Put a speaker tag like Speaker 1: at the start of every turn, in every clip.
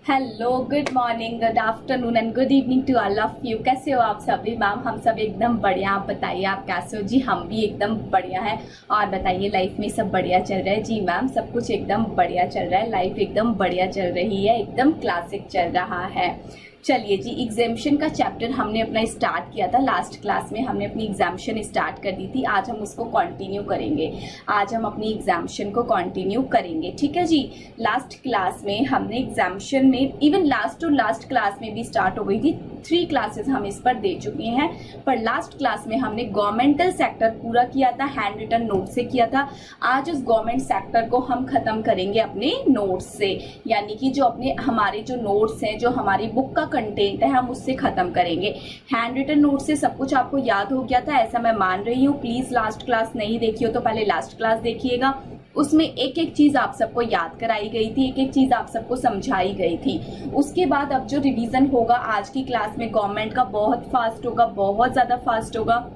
Speaker 1: Hello, good morning, good afternoon and good evening to all of you. कैसे हो आप सभी मैम? हम सब एकदम बढ़िया। आप बताइए आप कैसे हो? जी हम भी एकदम बढ़िया है। और बताइए लाइफ में सब बढ़िया चल रहा है? जी मैम सब कुछ एकदम बढ़िया चल रहा है, लाइफ एकदम बढ़िया चल रही है, एकदम क्लासिक चल रहा है। चलिए जी, एग्जाम्शन का चैप्टर हमने अपना स्टार्ट किया था लास्ट क्लास में। हमने अपनी एग्जाम्शन स्टार्ट कर दी थी, आज हम उसको कंटिन्यू करेंगे। आज हम अपनी एग्जाम्शन को कंटिन्यू करेंगे, ठीक है जी। लास्ट क्लास में हमने एग्जाम्शन में even last to last class में भी स्टार्ट हो गई थी, 3 क्लासेस हम इस पर दे चुके हैं। पर लास्ट क्लास में हमने गवर्नमेंटल सेक्टर पूरा किया था, हैंड रिटन नोट से किया था। आज उस गवर्नमेंट सेक्टर को हम खत्म करेंगे अपने नोट्स से, यानी कि जो अपने हमारे जो नोट्स हैं, जो हमारी बुक का कंटेंट है, हम उससे खत्म करेंगे। हैंड रिटन नोट से सब कुछ आपको याद हो गया था ऐसा मैं मान रही हूँ। प्लीज लास्ट क्लास नहीं देखी हो तो पहले लास्ट क्लास देखिएगा, उसमें एक एक चीज आप सबको याद कराई गई थी, एक एक चीज आप सबको समझाई गई थी। उसके बाद अब जो रिवीजन होगा आज की क्लास में गवर्नमेंट का बहुत फास्ट होगा, बहुत ज्यादा फास्ट होगा।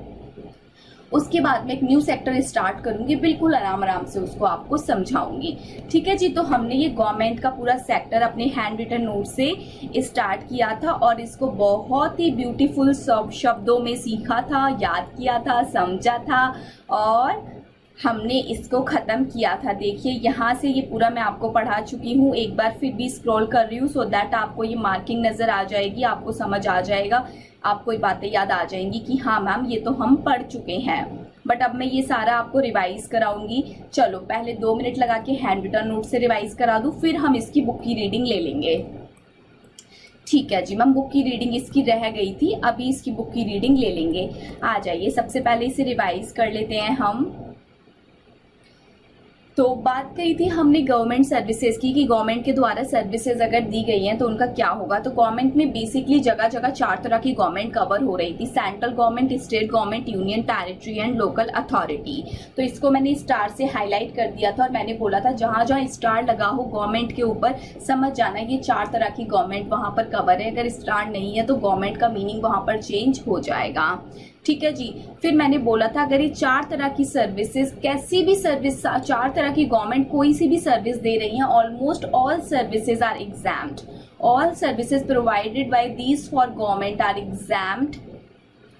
Speaker 1: उसके बाद में एक न्यू सेक्टर स्टार्ट करूंगी, बिल्कुल आराम आराम से उसको आपको समझाऊंगी, ठीक है जी। तो हमने ये गवर्नमेंट का पूरा सेक्टर अपने हैंड रिटन नोट से स्टार्ट किया था और इसको बहुत ही ब्यूटीफुल शब्दों में सीखा था, याद किया था, समझा था और हमने इसको खत्म किया था। देखिए यहाँ से ये पूरा मैं आपको पढ़ा चुकी हूँ, एक बार फिर भी स्क्रॉल कर रही हूँ सो दैट आपको ये मार्किंग नजर आ जाएगी, आपको समझ आ जाएगा, आपको ये बातें याद आ जाएंगी कि हाँ मैम ये तो हम पढ़ चुके हैं। बट अब मैं ये सारा आपको रिवाइज कराऊंगी। चलो पहले 2 मिनट लगा के हैंड रिटन नोट से रिवाइज करा दूं, फिर हम इसकी बुक की रीडिंग ले लेंगे। ठीक है जी मैम, बुक की रीडिंग इसकी रह गई थी, अभी इसकी बुक की रीडिंग ले लेंगे। आ जाइए, सबसे पहले इसे रिवाइज कर लेते हैं हम। तो बात कही थी हमने गवर्नमेंट सर्विसेज की कि गवर्नमेंट के द्वारा सर्विसेज अगर दी गई हैं तो उनका क्या होगा। तो गवर्नमेंट में बेसिकली जगह जगह 4 तरह की गवर्नमेंट कवर हो रही थी, central government, state government, union territory and local authority. तो इसको मैंने स्टार से हाईलाइट कर दिया था और मैंने बोला था जहां जहां स्टार लगा हो गवर्नमेंट के ऊपर समझ जाना ये 4 तरह की गवर्नमेंट वहां पर कवर है। अगर स्टार नहीं है तो गवर्नमेंट का मीनिंग वहां पर चेंज हो जाएगा, ठीक है जी। फिर मैंने बोला था अगर ये 4 तरह की सर्विसेज, कैसी भी सर्विस, 4 तरह की गवर्नमेंट कोई सी भी सर्विस दे रही है, almost all services are exempted, all services provided by these for government are exempted.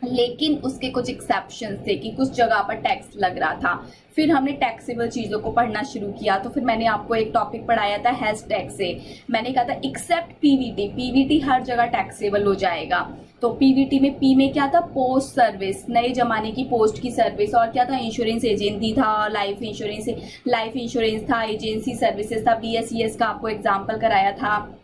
Speaker 1: लेकिन उसके कुछ एक्सेप्शन थे कि कुछ जगह पर टैक्स लग रहा था। फिर हमने टैक्सेबल चीजों को पढ़ना शुरू किया, तो फिर मैंने आपको एक टॉपिक पढ़ाया था हेल्थ टैक्स से। मैंने कहा था एक्सेप्ट पीवीटी, पीवीटी हर जगह टैक्सेबल हो जाएगा। तो पीवीटी में पी में क्या था, पोस्ट सर्विस, नए जमाने की पोस्ट की सर्विस। और क्या था, इंश्योरेंस एजेंसी था, लाइफ इंश्योरेंस था, एजेंसी सर्विसेज था, बीएसईएस का आपको एग्जाम्पल कराया था।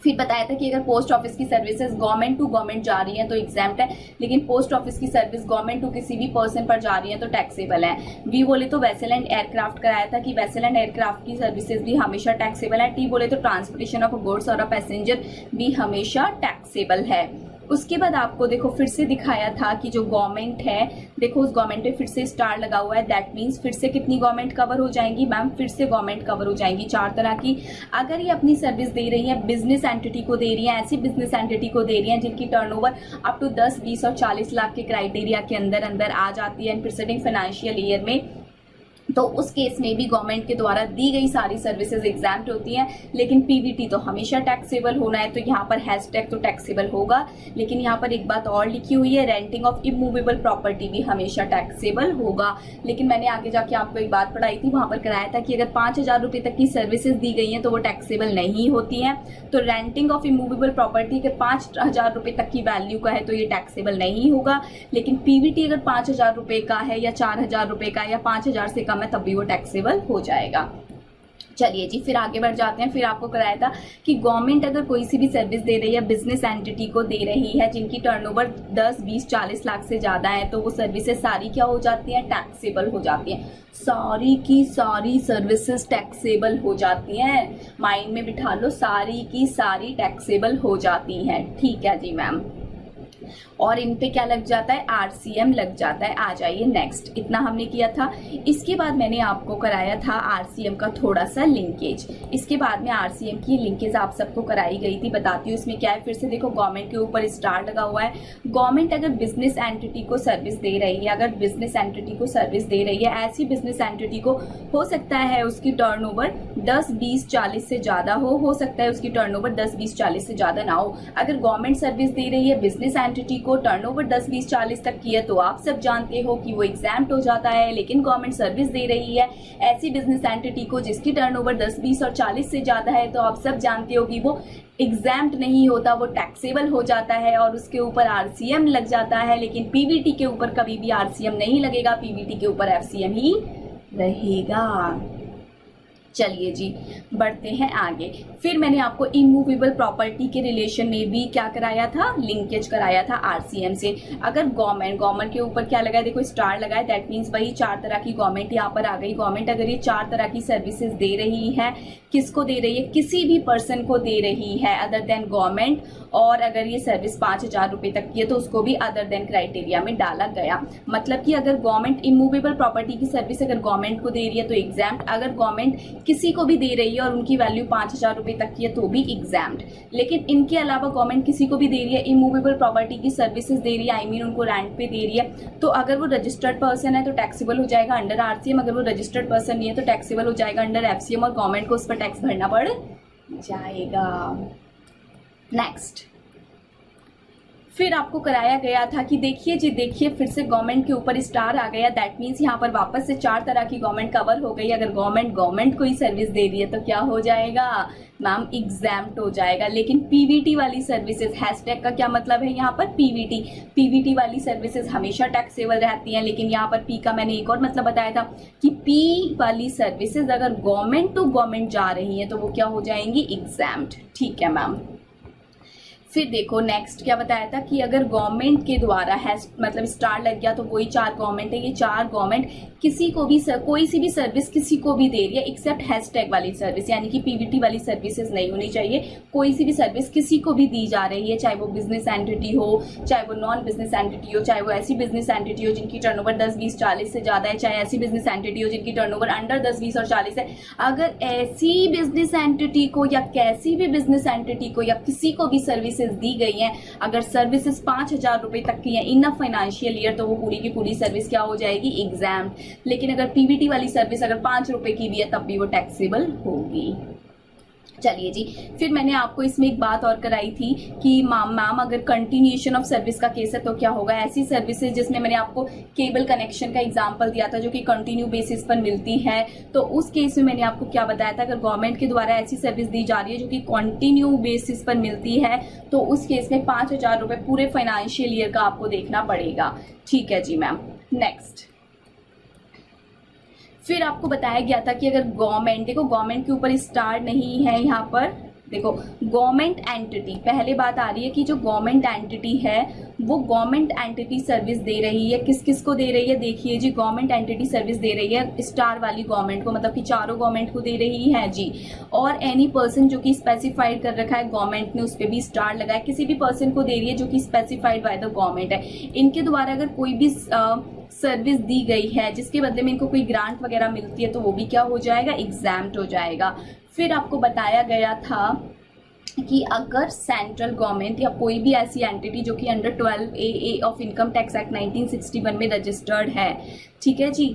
Speaker 1: फिर बताया था कि अगर पोस्ट ऑफिस की सर्विसेज गवर्नमेंट टू गवर्नमेंट जा रही है तो एग्जाम्प्ट है, लेकिन पोस्ट ऑफिस की सर्विस गवर्नमेंट टू किसी भी पर्सन पर जा रही है तो टैक्सेबल है। वी बोले तो वेसल एंड एयरक्राफ्ट कराया था कि वेसल एंड एयरक्राफ्ट की सर्विसेज भी हमेशा टैक्सेबल है। टी बोले तो ट्रांसपोर्टेशन ऑफ गुड्स और पैसेंजर भी हमेशा टैक्सेबल है। उसके बाद आपको देखो फिर से दिखाया था कि जो गवर्नमेंट है, देखो उस गवर्नमेंट पे फिर से स्टार लगा हुआ है, दैट मीन्स फिर से कितनी गवर्नमेंट कवर हो जाएंगी मैम, फिर से गवर्नमेंट कवर हो जाएंगी 4 तरह की। अगर ये अपनी सर्विस दे रही है, बिजनेस एंटिटी को दे रही है, ऐसी बिजनेस एंटिटी को दे रही है जिनकी टर्नओवर अप टू 10, 20 और 40 लाख के क्राइटेरिया के अंदर अंदर आ जाती है प्रीसीडिंग फाइनेंशियल ईयर में, तो उस केस में भी गवर्नमेंट के द्वारा दी गई सारी सर्विसेज एग्जाम्प्ट होती हैं। लेकिन पीवीटी तो हमेशा टैक्सेबल होना है, तो यहाँ पर हैशटैग तो टैक्सेबल होगा। लेकिन यहाँ पर एक बात और लिखी हुई है, रेंटिंग ऑफ इमूवेबल प्रॉपर्टी भी हमेशा टैक्सेबल होगा। लेकिन मैंने आगे जाके आपको एक बात पढ़ाई थी, वहां पर कराया था कि अगर 5,000 रुपए तक की सर्विसेज दी गई हैं तो वो टैक्सेबल नहीं होती हैं। तो रेंटिंग ऑफ इमूवेबल प्रॉपर्टी अगर 5,000 रुपए तक की वैल्यू का है तो ये टैक्सेबल नहीं होगा। लेकिन पीवीटी अगर 5,000 रुपए का है या 4,000 रुपए का या 5,000 से कम है तब भी वो टैक्सेबल हो जाएगा। चलिए जी, फिर आगे बढ़ जाते हैं। फिर आपको कराया था कि गवर्नमेंट अगर कोई सी भी सर्विस दे रही है, बिजनेस एंटिटी को दे रही है जिनकी टर्नओवर 10, 20, 40 लाख से ज्यादा है, तो वो सर्विसेज सारी क्या हो जाती हैं, टैक्सेबल हो जाती हैं। सारी की सारी सर्विसेज टैक्सेबल हो जाती हैं, माइंड में बिठा लो, सारी की सारी टैक्सेबल हो जाती हैं, ठीक है जी मैम। और इन पे क्या लग जाता है, आरसीएम लग जाता है। आ जाइए नेक्स्ट, इतना हमने किया था। इसके बाद मैंने आपको कराया था आरसीएम का थोड़ा सा लिंकेज। इसके बाद में आरसीएम की लिंकेज आप सबको कराई गई थी, बताती हूँ इसमें क्या है। फिर से देखो, गवर्नमेंट के ऊपर स्टार लगा हुआ है। गवर्नमेंट अगर बिजनेस एंटिटी को सर्विस दे रही है, अगर बिजनेस एंटिटी को सर्विस दे रही है, ऐसी बिजनेस एंटिटी को हो सकता है उसकी टर्नओवर 10, 20, 40 से ज्यादा हो सकता है उसकी टर्नओवर 10, 20, 40 से ज्यादा ना हो। अगर गवर्नमेंट सर्विस दे रही है बिजनेस एंटिटी को, टर्नओवर 10, 20, 40 तक की है, तो आप सब जानते हो कि वो एग्जाम्प्ट हो जाता है। लेकिन गवर्नमेंट सर्विस दे रही है ऐसी बिजनेस एंटिटी को जिसकी टर्नओवर 10, 20 और 40 से ज्यादा है, तो आप सब जानते हो कि वो एग्जाम्प्ट नहीं होता, वो टैक्सेबल हो जाता है और उसके ऊपर आरसीएम लग जाता है। लेकिन पीवीटी के ऊपर कभी भी आरसीएम नहीं लगेगा, पीवीटी के ऊपर एफसीएम ही रहेगा। चलिए जी, बढ़ते हैं आगे। फिर मैंने आपको इमूवेबल प्रॉपर्टी के रिलेशन में भी क्या कराया था, लिंकेज कराया था आरसीएम से। अगर गवर्नमेंट के ऊपर क्या लगा है, देखो स्टार लगा है, दैट मीन्स वही 4 तरह की गवर्नमेंट यहाँ पर आ गई। गवर्नमेंट अगर ये 4 तरह की सर्विसेज दे रही है, किसको दे रही है, किसी भी पर्सन को दे रही है अदर देन गवर्नमेंट, और अगर ये सर्विस 5,000 रुपए तक की है तो उसको भी अदर देन क्राइटेरिया में डाला गया। मतलब कि अगर गवर्नमेंट इमूवेबल प्रॉपर्टी की सर्विस अगर गवर्नमेंट को दे रही है तो एग्जाम्प्ट, अगर गवर्नमेंट किसी को भी दे रही है और उनकी वैल्यू 5,000 रुपए तक की है तो भी एग्जाम्प्ट। लेकिन इनके अलावा गवर्नमेंट किसी को भी दे रही है, इमूवेबल प्रॉपर्टी की सर्विसेज दे रही है, आई मीन उनको रेंट पे दे रही है, तो अगर वो रजिस्टर्ड पर्सन है तो टैक्सेबल हो जाएगा अंडर आरसीएम। अगर वो रजिस्टर्ड पर्सन नहीं है तो टैक्सेबल हो जाएगा अंडर एफसीएम, और गवर्नमेंट को उस पर टैक्स भरना पड़ जाएगा। नेक्स्ट, फिर आपको कराया गया था कि देखिए जी, देखिए फिर से गवर्नमेंट के ऊपर स्टार आ गया, दैट मीन्स यहाँ पर वापस से 4 तरह की गवर्नमेंट कवर हो गई। अगर गवर्नमेंट को ही सर्विस दे रही है तो क्या हो जाएगा मैम, एग्जाम्प्ट हो जाएगा। लेकिन पीवीटी वाली सर्विसेज, हैशटैग का क्या मतलब है यहाँ पर, पीवीटी वाली सर्विसेज हमेशा टैक्सेबल रहती हैं। लेकिन यहाँ पर पी का मैंने एक और मतलब बताया था कि पी वाली सर्विसेज अगर गवर्नमेंट टू गवर्नमेंट जा रही है तो वो क्या हो जाएंगी, एग्जाम्प्ट। ठीक है मैम। फिर देखो नेक्स्ट क्या बताया था कि अगर गवर्नमेंट के द्वारा मतलब स्टार लग गया तो वही 4 गवर्नमेंट है, ये 4 गवर्नमेंट किसी को भी कोई सी भी सर्विस किसी को भी दे रही है एक्सेप्ट हैशटैग वाली सर्विस, यानी कि पीवीटी वाली सर्विसेज नहीं होनी चाहिए। कोई सी भी सर्विस किसी को भी दी जा रही है, चाहे वो बिजनेस एंटिटी हो, चाहे वो नॉन बिजनेस एंटिटी हो, चाहे वो ऐसी बिजनेस एंटिटी हो जिनकी टर्नओवर 10, 20, 40 से ज्यादा है, चाहे ऐसी बिजनेस एंटिटी हो जिनकी टर्नओवर अंडर 10, 20 और 40 है। अगर ऐसी बिजनेस एंटिटी को या कैसी भी बिजनेस एंटिटी को या किसी को भी सर्विस दी गई है, अगर सर्विसेज 5,000 रुपए तक की है इन अ फाइनेंशियल ईयर, तो वो पूरी की पूरी सर्विस क्या हो जाएगी, एग्जाम्प्ट। लेकिन अगर पीवीटी वाली सर्विस अगर 5 रुपए की भी है तब भी वो टैक्सेबल होगी। चलिए जी, फिर मैंने आपको इसमें एक बात और कराई थी कि मैम अगर कंटिन्यूएशन ऑफ सर्विस का केस है तो क्या होगा। ऐसी सर्विसेज जिसमें मैंने आपको केबल कनेक्शन का एग्जांपल दिया था जो कि कंटिन्यू बेसिस पर मिलती है, तो उस केस में मैंने आपको क्या बताया था, अगर गवर्नमेंट के द्वारा ऐसी सर्विस दी जा रही है जो कि कंटिन्यू बेसिस पर मिलती है तो उस केस में 5,000 रुपए पूरे फाइनेंशियल ईयर का आपको देखना पड़ेगा। ठीक है जी मैम। नेक्स्ट, फिर आपको बताया गया था कि अगर गवर्नमेंट, देखो गवर्नमेंट के ऊपर स्टार नहीं है यहाँ पर, देखो गवर्नमेंट एंटिटी, पहले बात आ रही है कि जो गवर्नमेंट एंटिटी है वो गवर्नमेंट एंटिटी सर्विस दे रही है, किस किस को दे रही है, देखिए जी गवर्नमेंट एंटिटी सर्विस दे रही है स्टार वाली गवर्नमेंट को, मतलब कि चारों गवर्नमेंट को दे रही है जी। और एनी पर्सन जो कि स्पेसिफाइड कर रखा है गवर्नमेंट ने, उस पर भी स्टार लगाया, किसी भी पर्सन को दे रही है जो कि स्पेसिफाइड बाय द गवर्नमेंट है। इनके द्वारा अगर कोई भी सर्विस दी गई है जिसके बदले में इनको कोई ग्रांट वगैरह मिलती है तो वो भी क्या हो जाएगा, एग्जाम्प्ट हो जाएगा। फिर आपको बताया गया था कि अगर सेंट्रल गवर्नमेंट या कोई भी ऐसी एंटिटी जो कि under 12A of income tax act 1961 में रजिस्टर्ड है, ठीक है जी,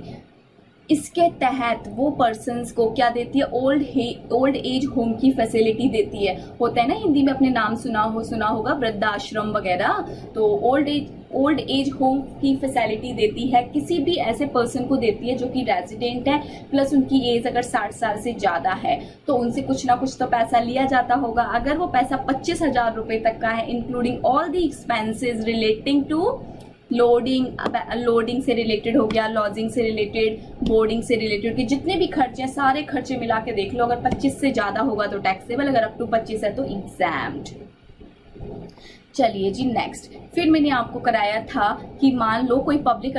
Speaker 1: इसके तहत वो पर्सन्स को क्या देती है, ओल्ड एज होम की फैसिलिटी देती है। होता है ना हिंदी में, अपने नाम सुना होगा वृद्धाश्रम वगैरह, तो ओल्ड एज होम की फैसिलिटी देती है, किसी भी ऐसे पर्सन को देती है जो कि रेजिडेंट है प्लस उनकी एज अगर 60 साल से ज्यादा है, तो उनसे कुछ ना कुछ तो पैसा लिया जाता होगा। अगर वो पैसा 25,000 रुपए तक का है including all the expenses relating to lodging से रिलेटेड हो गया, लॉजिंग से रिलेटेड, बोर्डिंग से रिलेटेड, कि जितने भी खर्चे हैं सारे खर्चे मिला के देख लो, अगर 25 से ज्यादा होगा तो टैक्सेबल, अगर अप टू 25 है तो एग्जाम्प्ट। चलिए जी नेक्स्ट, फिर मैंने आपको कराया था कि मान लो कोई पब्लिक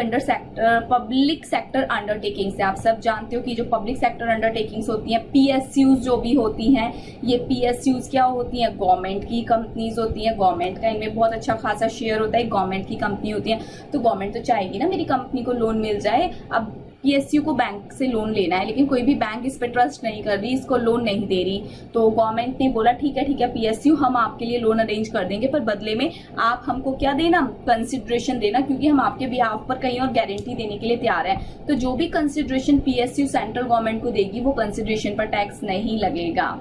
Speaker 1: सेक्टर अंडरटेकिंग्स है। आप सब जानते हो कि जो पब्लिक सेक्टर अंडरटेकिंग्स होती हैं, पीएसयूज जो भी होती हैं, ये पीएसयूज क्या होती हैं? गवर्नमेंट की कंपनीज होती हैं। गवर्नमेंट का इनमें बहुत अच्छा खासा शेयर होता है, गवर्नमेंट की कंपनी होती है। तो गवर्नमेंट तो चाहेगी ना मेरी कंपनी को लोन मिल जाए। अब पीएसयू को बैंक से लोन लेना है, लेकिन कोई भी बैंक इस पे ट्रस्ट नहीं कर रही, इसको लोन नहीं दे रही। तो गवर्नमेंट ने बोला ठीक है पीएसयू, हम आपके लिए लोन अरेंज कर देंगे, पर बदले में आप हमको क्या देना? कंसिडरेशन देना, क्योंकि हम आपके बिहाफ पर कहीं और गारंटी देने के लिए तैयार हैं। तो जो भी कंसिडरेशन पीएसयू सेंट्रल गवर्नमेंट को देगी, वो कंसिडरेशन पर टैक्स नहीं लगेगा।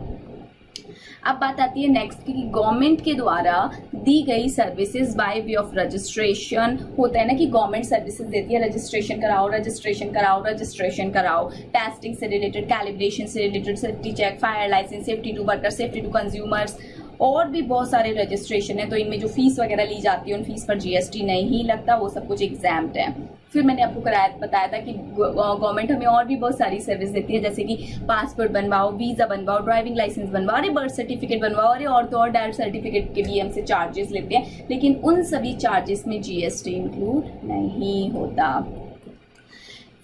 Speaker 1: अब बात आती है नेक्स्ट की गवर्नमेंट के द्वारा दी गई services by way of registration. होता है ना कि गवर्नमेंट सर्विसेज देती है, रजिस्ट्रेशन कराओ, रजिस्ट्रेशन कराओ, रजिस्ट्रेशन कराओ, टेस्टिंग से रिलेटेड, कैलिब्रेशन से related, safety check, fire licence, safety to worker, safety to consumers, और भी बहुत सारे रजिस्ट्रेशन है। तो इनमें जो फीस वगैरह ली जाती है, उन फीस पर जीएसटी नहीं लगता, वो सब कुछ एग्जैम्प्ट है। फिर मैंने आपको बताया था कि गवर्नमेंट हमें और भी बहुत सारी सर्विस देती है, जैसे कि पासपोर्ट बनवाओ, वीजा बनवाओ, ड्राइविंग लाइसेंस बनवाओ, अरे बर्थ सर्टिफिकेट बनवाओ, अरे और तो और डायरेक्ट सर्टिफिकेट के भी हमसे चार्जेस लेते हैं, लेकिन उन सभी चार्जेस में जीएसटी इंक्लूड नहीं होता।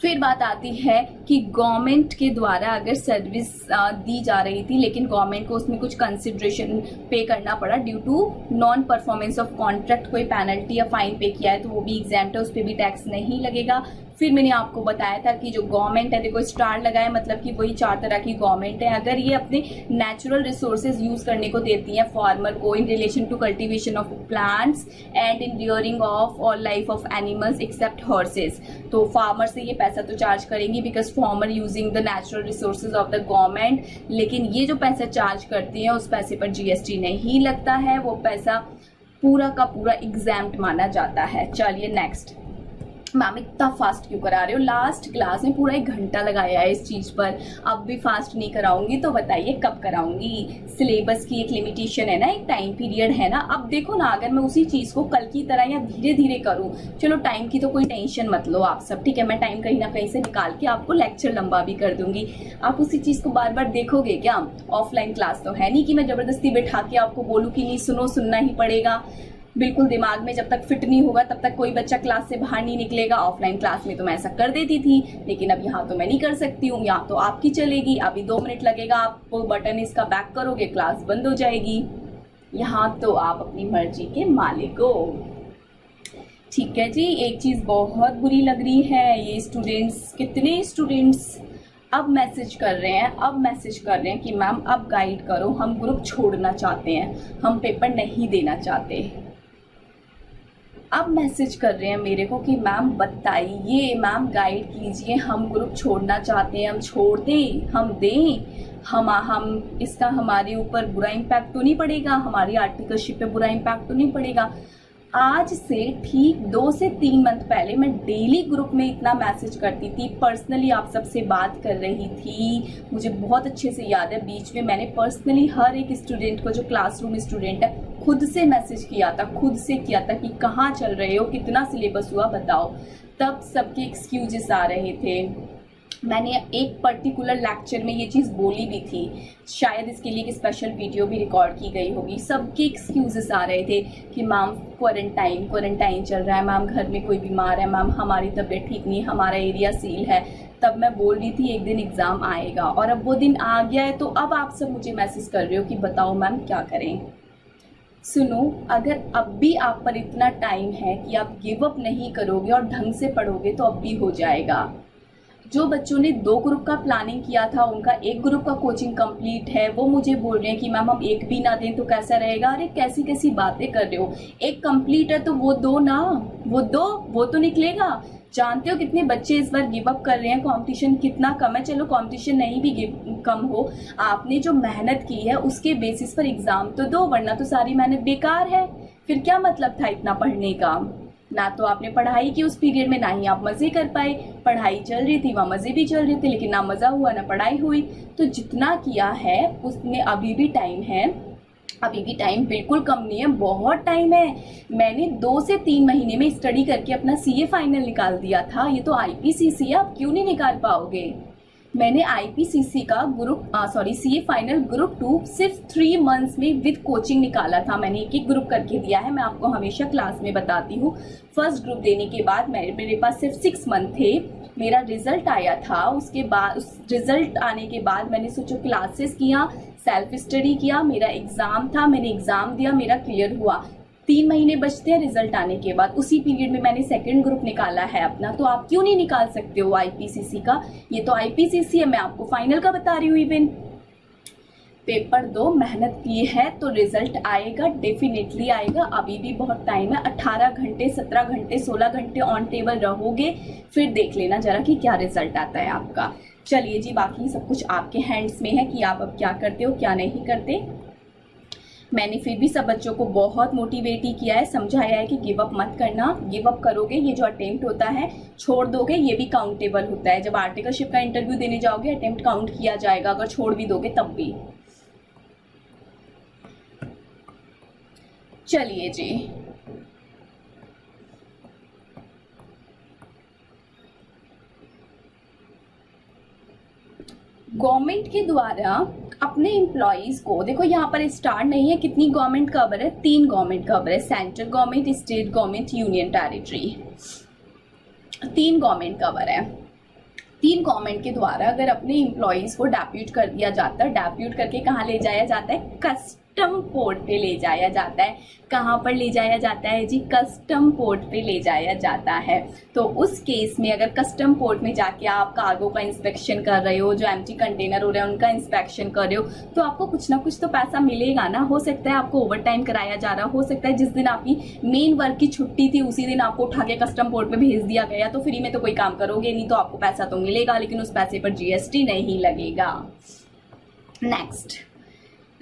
Speaker 1: फिर बात आती है कि गवर्नमेंट के द्वारा अगर सर्विस दी जा रही थी, लेकिन गवर्नमेंट को उसमें कुछ कंसिडरेशन पे करना पड़ा due to non performance of contract, कोई पेनल्टी या फाइन पे किया है, तो वो भी एग्जैम्प्ट है, उस पर भी टैक्स नहीं लगेगा। फिर मैंने आपको बताया था कि जो गवर्नमेंट है, देखो स्टार लगाए मतलब कि वही 4 तरह की गवर्नमेंट है। अगर ये अपने नेचुरल रिसोर्सेज यूज करने को देती हैं फार्मर को in relation to cultivation of plants and in rearing of all life of animals except horses, तो फार्मर से ये पैसा तो चार्ज करेंगी because farmer using the natural resources of the government. लेकिन ये जो पैसा चार्ज करती है उस पैसे पर जीएसटी नहीं लगता है, वो पैसा पूरा का पूरा एग्जैम्प्ट माना जाता है। चलिए नेक्स्ट, मैम इतना फास्ट क्यों करा रहे हो? लास्ट क्लास में पूरा 1 घंटा लगाया है इस चीज पर, अब भी फास्ट नहीं कराऊंगी तो बताइए कब कराऊंगी? सिलेबस की एक लिमिटेशन है ना, एक टाइम पीरियड है ना। अब देखो ना, अगर मैं उसी चीज को कल की तरह या धीरे धीरे करूं, चलो टाइम की तो कोई टेंशन मत लो आप सब, ठीक है, मैं टाइम कहीं ना कहीं से निकाल के आपको लेक्चर लंबा भी कर दूंगी। आप उसी चीज को बार बार देखोगे क्या? ऑफलाइन क्लास तो है नहीं कि मैं जबरदस्ती बैठा के आपको बोलूँ कि नहीं सुनो, सुनना ही पड़ेगा। बिल्कुल दिमाग में जब तक फिट नहीं होगा तब तक कोई बच्चा क्लास से बाहर नहीं निकलेगा। ऑफलाइन क्लास में तो मैं ऐसा कर देती थी, लेकिन अब यहाँ तो मैं नहीं कर सकती हूँ, यहाँ तो आपकी चलेगी। अभी 2 मिनट लगेगा, आप बटन इसका बैक करोगे, क्लास बंद हो जाएगी। यहाँ तो आप अपनी मर्जी के मालिक हो, ठीक है जी। एक चीज बहुत बुरी लग रही है, ये स्टूडेंट्स, कितने स्टूडेंट्स अब मैसेज कर रहे हैं कि मैम अब गाइड करो, हम ग्रुप छोड़ना चाहते हैं, हम पेपर नहीं देना चाहते। अब मैसेज कर रहे हैं मेरे को कि मैम बताइए, मैम गाइड कीजिए, हम ग्रुप छोड़ना चाहते हैं, हम छोड़ दें, हम दें, हम इसका हमारे ऊपर बुरा इम्पैक्ट तो नहीं पड़ेगा, हमारी आर्टिकलशिप पे बुरा इम्पैक्ट तो नहीं पड़ेगा। आज से ठीक 2 से 3 मंथ पहले मैं डेली ग्रुप में इतना मैसेज करती थी, पर्सनली आप सबसे बात कर रही थी, मुझे बहुत अच्छे से याद है। बीच में मैंने पर्सनली हर एक स्टूडेंट को, जो क्लासरूम स्टूडेंट है, खुद से मैसेज किया था, खुद से किया था कि कहाँ चल रहे हो, कितना सिलेबस हुआ बताओ। तब सबके एक्सक्यूजेस आ रहे थे। मैंने एक पर्टिकुलर लेक्चर में ये चीज़ बोली भी थी, शायद इसके लिए एक स्पेशल वीडियो भी रिकॉर्ड की गई होगी। सबके एक्सक्यूजेस आ रहे थे कि मैम क्वारंटाइन चल रहा है, मैम घर में कोई बीमार है, मैम हमारी तबीयत ठीक नहीं है, हमारा एरिया सील है। तब मैं बोल रही थी एक दिन एग्ज़ाम आएगा, और अब वो दिन आ गया है। तो अब आप सब मुझे मैसेज कर रहे हो कि बताओ मैम क्या करें। सुनो, अगर अब भी आप पर इतना टाइम है कि आप गिव अप नहीं करोगे और ढंग से पढ़ोगे तो अब भी हो जाएगा। जो बच्चों ने 2 ग्रुप का प्लानिंग किया था, उनका 1 ग्रुप का कोचिंग कंप्लीट है, वो मुझे बोल रहे हैं कि मैम हम 1 भी ना दें तो कैसा रहेगा। अरे कैसी कैसी बातें कर रहे हो, 1 कंप्लीट है तो वो 2 ना, वो तो निकलेगा। जानते हो कितने बच्चे इस बार गिव अप कर रहे हैं, कंपटीशन कितना कम है। चलो कंपटीशन नहीं भी कम हो, आपने जो मेहनत की है उसके बेसिस पर एग्जाम तो दो, वरना तो सारी मेहनत बेकार है। फिर क्या मतलब था इतना पढ़ने का? ना तो आपने पढ़ाई की उस पीरियड में, ना ही आप मज़े कर पाए। पढ़ाई चल रही थी, वहाँ मज़े भी चल रहे थे, लेकिन ना मज़ा हुआ ना पढ़ाई हुई। तो जितना किया है उसमें अभी भी टाइम है, अभी भी टाइम बिल्कुल कम नहीं है, बहुत टाइम है। मैंने 2 से 3 महीने में स्टडी करके अपना सीए फाइनल निकाल दिया था। ये तो आईपीसीसी है, आप क्यों नहीं निकाल पाओगे? मैंने आईपीसीसी का सीए फाइनल ग्रुप 2 सिर्फ 3 मंथ्स में विद कोचिंग निकाला था। मैंने एक एक ग्रुप करके दिया है, मैं आपको हमेशा क्लास में बताती हूँ। फर्स्ट ग्रुप देने के बाद मेरे पास सिर्फ 6 मंथ थे, मेरा रिजल्ट आया था। उसके बाद उस रिजल्ट आने के बाद मैंने सोचो क्लासेस किया, सेल्फ स्टडी किया, मेरा एग्जाम था, मैंने एग्जाम दिया, मेरा क्लियर हुआ। 3 महीने बचते हैं रिजल्ट आने के बाद, उसी पीरियड में मैंने सेकंड ग्रुप निकाला है अपना। तो आप क्यों नहीं निकाल सकते हो आईपीसीसी का? ये तो आईपीसीसी है, मैं आपको फाइनल का बता रही हूँ। इवन पेपर दो, मेहनत की है तो रिजल्ट आएगा, डेफिनेटली आएगा। अभी भी बहुत टाइम है, 18 घंटे 17 घंटे 16 घंटे ऑन टेबल रहोगे, फिर देख लेना जरा कि क्या रिजल्ट आता है आपका। चलिए जी, बाकी सब कुछ आपके हैंड्स में है कि आप अब क्या करते हो क्या नहीं करते। मैंने फिर भी सब बच्चों को बहुत मोटिवेट ही किया है, समझाया है कि गिव अप मत करना। गिव अप करोगे, ये जो अटेम्प्ट होता है छोड़ दोगे, ये भी काउंटेबल होता है। जब आर्टिकलशिप का इंटरव्यू देने जाओगे अटेम्प्ट काउंट किया जाएगा, अगर छोड़ भी दोगे तब भी। चलिए जी, गवर्नमेंट के द्वारा अपने एम्प्लॉयज को, देखो यहाँ पर स्टार नहीं है, कितनी गवर्नमेंट कवर है? 3 गवर्नमेंट कवर है, central government, state government, union territory. 3 government cover है। 3 गवर्नमेंट के द्वारा अगर अपने एम्प्लॉयज को डेप्यूट कर दिया जाता है, डेप्यूट करके कहाँ ले जाया जाता है? कस्टम पोर्ट पे ले जाया जाता है। कहाँ पर ले जाया जाता है जी? कस्टम पोर्ट पे ले जाया जाता है। तो उस केस में अगर कस्टम पोर्ट में जाके आप कार्गो का इंस्पेक्शन कर रहे हो, जो एम्प्टी कंटेनर हो रहे हैं उनका इंस्पेक्शन कर रहे हो, तो आपको कुछ ना कुछ तो पैसा मिलेगा ना। हो सकता है आपको ओवर टाइम कराया जा रहा, हो सकता है जिस दिन आपकी मेन वर्क की छुट्टी थी उसी दिन आपको उठा के कस्टम पोर्ट में भेज दिया गया, तो फ्री में तो कोई काम करोगे नहीं, तो आपको पैसा तो मिलेगा, लेकिन उस पैसे पर जीएसटी नहीं लगेगा। नेक्स्ट,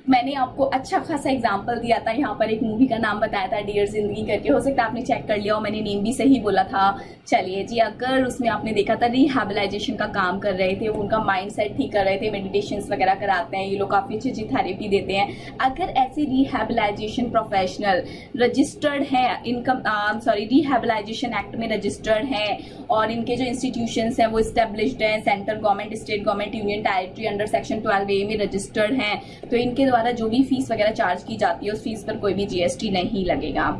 Speaker 1: मैंने आपको अच्छा खासा एग्जाम्पल दिया था, यहाँ पर एक मूवी का नाम बताया था डियर जिंदगी करके, हो सकता है आपने चेक कर लिया हो, मैंने नेम भी सही बोला था। चलिए जी, अगर उसमें आपने देखा था रिहैबिलाइजेशन का काम कर रहे थे, उनका माइंड सेट ठीक कर रहे थे, मेडिटेशंस वगैरह कराते हैं ये लोग, काफ़ी अच्छी अच्छी थेरेपी देते हैं। अगर ऐसे रिहैबिलाइजेशन प्रोफेशनल रजिस्टर्ड हैं, इनकम रिहैबिलाइजेशन एक्ट में रजिस्टर्ड हैं, और इनके जो इंस्टीट्यूशंस हैं वो इस्टेब्लिश्ड हैं, central government, state government, union territory under section 12A में रजिस्टर्ड हैं, तो इनके द्वारा जो भी फीस वगैरह चार्ज की जाती है उस फीस पर कोई भी जीएसटी नहीं लगेगा।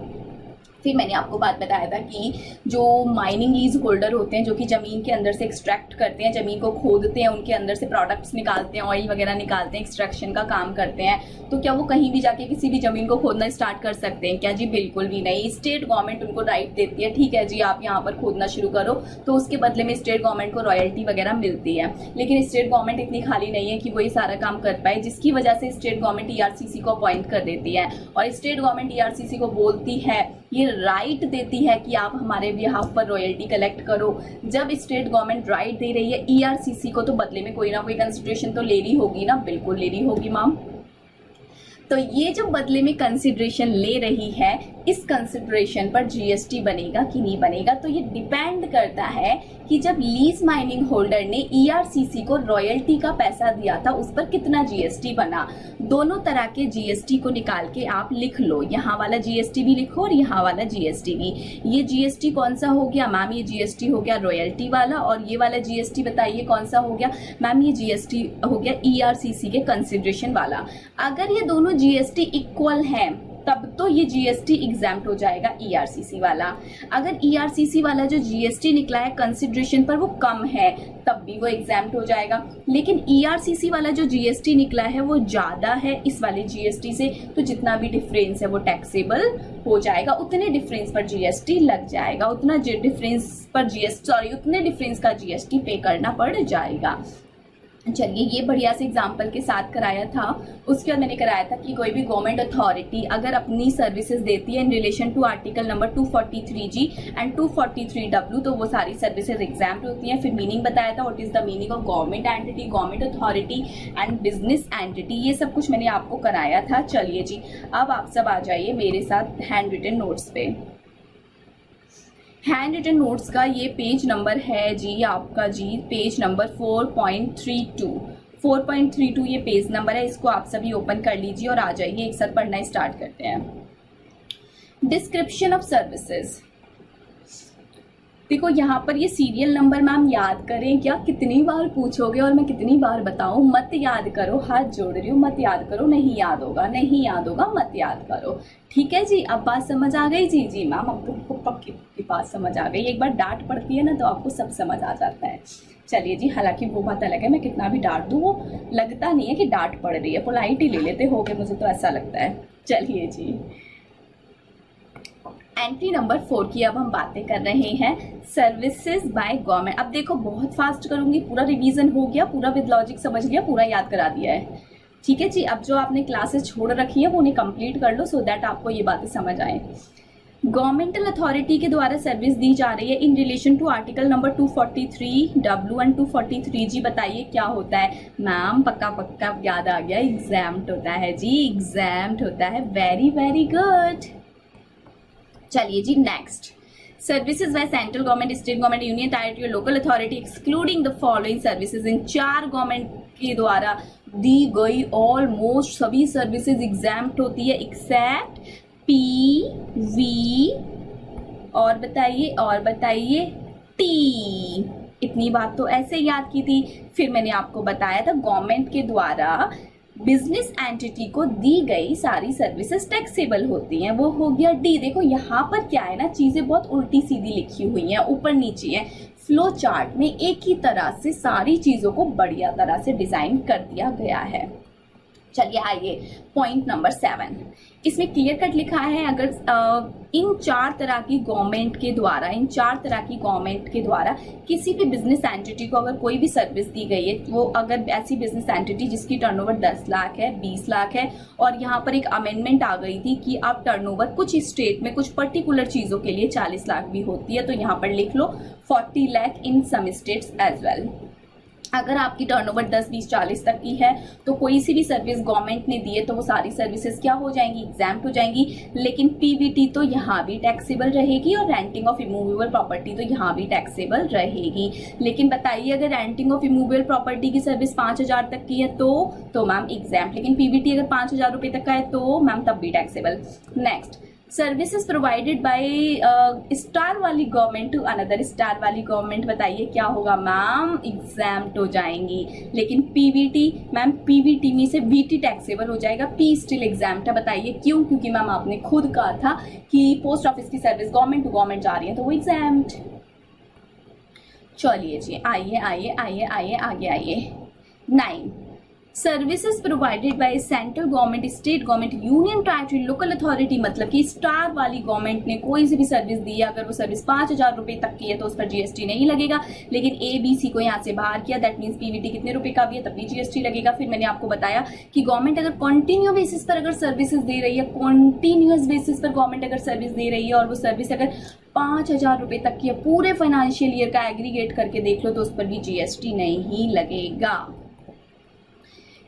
Speaker 1: फिर मैंने आपको बात बताया था कि जो माइनिंग लीज होल्डर होते हैं, जो कि ज़मीन के अंदर से एक्सट्रैक्ट करते हैं, ज़मीन को खोदते हैं, उनके अंदर से प्रोडक्ट्स निकालते हैं, ऑयल वगैरह निकालते हैं, एक्सट्रैक्शन का काम करते हैं, तो क्या वो कहीं भी जाके किसी भी ज़मीन को खोदना स्टार्ट कर सकते हैं क्या जी? बिल्कुल भी नहीं। स्टेट गवर्नमेंट उनको राइट देती है, ठीक है जी आप यहाँ पर खोदना शुरू करो, तो उसके बदले में स्टेट गवर्नमेंट को रॉयल्टी वगैरह मिलती है। लेकिन स्टेट गवर्नमेंट इतनी खाली नहीं है कि वो ये सारा काम कर पाए, जिसकी वजह से स्टेट गवर्नमेंट ईआरसीसी को अपॉइंट कर देती है, और स्टेट गवर्नमेंट ईआरसीसी को बोलती है, ये राइट देती है कि आप हमारे बिहाफ पर रॉयल्टी कलेक्ट करो। जब स्टेट गवर्नमेंट राइट दे रही है ईआरसीसी को, तो बदले में कोई ना कोई कंसिडरेशन तो ले रही होगी ना, बिल्कुल ले रही होगी मैम। तो ये जो बदले में कंसिडरेशन ले रही है, इस कंसिडरेशन पर जीएसटी बनेगा कि नहीं बनेगा, तो ये डिपेंड करता है कि जब लीज माइनिंग होल्डर ने ईआरसीसी को रॉयल्टी का पैसा दिया था उस पर कितना जीएसटी बना। दोनों तरह के जीएसटी को निकाल के आप लिख लो, यहाँ वाला जीएसटी भी लिखो और यहाँ वाला जीएसटी भी। ये जीएसटी कौन सा हो गया मैम? ये जीएसटी हो गया रॉयल्टी वाला, और ये वाला जीएसटी बताइए कौन सा हो गया मैम? ये जीएसटी हो गया ईआरसीसी के कंसिडरेशन वाला। अगर ये दोनों जीएसटी इक्वल हैं तब तो ये जीएसटी एग्जाम्प्ट हो जाएगा ईआरसीसी वाला। अगर ईआरसीसी वाला जो जीएसटी निकला है कंसिडरेशन पर वो कम है, तब भी वो एग्जाम्प्ट हो जाएगा। लेकिन ईआरसीसी वाला जो जीएसटी निकला है वो ज्यादा है इस वाले जीएसटी से, तो जितना भी डिफरेंस है वो टैक्सेबल हो जाएगा, उतने डिफरेंस पर जीएसटी लग जाएगा, उतना डिफरेंस पर उतने डिफरेंस का जीएसटी पे करना पड़ जाएगा। चलिए, ये बढ़िया से एग्जाम्पल के साथ कराया था। उसके बाद मैंने कराया था कि कोई भी गवर्नमेंट अथॉरिटी अगर अपनी सर्विसेज देती है in relation to article number 243G and 243W, तो वो सारी सर्विसेज एग्जाम्प्ट होती हैं। फिर मीनिंग बताया था, what is the meaning of government entity, government authority and business entity, ये सब कुछ मैंने आपको कराया था। चलिए जी, अब आप सब आ जाइए मेरे साथ हैंड रिटन नोट्स पे। हैंड रिटन नोट्स का ये पेज नंबर है जी आपका जी, पेज नंबर 4.32 ये पेज नंबर है। इसको आप सभी ओपन कर लीजिए और आ जाइए, एक साथ पढ़ना स्टार्ट करते हैं। Description of services. देखो यहाँ पर ये सीरियल नंबर मैम याद करें क्या, कितनी बार पूछोगे और मैं कितनी बार बताऊं, मत याद करो, हाथ जोड़ रही हूँ, मत याद करो, नहीं याद होगा, नहीं याद होगा, मत याद करो। ठीक है जी, अब बात समझ आ गई? जी जी मैम, अब तो पक्की बात समझ आ गई। एक बार डांट पड़ती है ना तो आपको सब समझ आ जाता है। चलिए जी, हालांकि वो बात अलग है, मैं कितना भी डांट दूँ वो लगता नहीं है कि डांट पड़ रही है, पोलाइट ही ले लेते होगे, मुझे तो ऐसा लगता है। चलिए जी, एंट्री नंबर 4 की अब हम बातें कर रहे हैं, सर्विसेज बाय गवर्नमेंट। अब देखो बहुत फास्ट करूंगी, पूरा रिवीजन हो गया, पूरा विद लॉजिक समझ लिया, पूरा याद करा दिया है। ठीक है जी, अब जो आपने क्लासेस छोड़ रखी है वो उन्हें कंप्लीट कर लो सो दैट आपको ये बातें समझ आए। गवर्नमेंटल अथॉरिटी के द्वारा सर्विस दी जा रही है in relation to article number 243 and 243 बताइए क्या होता है? मैम पक्का याद आ गया, एग्जाम्ड होता है जी, एग्जाम्ड होता है। Very very good. चलिए जी next, services by central government, state government, union territory, local authority excluding the following services. इन 4 गवर्नमेंट के द्वारा दी गई ऑलमोस्ट सभी सर्विसेज एग्जाम्प्ट होती है एक्सेप्ट PV और बताइए T। इतनी बात तो ऐसे याद की थी। फिर मैंने आपको बताया था गवर्नमेंट के द्वारा बिजनेस एंटिटी को दी गई सारी सर्विसेज टैक्सेबल होती हैं, वो हो गया डी। देखो यहाँ पर क्या है ना, चीजें बहुत उल्टी सीधी लिखी हुई हैं, ऊपर नीचे है। फ्लो चार्ट में एक ही तरह से सारी चीजों को बढ़िया तरह से डिजाइन कर दिया गया है। चलिए आइए पॉइंट नंबर 7, इसमें क्लियर कट लिखा है, अगर इन 4 तरह की गवर्नमेंट के द्वारा किसी भी बिजनेस एंटिटी को अगर कोई भी सर्विस दी गई है, वो अगर ऐसी बिजनेस एंटिटी जिसकी टर्नओवर 10 लाख है, 20 लाख है, और यहाँ पर एक अमेंडमेंट आ गई थी कि अब टर्नओवर कुछ स्टेट में कुछ पर्टिकुलर चीजों के लिए 40 लाख भी होती है, तो यहाँ पर लिख लो 40 लाख इन सम स्टेट्स एज वेल। अगर आपकी टर्नओवर 10, 20, 40 तक की है तो कोई सी भी सर्विस गवर्नमेंट ने दी है तो वो सारी सर्विसेज क्या हो जाएंगी? एग्जाम्प्ट हो जाएंगी। लेकिन पीवीटी तो यहाँ भी टैक्सेबल रहेगी और रेंटिंग ऑफ इमूवेबल प्रॉपर्टी तो यहाँ भी टैक्सेबल रहेगी। लेकिन बताइए अगर रेंटिंग ऑफ इमूवेबल प्रॉपर्टी की सर्विस 5000 तक की है तो मैम एग्जाम्प्ट, लेकिन पीवीटी अगर 5000 रुपये तक का है तो मैम तब भी taxable. Next, services provided by star वाली गवर्नमेंट टू अनदर स्टार वाली गवर्नमेंट, बताइए क्या होगा? मैम एग्जाम्प्ट हो जाएंगी। लेकिन पीवीटी, मैम पीवीटी में से वीटी टैक्सेबल हो जाएगा, पी स्टिल एग्जाम्प्ट है। बताइए क्यों? क्योंकि मैम आपने खुद कहा था कि पोस्ट ऑफिस की सर्विस गवर्नमेंट टू गवर्नमेंट जा रही है तो वो एग्जाम्प्ट। चलिए जी आइए आगे आइए। 9, services provided bye central government, state government, union territory, local authority, मतलब कि स्टार वाली गवर्नमेंट ने कोई सी भी सर्विस दी है, अगर वो सर्विस 5000 रुपये तक की है तो उस पर जीएसटी नहीं लगेगा। लेकिन ABC को यहाँ से बाहर किया, दैट मीन्स पीवीटी कितने रुपए का भी है तब भी जीएसटी लगेगा। फिर मैंने आपको बताया कि गवर्नमेंट अगर कॉन्टिन्यू बेसिस पर अगर सर्विसेज दे रही है, कॉन्टिन्यूअस बेसिस पर गवर्नमेंट अगर सर्विस दे रही है और वो सर्विस अगर 5000 रुपये तक की है, पूरे फाइनेंशियल ईयर का एग्रीगेट करके देख लो तो उस पर भी जीएसटी नहीं लगेगा।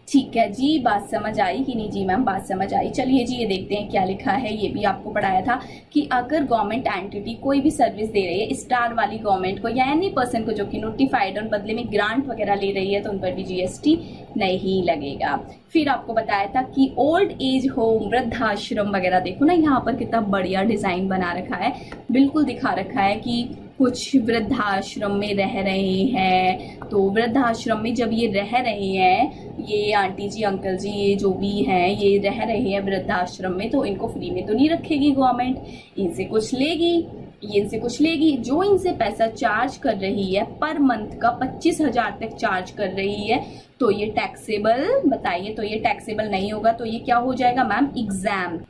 Speaker 1: ठीक है जी, बात समझ आई कि नहीं? जी मैम बात समझ आई। चलिए जी ये देखते हैं क्या लिखा है, ये भी आपको पढ़ाया था कि अगर गवर्नमेंट एंटिटी कोई भी सर्विस दे रही है स्टार वाली गवर्नमेंट को या एनी पर्सन को जो कि नोटिफाइड और बदले में ग्रांट वगैरह ले रही है तो उन पर भी जीएसटी नहीं लगेगा। फिर आपको बताया था कि ओल्ड एज होम, वृद्धाश्रम वगैरह, देखो ना यहाँ पर कितना बढ़िया डिजाइन बना रखा है, बिल्कुल दिखा रखा है कि कुछ वृद्धाश्रम में रह रहे हैं, तो वृद्धाश्रम में जब ये रह रहे हैं, ये आंटी जी अंकल जी ये जो भी हैं ये रह रहे हैं वृद्धाश्रम में, तो इनको फ्री में तो नहीं रखेगी गवर्नमेंट, इनसे कुछ लेगी, ये इनसे कुछ लेगी। जो इनसे पैसा चार्ज कर रही है पर मंथ का 25,000 तक चार्ज कर रही है तो ये टैक्सेबल, बताइए तो ये टैक्सेबल नहीं होगा, तो ये क्या हो जाएगा मैम? एग्जाम्प्ट।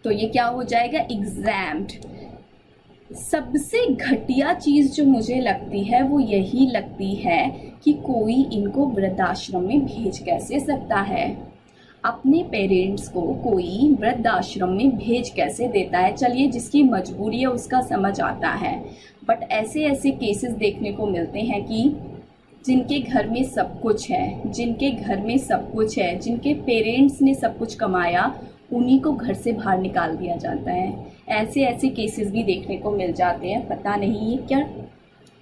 Speaker 1: तो ये क्या हो जाएगा? एग्जाम्प्ट। सबसे घटिया चीज जो मुझे लगती है वो यही लगती है कि कोई इनको वृद्धाश्रम में भेज कैसे सकता है, अपने पेरेंट्स को कोई वृद्धाश्रम में भेज कैसे देता है। चलिए जिसकी मजबूरी है उसका समझ आता है, बट ऐसे ऐसे केसेस देखने को मिलते हैं कि जिनके घर में सब कुछ है, जिनके पेरेंट्स ने सब कुछ कमाया, उन्हीं को घर से बाहर निकाल दिया जाता है। ऐसे ऐसे केसेस भी देखने को मिल जाते हैं। पता नहीं ये क्या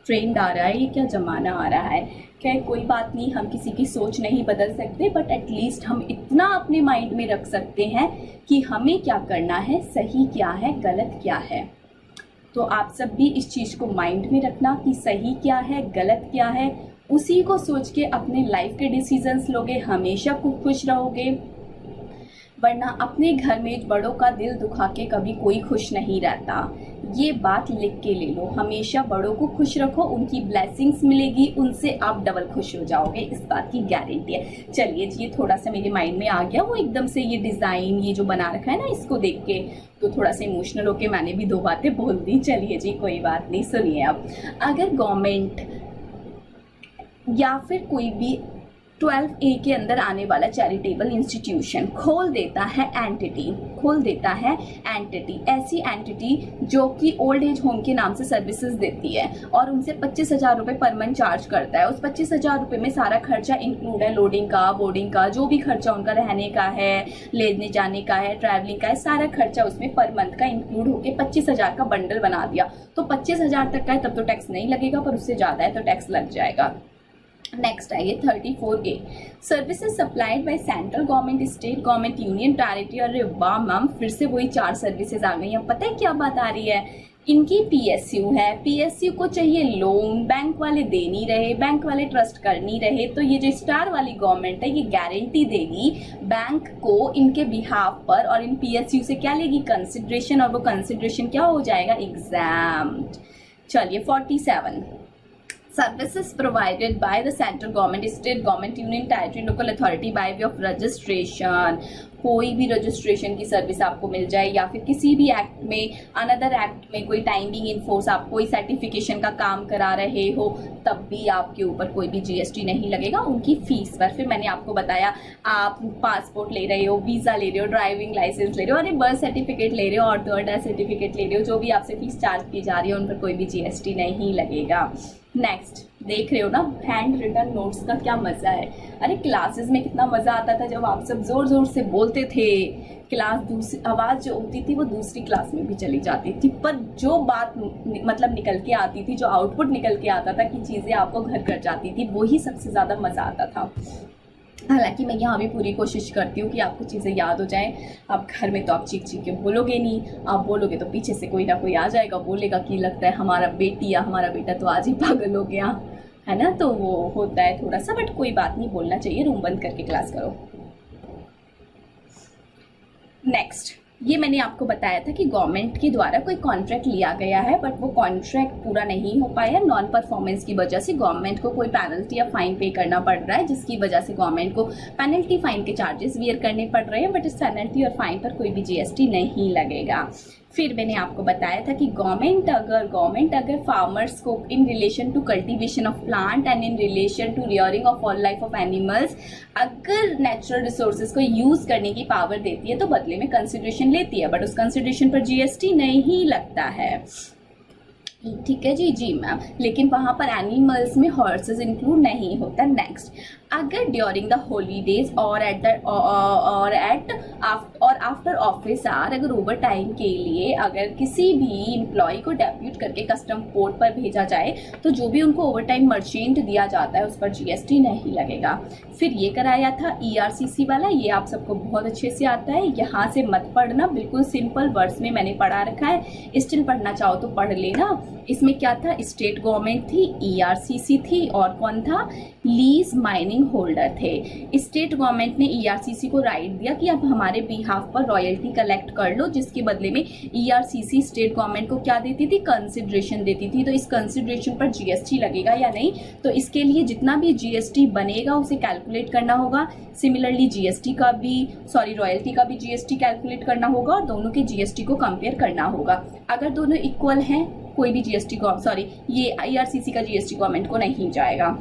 Speaker 1: ट्रेंड आ रहा है, ये क्या ज़माना आ रहा है। खैर कोई बात नहीं, हम किसी की सोच नहीं बदल सकते, बट एटलीस्ट हम इतना अपने माइंड में रख सकते हैं कि हमें क्या करना है, सही क्या है, गलत क्या है। तो आप सब भी इस चीज़ को माइंड में रखना कि सही क्या है, गलत क्या है, उसी को सोच के अपने लाइफ के डिसीजंस लोगे, हमेशा खुश रहोगे। वरना अपने घर में बड़ों का दिल दुखा के कभी कोई खुश नहीं रहता। ये बात लिख के ले लो, हमेशा बड़ों को खुश रखो, उनकी ब्लेसिंग्स मिलेगी, उनसे आप डबल खुश हो जाओगे, इस बात की गारंटी है। चलिए जी, ये थोड़ा सा मेरे माइंड में आ गया, वो एकदम से ये डिज़ाइन ये जो बना रखा है ना, इसको देख के तो थोड़ा सा इमोशनल होके मैंने भी 2 बातें बोल दी। चलिए जी, कोई बात नहीं, सुनिए अब। अगर गवर्नमेंट या फिर कोई भी 12A के अंदर आने वाला चैरिटेबल इंस्टीट्यूशन खोल देता है एंटिटी, ऐसी एंटिटी जो कि ओल्ड एज होम के नाम से सर्विसेज देती है और उनसे 25,000 रुपये पर मंथ चार्ज करता है। उस 25,000 रुपये में सारा खर्चा इंक्लूड है, लोडिंग का, बोर्डिंग का, जो भी खर्चा उनका रहने का है, लेने जाने का है, ट्रैवलिंग का है, सारा खर्चा उसमें पर मंथ का इंक्लूड होके 25,000 का बंडल बना दिया। तो 25,000 तक का है तब तो टैक्स नहीं लगेगा, पर उससे ज़्यादा है तो टैक्स लग जाएगा। नेक्स्ट आइए 34A, services supplied by central government, state government, union territory. अरे वाह मैम, फिर से वही 4 सर्विसेज आ गई हैं। पता है क्या बात आ रही है? इनकी PSU है, PSU को चाहिए लोन, बैंक वाले दे नहीं रहे, बैंक वाले ट्रस्ट कर नहीं रहे, तो ये जो स्टार वाली गवर्नमेंट है ये गारंटी देगी बैंक को इनके बिहाफ पर, और इन PSU से क्या लेगी? कंसिडरेशन, और वो कंसिडरेशन क्या हो जाएगा? एग्जाम। चलिए 47, services provided by the central government, state government, union territory, local authority by way of registration। कोई भी रजिस्ट्रेशन की सर्विस आपको मिल जाए या फिर किसी भी एक्ट में, अनदर एक्ट में कोई टाइमिंग इन्फोर्स, आप कोई सर्टिफिकेशन का काम करा रहे हो, तब भी आपके ऊपर कोई भी GST नहीं लगेगा उनकी फीस पर। फिर मैंने आपको बताया, आप पासपोर्ट ले रहे हो, वीज़ा ले रहे हो, ड्राइविंग लाइसेंस ले रहे हो, अरे बर्थ सर्टिफिकेट ले रहे हो, और डेथ सर्टिफिकेट ले रहे हो, जो भी आपसे फीस चार्ज की जा रही है उन पर कोई भी GST नहीं लगेगा। नेक्स्ट, देख रहे हो ना हैंड रिटन नोट्स का क्या मज़ा है। अरे क्लासेस में कितना मज़ा आता था जब आप सब ज़ोर ज़ोर से बोलते थे, क्लास दूसरी आवाज़ जो होती थी वो दूसरी क्लास में भी चली जाती थी, पर जो बात मतलब निकल के आती थी, जो आउटपुट निकल के आता था कि चीज़ें आपको घर कर जाती थी, वही सबसे ज़्यादा मज़ा आता था। हालांकि मैं यहाँ भी पूरी कोशिश करती हूँ कि आपको चीज़ें याद हो जाएं। आप घर में तो आप चीख चीख के बोलोगे नहीं, आप बोलोगे तो पीछे से कोई ना कोई आ जाएगा, बोलेगा कि लगता है हमारा बेटी या हमारा बेटा तो आज ही पागल हो गया, है ना। तो वो होता है थोड़ा सा, बट कोई बात नहीं, बोलना चाहिए, रूम बंद करके क्लास करो। नेक्स्ट, ये मैंने आपको बताया था कि गवर्नमेंट के द्वारा कोई कॉन्ट्रैक्ट लिया गया है, बट वो कॉन्ट्रैक्ट पूरा नहीं हो पाया, नॉन परफॉर्मेंस की वजह से गवर्नमेंट को कोई पेनल्टी या फाइन पे करना पड़ रहा है, जिसकी वजह से गवर्नमेंट को पेनल्टी फाइन के चार्जेस वियर करने पड़ रहे हैं, बट इस पेनल्टी और फाइन पर कोई भी GST नहीं लगेगा। फिर मैंने आपको बताया था कि गवर्नमेंट अगर फार्मर्स को in relation to cultivation of plant and in relation to rearing of all life of animals, अगर नेचुरल रिसोर्सेज को यूज़ करने की पावर देती है तो बदले में कंसिडरेशन लेती है, बट उस कंसिडरेशन पर GST नहीं लगता है। ठीक है जी मैम, लेकिन वहाँ पर एनिमल्स में हॉर्सेस इंक्लूड नहीं होता। नेक्स्ट, अगर ड्यूरिंग द हॉलीडेज और आफ्टर ऑफिस आवर, अगर ओवर टाइम के लिए अगर किसी भी एम्प्लॉय को डेप्यूट करके कस्टम पोर्ट पर भेजा जाए तो जो भी उनको ओवर टाइम मर्चेंट दिया जाता है उस पर GST नहीं लगेगा। फिर ये कराया था ERCC वाला, ये आप सबको बहुत अच्छे से आता है, यहाँ से मत पढ़ना, बिल्कुल सिंपल वर्ड्स में मैंने पढ़ा रखा है, स्टिल पढ़ना चाहो तो पढ़ लेना। इसमें क्या था? स्टेट गवर्नमेंट थी, ERCC थी, और कौन था? लीज माइनिंग होल्डर थे। स्टेट गवर्नमेंट ने ERCC को राइट दिया कि आप हमारे बिहाफ पर रॉयल्टी कलेक्ट कर लो, जिसके बदले में ERCC स्टेट गवर्नमेंट को क्या देती थी? कंसिडरेशन देती थी। तो इस कंसिडरेशन पर GST लगेगा या नहीं, तो इसके लिए जितना भी GST बनेगा उसे कैलकुलेट करना होगा। सिमिलरली रॉयल्टी का भी GST कैलकुलेट करना होगा और दोनों के GST को कंपेयर करना होगा। अगर दोनों इक्वल हैं, कोई भी ये ERCC का GST गवर्नमेंट को नहीं जाएगा,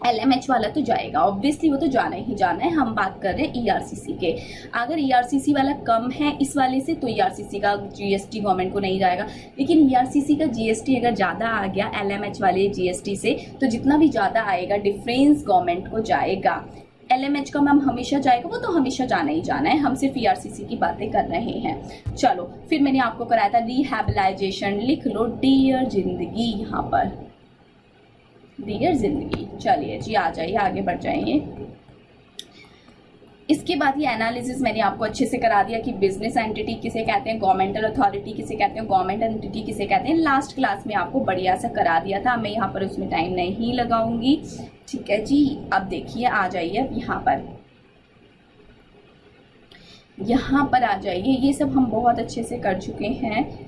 Speaker 1: LMH वाला तो जाएगा, ऑब्वियसली वो तो जाना ही जाना है। हम बात कर रहे हैं ERCC के। अगर ERCC वाला कम है इस वाले से तो ERCC का GST गवर्नमेंट को नहीं जाएगा, लेकिन ERCC का GST अगर ज़्यादा आ गया LMH वाले GST से, तो जितना भी ज़्यादा आएगा डिफरेंस गवर्नमेंट को जाएगा। LMH का मैम हमेशा जाएगा, वो तो हमेशा जाना ही जाना है, हम सिर्फ ERCC की बातें कर रहे हैं। चलो, फिर मैंने आपको कराया था रिहैबिलाइजेशन, लिख लो डियर जिंदगी, यहाँ पर डियर जिंदगी। चलिए जी, आ जाइए, आगे बढ़ जाइए। इसके बाद ये एनालिसिस मैंने आपको अच्छे से करा दिया कि बिजनेस एंटिटी किसे कहते हैं, गवर्नमेंटल अथॉरिटी किसे कहते हैं, गवर्नमेंट एंटिटी किसे कहते हैं। लास्ट क्लास में आपको बढ़िया सा करा दिया था, मैं यहाँ पर उसमें टाइम नहीं लगाऊंगी। ठीक है जी, अब देखिए आ जाइए अब यहाँ पर आ जाइए। ये सब हम बहुत अच्छे से कर चुके हैं।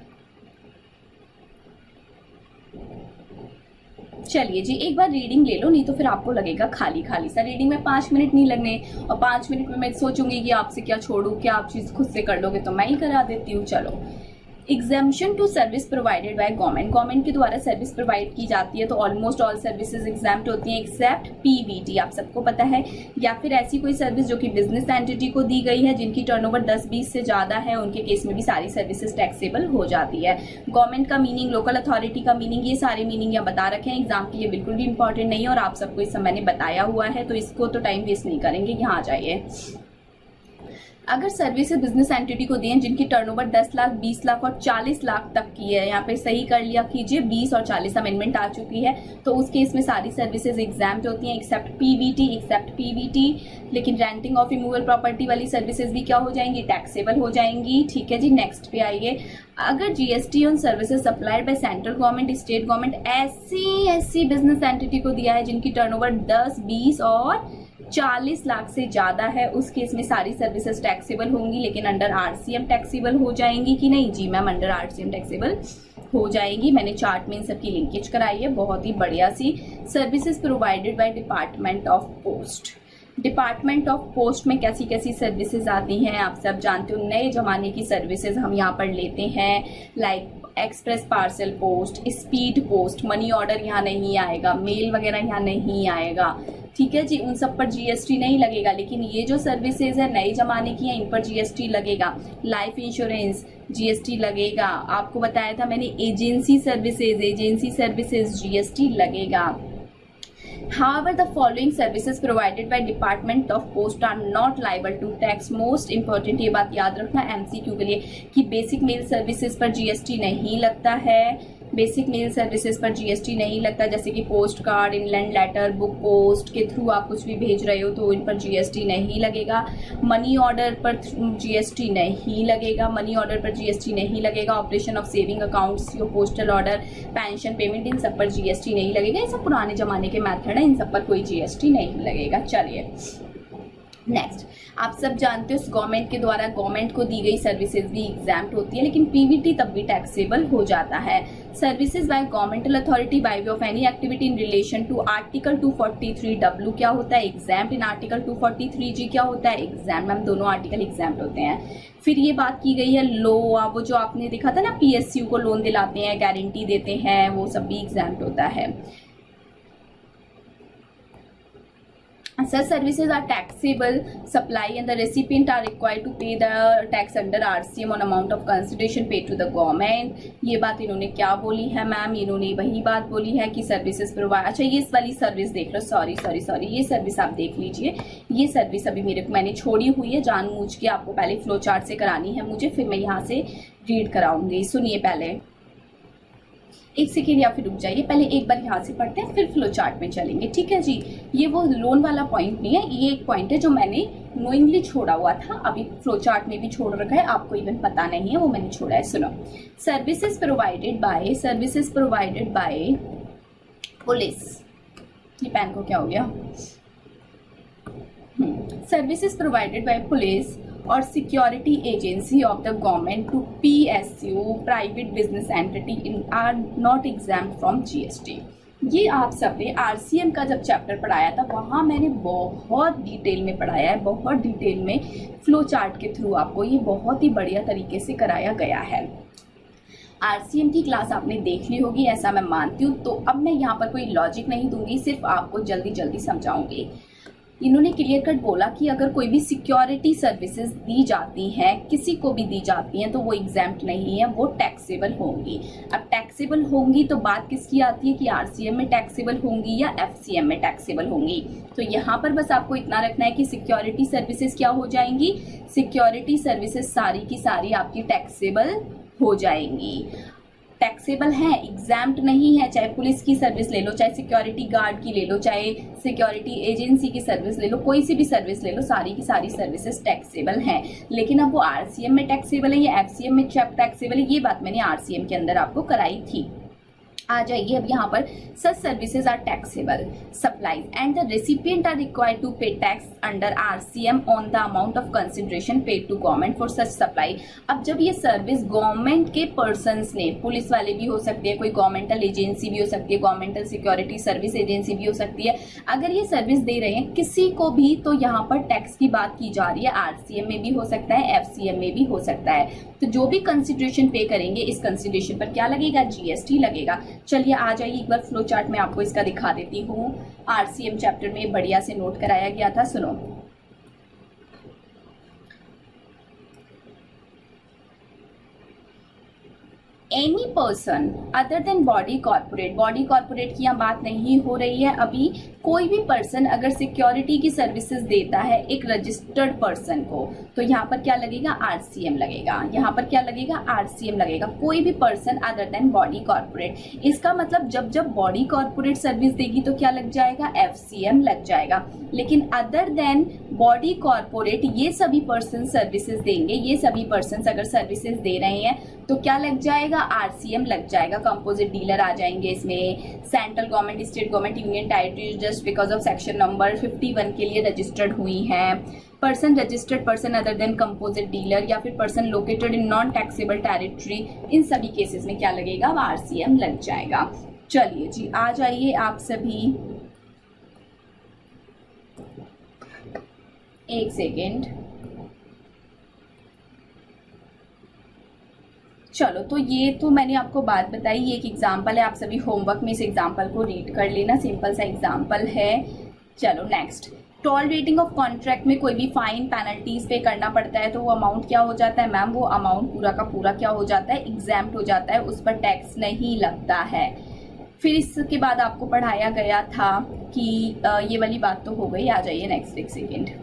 Speaker 1: चलिए जी, एक बार रीडिंग ले लो, नहीं तो फिर आपको लगेगा खाली खाली सा। रीडिंग में 5 मिनट नहीं लगने, और 5 मिनट में मैं सोचूंगी कि आपसे क्या छोड़ूं, क्या आप चीज़ खुद से कर लोगे, तो मैं ही करा देती हूँ। चलो, exemption to service provided by government के द्वारा सर्विस प्रोवाइड की जाती है तो ऑलमोस्ट ऑल सर्विसेज एग्जाम्प्ट होती हैं एक्सेप्ट पीवीटी, आप सबको पता है। या फिर ऐसी कोई सर्विस जो कि बिजनेस एंटिटी को दी गई है, जिनकी टर्नओवर 10-20 से ज़्यादा है, उनके केस में भी सारी सर्विसेज टैक्सेबल हो जाती है। गवर्नमेंट का मीनिंग, लोकल अथॉरिटी का मीनिंग, ये सारे मीनिंग यहाँ बता रखे हैं। एग्जाम के लिए बिल्कुल भी इंपॉर्टेंट नहीं है और आप सबको इस समय मैंने बताया हुआ है, तो इसको तो टाइम वेस्ट नहीं करेंगे। यहाँ आ जाइए। अगर सर्विसेज बिजनेस एंटिटी को दी हैं जिनकी टर्नओवर 10 लाख, 20 लाख और 40 लाख तक की है, यहाँ पे सही कर लिया कीजिए, 20 और 40 अमेंडमेंट आ चुकी है, तो उस केस में सारी सर्विसेज एग्जाम्प्ट होती हैं एक्सेप्ट पीवीटी। लेकिन रेंटिंग ऑफ इमूवेबल प्रॉपर्टी वाली सर्विसेज भी क्या हो जाएंगी, टैक्सेबल हो जाएंगी। ठीक है जी, नेक्स्ट पे आइए। अगर GST on services supplied by central government, state government ऐसी बिजनेस एंटिटी को दिया है जिनकी टर्नओवर 10, 20 और 40 लाख से ज्यादा है, उस केस में सारी सर्विसेज टैक्सेबल होंगी। लेकिन अंडर आरसीएम टैक्सेबल हो जाएंगी कि नहीं? जी मैम, अंडर आरसीएम टैक्सेबल हो जाएंगी। मैंने चार्ट में इन सबकी लिंकेज कराई है, बहुत ही बढ़िया सी। Services provided by department of post. Department of post में कैसी कैसी सर्विसेज आती हैं आप सब जानते हो। नए जमाने की सर्विसेज हम यहाँ पर लेते हैं, like express parcel post, speed post, money order यहाँ नहीं आएगा, मेल वगैरह यहाँ नहीं आएगा। ठीक है जी, उन सब पर जीएसटी नहीं लगेगा। लेकिन ये जो सर्विसेज है नए जमाने की हैं, इन पर जीएसटी लगेगा। लाइफ इंश्योरेंस जीएसटी लगेगा। आपको बताया था मैंने एजेंसी सर्विसेज जीएसटी लगेगा। However, the following services provided by Department of Post are not liable to tax. Most important ये बात याद रखना एमसीक्यू के लिए कि बेसिक मेल सर्विसेज पर जीएसटी नहीं लगता है। बेसिक मेल सर्विसेज पर जीएसटी नहीं लगता, जैसे कि post card, inland letter, book post के थ्रू आप कुछ भी भेज रहे हो तो इन पर जीएसटी नहीं लगेगा। मनी ऑर्डर पर जीएसटी नहीं लगेगा। मनी ऑर्डर पर जीएसटी नहीं लगेगा। Operation of saving accounts, your postal order, pension payment, इन सब पर जीएसटी नहीं लगेगा। ये सब पुराने जमाने के मेथड है, इन सब पर कोई जीएसटी नहीं लगेगा। चलिए नेक्स्ट, आप सब जानते हो गवर्नमेंट के द्वारा गवर्नमेंट को दी गई सर्विसेज भी एग्जाम्प्ट होती है, लेकिन पीवीटी तब भी टैक्सेबल हो जाता है। Services by governmental authority by way of any activity in relation to article 243W क्या होता है? एग्जाम्प्ट। इन आर्टिकल 243G क्या होता है? एग्जाम। मैम दोनों आर्टिकल एग्जाम्प्ट होते हैं। फिर ये बात की गई है लो, वो जो आपने देखा था ना, पीएसयू को लोन दिलाते हैं, गारंटी देते हैं, वो सब भी एग्जाम्प्ट होता है। Such services are taxable. Supply and the recipient are required to pay the tax under RCM on amount of consideration paid to the government. ये बात इन्होंने क्या बोली है मैम? इन्होंने वही बात बोली है कि सर्विसेज प्रोवाइड। अच्छा, ये वाली सर्विस देख लो, सॉरी, ये सर्विस आप देख लीजिए। ये सर्विस अभी मैंने छोड़ी हुई है जानबूझ के, आपको पहले फ्लो चार्ट से करानी है मुझे, फिर मैं यहाँ से रीड कराऊंगी। सुनिए पहले एक सेकेंड, या फिर रुक जाइए, पहले एक बार यहाँ से पढ़ते हैं, फिर फ्लो चार्ट में चलेंगे। ठीक है जी, ये वो लोन वाला पॉइंट नहीं है, ये एक पॉइंट है जो मैंने नोइंगली छोड़ा हुआ था, अभी फ्लो चार्ट में भी छोड़ रखा है, आपको इवन पता नहीं है, वो मैंने छोड़ा है। सुनो, सर्विसेज प्रोवाइडेड बाय पुलिस। ये पेन को क्या हो गया? सर्विसेज प्रोवाइडेड बाय पुलिस और security agency of the government to PSU, private business entity, are not exempt from GST. ये आप सबने आरसीएम का जब चैप्टर पढ़ाया था, वहाँ मैंने बहुत डिटेल में पढ़ाया है, बहुत डिटेल में फ्लो चार्ट के थ्रू आपको ये बहुत ही बढ़िया तरीके से कराया गया है। आरसीएम की क्लास आपने देख ली होगी, ऐसा मैं मानती हूँ। तो अब मैं यहाँ पर कोई लॉजिक नहीं दूंगी, सिर्फ आपको जल्दी समझाऊंगी। इन्होंने क्लियर कट बोला कि अगर कोई भी सिक्योरिटी सर्विसेज दी जाती हैं, किसी को भी दी जाती हैं, तो वो एग्जाम्प्ट नहीं है, वो टैक्सेबल होंगी। अब टैक्सेबल होंगी तो बात किसकी आती है कि आरसीएम में टैक्सेबल होंगी या एफसीएम में टैक्सेबल होंगी। तो यहाँ पर बस आपको इतना रखना है कि सिक्योरिटी सर्विसेज क्या हो जाएंगी? सिक्योरिटी सर्विसेज सारी की सारी आपकी टैक्सेबल हो जाएंगी। टैक्सेबल है, एग्जाम्प्ट नहीं है। चाहे पुलिस की सर्विस ले लो, चाहे सिक्योरिटी गार्ड की ले लो, चाहे सिक्योरिटी एजेंसी की सर्विस ले लो, कोई सी भी सर्विस ले लो, सारी की सारी सर्विसेज टैक्सेबल हैं। लेकिन अब वो आरसीएम में टैक्सेबल है या एफसीएम में टैक्सेबल है, ये बात मैंने आरसीएम के अंदर आपको कराई थी। आ जाइए अब यहाँ पर, such services are taxable supplies and the recipient are required to pay tax under RCM on the amount of consideration paid to government for such supply. अब जब ये सर्विस गवर्नमेंट के पर्सन्स ने, पुलिस वाले भी हो सकते हैं, कोई गवर्नमेंटल एजेंसी भी हो सकती है, गवर्नमेंटल सिक्योरिटी सर्विस एजेंसी भी हो सकती है, अगर ये सर्विस दे रहे हैं किसी को भी, तो यहाँ पर टैक्स की बात की जा रही है। आरसीएम में भी हो सकता है, एफसीएम में भी हो सकता है। तो जो भी कंसिडरेशन पे करेंगे, इस कंसिडरेशन पर क्या लगेगा, जीएसटी लगेगा। चलिए आ जाइए, एक बार फ्लो चार्ट में आपको इसका दिखा देती हूँ। आरसीएम चैप्टर में बढ़िया से नोट कराया गया था, सुनो। Any person other then body corporate, body corporate की यहाँ बात नहीं हो रही है अभी, कोई भी पर्सन अगर सिक्योरिटी की सर्विसेज देता है एक रजिस्टर्ड पर्सन को, तो यहाँ पर क्या लगेगा, आरसीएम लगेगा। यहाँ पर क्या लगेगा, आरसीएम लगेगा। कोई भी person other then body corporate, इसका मतलब जब जब बॉडी कॉर्पोरेट सर्विस देगी तो क्या लग जाएगा, एफसीएम लग जाएगा। लेकिन अदर देन बॉडी कॉर्पोरेट ये सभी पर्सन सर्विसेज देंगे, ये सभी पर्सन अगर सर्विसेज दे रहे हैं तो क्या लग जाएगा, आरसीएम लग जाएगा। कंपोजिट डीलर आ जाएंगे इसमें, central government, state government, union territory just because of section number 51 के लिए रजिस्टर्ड हुई हैं। Person registered person other than composite dealer, या फिर person located in non taxable territory, इन सभी केसेस में क्या लगेगा, आरसीएम लग जाएगा। चलिए जी आ जाइए आप सभी, एक सेकेंड। चलो, तो ये तो मैंने आपको बात बताई, ये एक एग्जाम्पल है, आप सभी होमवर्क में इस एग्जाम्पल को रीड कर लेना, सिंपल सा एग्जाम्पल है। चलो next, toll rating of contract में कोई भी फाइन पेनल्टीज पे करना पड़ता है तो वो अमाउंट क्या हो जाता है मैम, वो अमाउंट पूरा का पूरा क्या हो जाता है, एग्जैम्प्ट हो जाता है, उस पर टैक्स नहीं लगता है। फिर इसके बाद आपको पढ़ाया गया था कि ये वाली बात तो हो गई, आ जाइए नेक्स्ट, एक सेकेंड।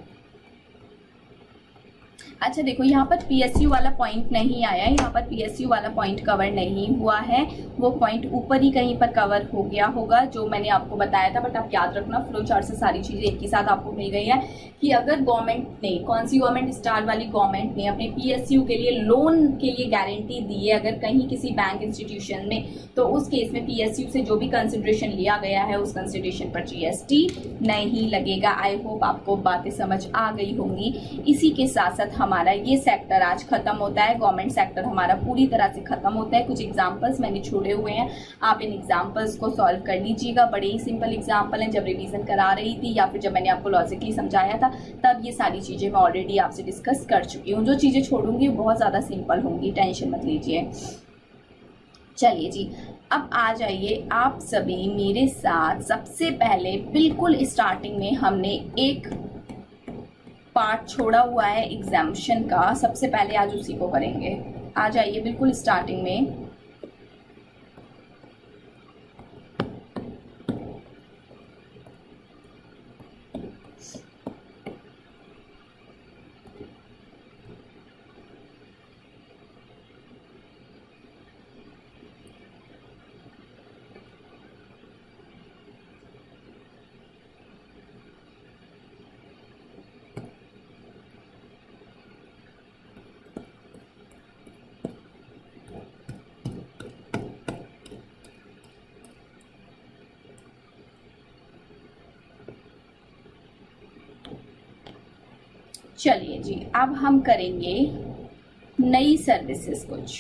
Speaker 1: अच्छा देखो, यहाँ पर पीएसयू वाला पॉइंट नहीं आया, यहाँ पर पीएसयू वाला पॉइंट कवर नहीं हुआ है, वो पॉइंट ऊपर ही कहीं पर कवर हो गया होगा जो मैंने आपको बताया था। बट आप याद रखना, फ्लो चार्ट से सारी चीज़ें एक ही साथ आपको मिल गई है कि अगर गवर्नमेंट ने, कौन सी गवर्नमेंट, स्टार वाली गवर्नमेंट ने अपने पीएसयू के लिए लोन के लिए गारंटी दी है अगर कहीं किसी बैंक इंस्टीट्यूशन में, तो उस केस में पीएसयू से जो भी कंसिडरेशन लिया गया है उस कंसिडरेशन पर जीएसटी नहीं लगेगा। आई होप आपको बातें समझ आ गई होंगी। इसी के साथ साथ हमारा ये सेक्टर आज खत्म होता है, गवर्नमेंट सेक्टर हमारा पूरी तरह से खत्म होता है। कुछ एग्जांपल्स मैंने छोड़े हुए हैं, आप इन एग्जांपल्स को सॉल्व कर लीजिएगा। बड़े ही सिंपल एग्जांपल हैं, जब रिवीजन करा रही थी या फिर जब मैंने आपको लॉजिकली समझाया था तब ये सारी चीज़ें मैं ऑलरेडी आपसे डिस्कस कर चुकी हूँ। जो चीज़ें छोड़ूंगी वो बहुत ज़्यादा सिंपल होंगी, टेंशन मत लीजिए। चलिए जी, अब आ जाइए आप सभी मेरे साथ। सबसे पहले बिल्कुल स्टार्टिंग में हमने एक पार्ट छोड़ा हुआ है एग्जाम्शन का, सबसे पहले आज उसी को करेंगे। आ जाइए बिल्कुल स्टार्टिंग में। चलिए जी, अब हम करेंगे नई सर्विसेज कुछ।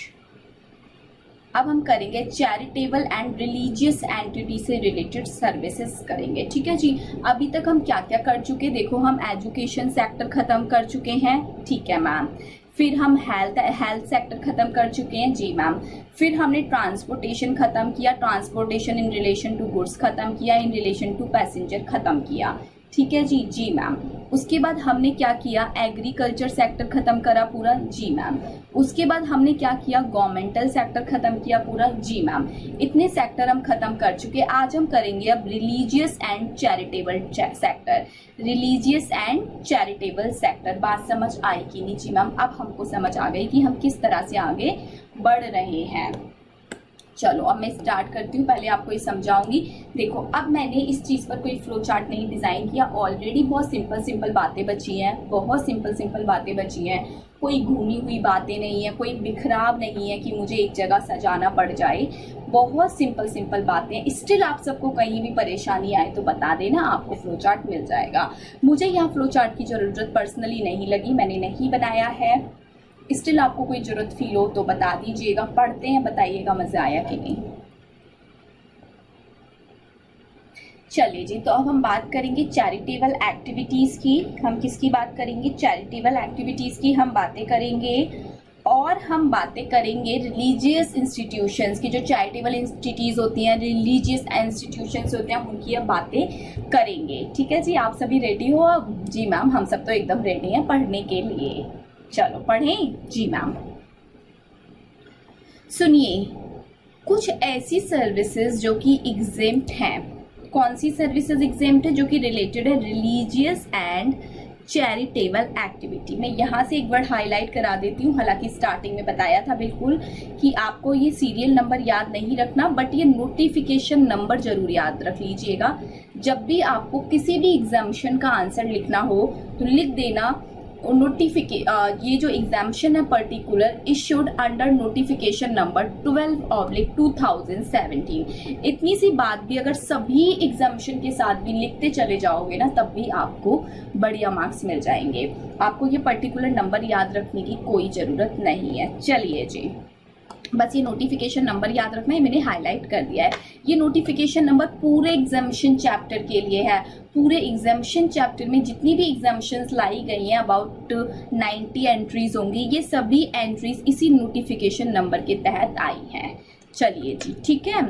Speaker 1: अब हम करेंगे चैरिटेबल एंड रिलीजियस एंटिटी से रिलेटेड सर्विसेज करेंगे, ठीक है जी। अभी तक हम क्या क्या कर चुके, देखो हम एजुकेशन सेक्टर खत्म कर चुके हैं, ठीक है मैम। फिर हम हेल्थ सेक्टर खत्म कर चुके हैं, जी मैम। फिर हमने ट्रांसपोर्टेशन खत्म किया, transportation in relation to goods खत्म किया, इन रिलेशन टू पैसेंजर खत्म किया, ठीक है जी, जी मैम। उसके बाद हमने क्या किया, एग्रीकल्चर सेक्टर खत्म करा पूरा, जी मैम। उसके बाद हमने क्या किया, गवर्नमेंटल सेक्टर खत्म किया पूरा, जी मैम। इतने सेक्टर हम खत्म कर चुके। आज हम करेंगे अब religious and charitable sector, religious and charitable sector. बात समझ आई कि नहीं, जी मैम। अब हमको समझ आ गई कि हम किस तरह से आगे बढ़ रहे हैं। चलो अब मैं स्टार्ट करती हूँ, पहले आपको ये समझाऊंगी। देखो अब मैंने इस चीज़ पर कोई फ्लो चार्ट नहीं डिज़ाइन किया, ऑलरेडी बहुत सिंपल बातें बची हैं, बहुत सिंपल बातें बची हैं, कोई घूमी हुई बातें नहीं है, कोई बिखराव नहीं है कि मुझे एक जगह सजाना पड़ जाए, बहुत सिंपल बातें। स्टिल आप सबको कहीं भी परेशानी आए तो बता देना, आपको फ्लो चार्ट मिल जाएगा। मुझे यहाँ फ्लो चार्ट की ज़रूरत पर्सनली नहीं लगी, मैंने नहीं बनाया है। स्टिल आपको कोई ज़रूरत फील हो तो बता दीजिएगा। पढ़ते हैं, बताइएगा मज़ा आया कि नहीं। चलिए जी, तो अब हम बात करेंगे चैरिटेबल एक्टिविटीज़ की। हम किसकी बात करेंगे? चैरिटेबल एक्टिविटीज़ की हम बातें करेंगे। और हम बातें करेंगे रिलीजियस इंस्टीट्यूशंस की, जो चैरिटेबल इंस्टीट्यूट होती हैं, रिलीजियस इंस्टीट्यूशंस होते हैं, उनकी अब बातें करेंगे। ठीक है जी, आप सभी रेडी हो? अब जी मैम, हम सब तो एकदम रेडी हैं पढ़ने के लिए। चलो पढ़ें। जी मैम, सुनिए, कुछ ऐसी सर्विसेज जो कि एग्जेम्प्ट हैं। कौन सी सर्विसेज एग्जेम्प्ट है? जो कि रिलेटेड है रिलीजियस एंड चैरिटेबल एक्टिविटी। मैं यहाँ से एक वर्ड हाईलाइट करा देती हूँ, हालांकि स्टार्टिंग में बताया था बिल्कुल कि आपको ये सीरियल नंबर याद नहीं रखना, बट ये नोटिफिकेशन नंबर जरूर याद रख लीजिएगा। जब भी आपको किसी भी एग्जामिशन का आंसर लिखना हो तो लिख देना ये जो एग्जामिशन है particular issued under notification number 12/2017। इतनी सी बात भी अगर सभी एग्जामिशन के साथ भी लिखते चले जाओगे ना, तब भी आपको बढ़िया मार्क्स मिल जाएंगे। आपको ये पर्टिकुलर नंबर याद रखने की कोई ज़रूरत नहीं है। चलिए जी, बस ये नोटिफिकेशन नंबर याद रखना है, मैंने हाईलाइट कर दिया है। ये नोटिफिकेशन नंबर पूरे एग्जामिशन चैप्टर के लिए है। पूरे एग्जामिशन चैप्टर में जितनी भी एग्जामिशंस लाई गई हैं, अबाउट 90 एंट्रीज होंगी, ये सभी एंट्रीज इसी नोटिफिकेशन नंबर के तहत आई हैं। चलिए जी, ठीक है,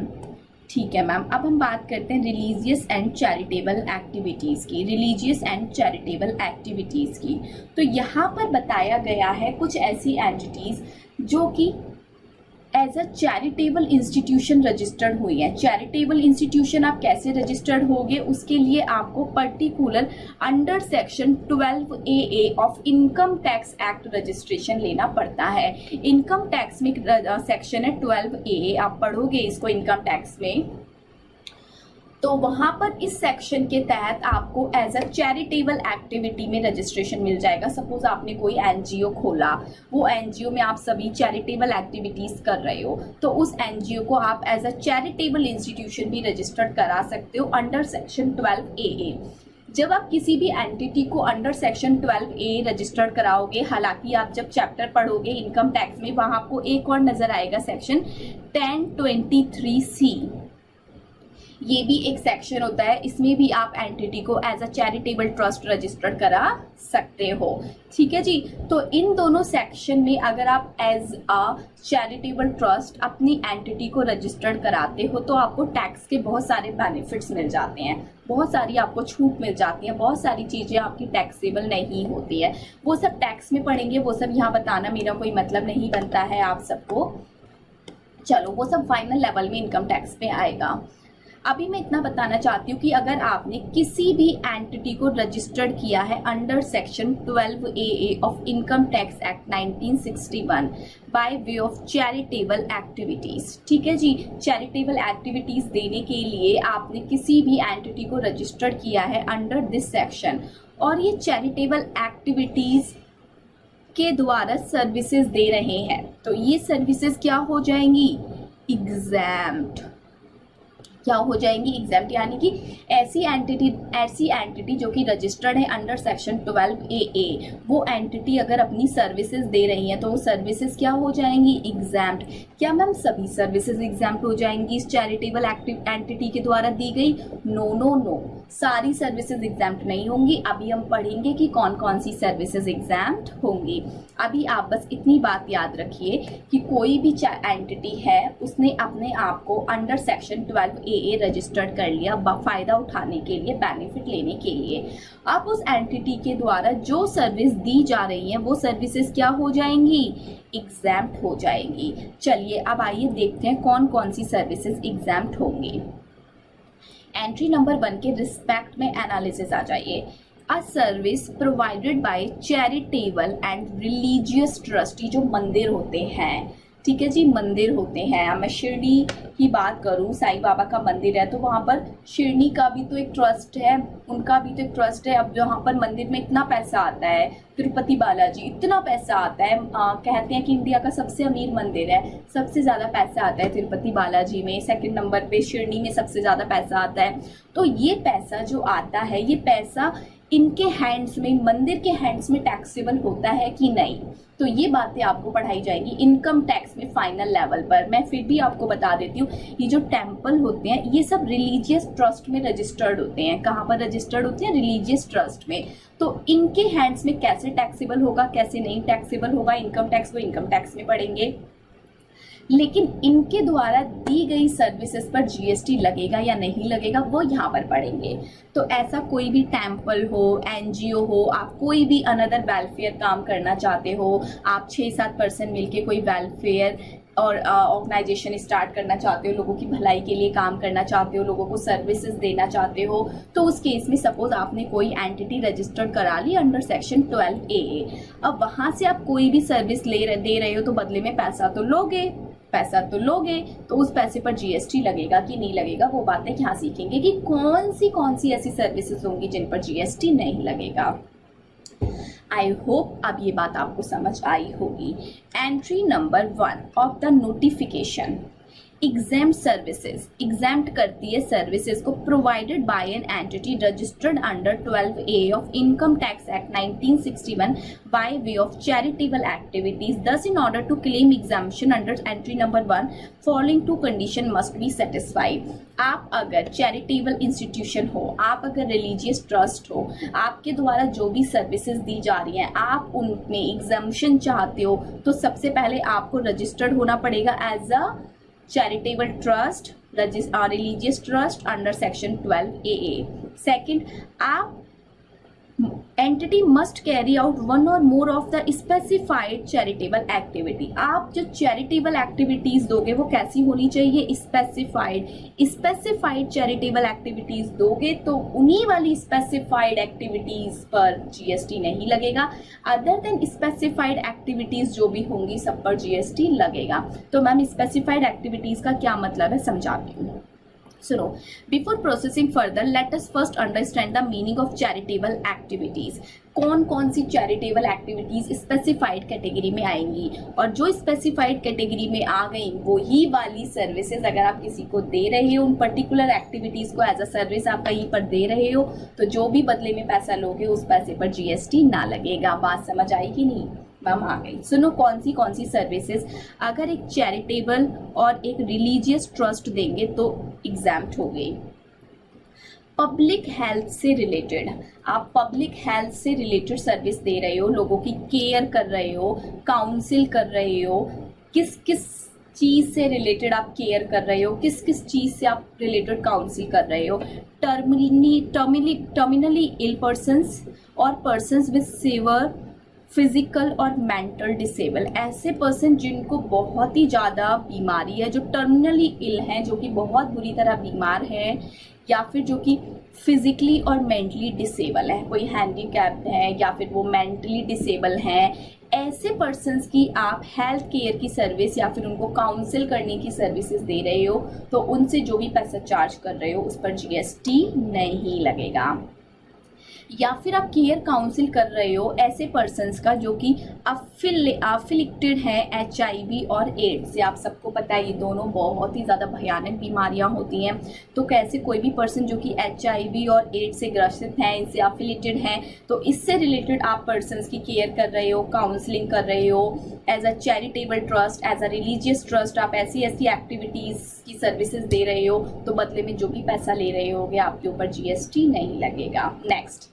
Speaker 1: ठीक है मैम। अब हम बात करते हैं रिलीजियस एंड चैरिटेबल एक्टिविटीज़ की। रिलीजियस एंड चैरिटेबल एक्टिविटीज़ की तो यहाँ पर बताया गया है कुछ ऐसी एंटिटीज़ जो कि as a charitable institution registered हुई है। चैरिटेबल इंस्टीट्यूशन आप कैसे रजिस्टर्ड होगे, उसके लिए आपको particular under section 12AA of income tax act registration लेना पड़ता है। इनकम टैक्स में सेक्शन है 12AA, आप पढ़ोगे इसको इनकम टैक्स में, तो वहाँ पर इस सेक्शन के तहत आपको एज अ चैरिटेबल एक्टिविटी में रजिस्ट्रेशन मिल जाएगा। सपोज आपने कोई एनजीओ खोला, वो एनजीओ में आप सभी चैरिटेबल एक्टिविटीज़ कर रहे हो, तो उस एनजीओ को आप एज अ चैरिटेबल इंस्टीट्यूशन भी रजिस्टर्ड करा सकते हो अंडर सेक्शन 12AA। जब आप किसी भी एंटिटी को अंडर सेक्शन 12A रजिस्टर्ड कराओगे, हालांकि आप जब चैप्टर पढ़ोगे इनकम टैक्स में, वहाँ आपको एक और नज़र आएगा सेक्शन 1023C। ये भी एक सेक्शन होता है, इसमें भी आप एंटिटी को as a charitable trust registered करा सकते हो। ठीक है जी, तो इन दोनों सेक्शन में अगर आप एज अ चैरिटेबल ट्रस्ट अपनी एंटिटी को रजिस्टर्ड कराते हो तो आपको टैक्स के बहुत सारे बेनिफिट्स मिल जाते हैं, बहुत सारी आपको छूट मिल जाती है, बहुत सारी चीज़ें आपकी टैक्सेबल नहीं होती है। वो सब टैक्स में पढ़ेंगे, वो सब यहाँ बताना मेरा कोई मतलब नहीं बनता है आप सबको। चलो वो सब फाइनल लेवल में इनकम टैक्स पे आएगा। अभी मैं इतना बताना चाहती हूँ कि अगर आपने किसी भी एंटिटी को रजिस्टर्ड किया है under section 12AA of income tax act 1961 by way of charitable activities, ठीक है जी, चैरिटेबल एक्टिविटीज़ देने के लिए आपने किसी भी एंटिटी को रजिस्टर्ड किया है अंडर दिस सेक्शन, और ये चैरिटेबल एक्टिविटीज़ के द्वारा सर्विसेज दे रहे हैं, तो ये सर्विसेज क्या हो जाएंगी? एग्जैम्प्ट। क्या हो जाएंगी? एग्जैम्प्ट, यानी कि ऐसी एंटिटी जो कि रजिस्टर्ड है अंडर सेक्शन 12AA, वो एंटिटी अगर अपनी सर्विसेज दे रही है तो वो सर्विसेज क्या हो जाएंगी? एग्जैम्प्ट। क्या मैम सभी सर्विसेज एग्जैम्प्ट हो जाएंगी इस चैरिटेबल एंटिटी के द्वारा दी गई? नो नो नो, सारी सर्विसेज एग्जैम्प्ट नहीं होंगी। अभी हम पढ़ेंगे कि कौन कौन सी सर्विसेज एग्जैम्प्ट होंगी। अभी आप बस इतनी बात याद रखिए कि कोई भी एंटिटी है, उसने अपने आप को अंडर सेक्शन 12AA रजिस्टर्ड कर लिया फ़ायदा उठाने के लिए, बेनिफिट लेने के लिए। अब उस एंटिटी के द्वारा जो सर्विस दी जा रही है वो सर्विसेज क्या हो जाएंगी? एग्जैम्प्ट हो जाएंगी। चलिए अब आइए देखते हैं कौन कौन सी सर्विसेज एग्जैम्प्ट होंगी। एंट्री नंबर 1 के रिस्पेक्ट में एनालिसिस आ जाइए। A service provided bye charitable and religious trust, जो मंदिर होते हैं, ठीक है जी, मंदिर होते हैं। अब मैं शिरडी की बात करूं, साईं बाबा का मंदिर है तो वहाँ पर शिरडी का भी तो एक ट्रस्ट है, उनका भी तो एक ट्रस्ट है। अब जहाँ पर मंदिर में इतना पैसा आता है, तिरुपति बालाजी इतना पैसा आता है, कहते हैं कि इंडिया का सबसे अमीर मंदिर है, सबसे ज़्यादा पैसा आता है तिरुपति बालाजी में, सेकंड नंबर पे शिरडी में सबसे ज़्यादा पैसा आता है। तो ये पैसा जो आता है, ये पैसा इनके हैंड्स में, मंदिर के हैंड्स में टैक्सेबल होता है कि नहीं, तो ये बातें आपको पढ़ाई जाएगी इनकम टैक्स में फाइनल लेवल पर। मैं फिर भी आपको बता देती हूँ, ये जो टेम्पल होते हैं ये सब रिलीजियस ट्रस्ट में रजिस्टर्ड होते हैं। कहाँ पर रजिस्टर्ड होते हैं? रिलीजियस ट्रस्ट में। तो इनके हैंड्स में कैसे टैक्सेबल होगा, कैसे नहीं टैक्सेबल होगा, इनकम टैक्स को इनकम टैक्स में पढ़ेंगे। लेकिन इनके द्वारा दी गई सर्विसेज पर जीएसटी लगेगा या नहीं लगेगा, वो यहाँ पर पढ़ेंगे। तो ऐसा कोई भी टेम्पल हो, एनजीओ हो, आप कोई भी अनदर वेलफेयर काम करना चाहते हो, आप 6-7 पर्सन मिलके कोई वेलफेयर और ऑर्गेनाइजेशन स्टार्ट करना चाहते हो, लोगों की भलाई के लिए काम करना चाहते हो, लोगों को सर्विसेज देना चाहते हो, तो उस केस में सपोज आपने कोई एंटिटी रजिस्टर्ड करा ली अंडर सेक्शन 12A। अब वहाँ से आप कोई भी सर्विस दे रहे हो तो बदले में पैसा तो लोगे, तो उस पैसे पर जीएसटी लगेगा कि नहीं लगेगा, वो बातें यहाँ सीखेंगे कि कौन सी ऐसी सर्विसेज होंगी जिन पर जीएसटी नहीं लगेगा। आई होप अब ये बात आपको समझ आई होगी। Entry number 1 of the notification, exempt services, exempt करती है सर्विसेज को provided by an entity registered under 12A of income tax act 1961 by way of charitable activities. Thus in order to claim exemption under entry number 1 following two condition must be satisfied. आप अगर charitable institution हो, आप अगर religious trust हो, आपके द्वारा जो भी सर्विसेज दी जा रही हैं, आप उनमें एग्जाम्पशन चाहते हो, तो सबसे पहले आपको रजिस्टर्ड होना पड़ेगा as a charitable trust, religious trust under section 12AA। Second, आप entity must carry out one or more of the specified charitable activity। आप जो charitable activities दोगे वो कैसी होनी चाहिए? specified charitable activities दोगे तो उन्हीं वाली specified activities पर GST नहीं लगेगा, other than specified activities जो भी होंगी सब पर GST लगेगा। तो मैम specified activities का क्या मतलब है समझाती हूँ, सुनो। Before processing further let us first understand the meaning of charitable activities. कौन सी चैरिटेबल एक्टिविटीज स्पेसिफाइड कैटेगरी में आएंगी, और जो स्पेसिफाइड कैटेगरी में आ गई वो ही वाली सर्विसेज अगर आप किसी को दे रहे हो, उन पर्टिकुलर एक्टिविटीज को एज अ सर्विस आप कहीं पर दे रहे हो, तो जो भी बदले में पैसा लोगे उस पैसे पर जीएसटी ना लगेगा। बात समझ आई कि नहीं? मैम आ गई। सुनो कौन सी सर्विसेज अगर एक चैरिटेबल और एक रिलीजियस ट्रस्ट देंगे तो एग्जाम्प्ट हो गई। पब्लिक हेल्थ से रिलेटेड, आप पब्लिक हेल्थ से रिलेटेड सर्विस दे रहे हो, लोगों की केयर कर रहे हो, काउंसिल कर रहे हो, किस किस चीज़ से रिलेटेड आप केयर कर रहे हो, किस किस चीज़ से आप रिलेटेड काउंसिल कर रहे हो। टर्मिनली इल पर्सन्स और पर्सन्स विद सीवियर फिजिकल और मेंटल डिसेबल, ऐसे पर्सन जिनको बहुत ही ज़्यादा बीमारी है, जो टर्मिनली इल हैं, जो कि बहुत बुरी तरह बीमार है, या फिर जो कि फिजिकली और मेंटली डिसेबल है, कोई हैंडीकैप्ड है या फिर वो मेंटली डिसेबल हैं, ऐसे पर्सन्स की आप हेल्थ केयर की सर्विस या फिर उनको काउंसिल करने की सर्विसेज दे रहे हो, तो उनसे जो भी पैसा चार्ज कर रहे हो उस पर जीएसटी नहीं लगेगा। या फिर आप केयर काउंसिल कर रहे हो ऐसे पर्सन्स का जो कि अफिलिक्टेड है HIV और एड्स से। आप सबको पता है ये दोनों बहुत ही ज़्यादा भयानक बीमारियां होती हैं, तो कैसे कोई भी पर्सन जो कि HIV और एड्स से ग्रसित हैं, इनसे अफिलिएटेड हैं, तो इससे रिलेटेड आप पर्सन्स की केयर कर रहे हो, काउंसलिंग कर रहे हो as a charitable trust, as a religious trust, आप ऐसी एक्टिविटीज़ की सर्विसेज दे रहे हो, तो बदले में जो भी पैसा ले रहे होगे आपके ऊपर जीएसटी नहीं लगेगा। Next,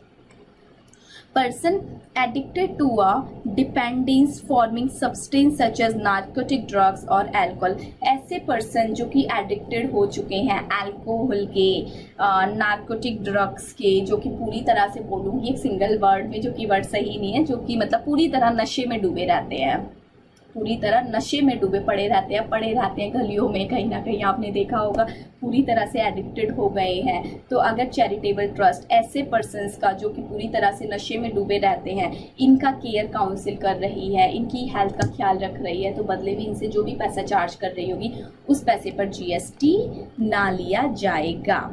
Speaker 1: person addicted to a dependence forming substance such as narcotic drugs और alcohol, ऐसे पर्सन जो कि एडिक्टेड हो चुके हैं अल्कोहल के, नार्कोटिक ड्रग्स के, जो कि पूरी तरह से बोलूँगी एक सिंगल वर्ड में, जो कि वर्ड सही नहीं है, जो कि मतलब पूरी तरह नशे में डूबे रहते हैं, पूरी तरह नशे में डूबे पड़े रहते हैं गलियों में, कहीं ना कहीं आपने देखा होगा पूरी तरह से एडिक्टेड हो गए हैं। तो अगर चैरिटेबल ट्रस्ट ऐसे पर्सन्स का जो कि पूरी तरह से नशे में डूबे रहते हैं, इनका केयर काउंसिल कर रही है, इनकी हेल्थ का ख्याल रख रही है, तो बदले में इनसे जो भी पैसा चार्ज कर रही होगी उस पैसे पर जीएसटी ना लिया जाएगा।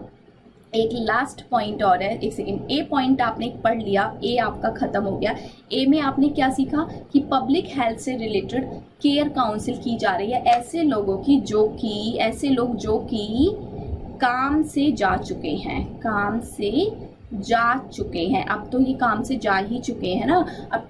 Speaker 1: एक लास्ट पॉइंट और है, एक सेकेंड, ए पॉइंट आपने पढ़ लिया, ए आपका खत्म हो गया। ए में आपने क्या सीखा कि पब्लिक हेल्थ से रिलेटेड केयर काउंसिल की जा रही है ऐसे लोगों की ऐसे लोग जो कि काम से जा चुके हैं, अब तो ये काम से जा ही चुके हैं ना। अब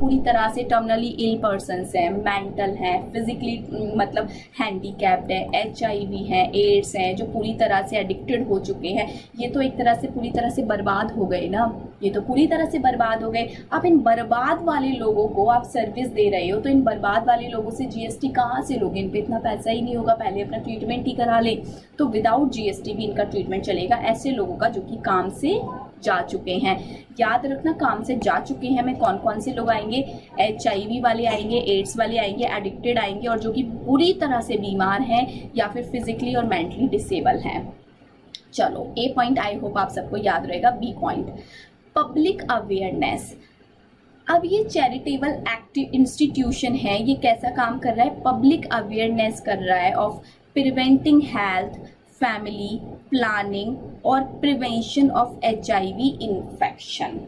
Speaker 1: पूरी तरह से टर्मिनली इल पर्सन्स हैं, मेंटल हैं, फिजिकली मतलब हैंडीकैप्ड है, HIV है, एड्स हैं, जो पूरी तरह से एडिक्टेड हो चुके हैं। ये तो एक तरह से पूरी तरह से बर्बाद हो गए ना, ये तो पूरी तरह से बर्बाद हो गए। अब इन बर्बाद वाले लोगों को आप सर्विस दे रहे हो, तो इन बर्बाद वाले लोगों से जीएसटी कहाँ से लोगे? इन पे इतना पैसा ही नहीं होगा, पहले अपना ट्रीटमेंट ही करा ले। तो विदाउट जीएसटी भी इनका ट्रीटमेंट चलेगा ऐसे लोगों का जो कि काम से जा चुके हैं। याद रखना, काम से जा चुके हैं में कौन कौन से लोग आएंगे? HIV वाले आएंगे, एड्स वाले आएंगे, एडिक्टेड आएंगे, और जो कि पूरी तरह से बीमार हैं या फिर फिजिकली और मेंटली डिसेबल हैं। चलो, ए पॉइंट आई होप आप सबको याद रहेगा। B point, public awareness. अब ये चैरिटेबल एक्टिव इंस्टीट्यूशन है, ये कैसा काम कर रहा है? पब्लिक अवेयरनेस कर रहा है of preventing health, family planning और प्रिवेंशन ऑफ HIV इन्फेक्शन।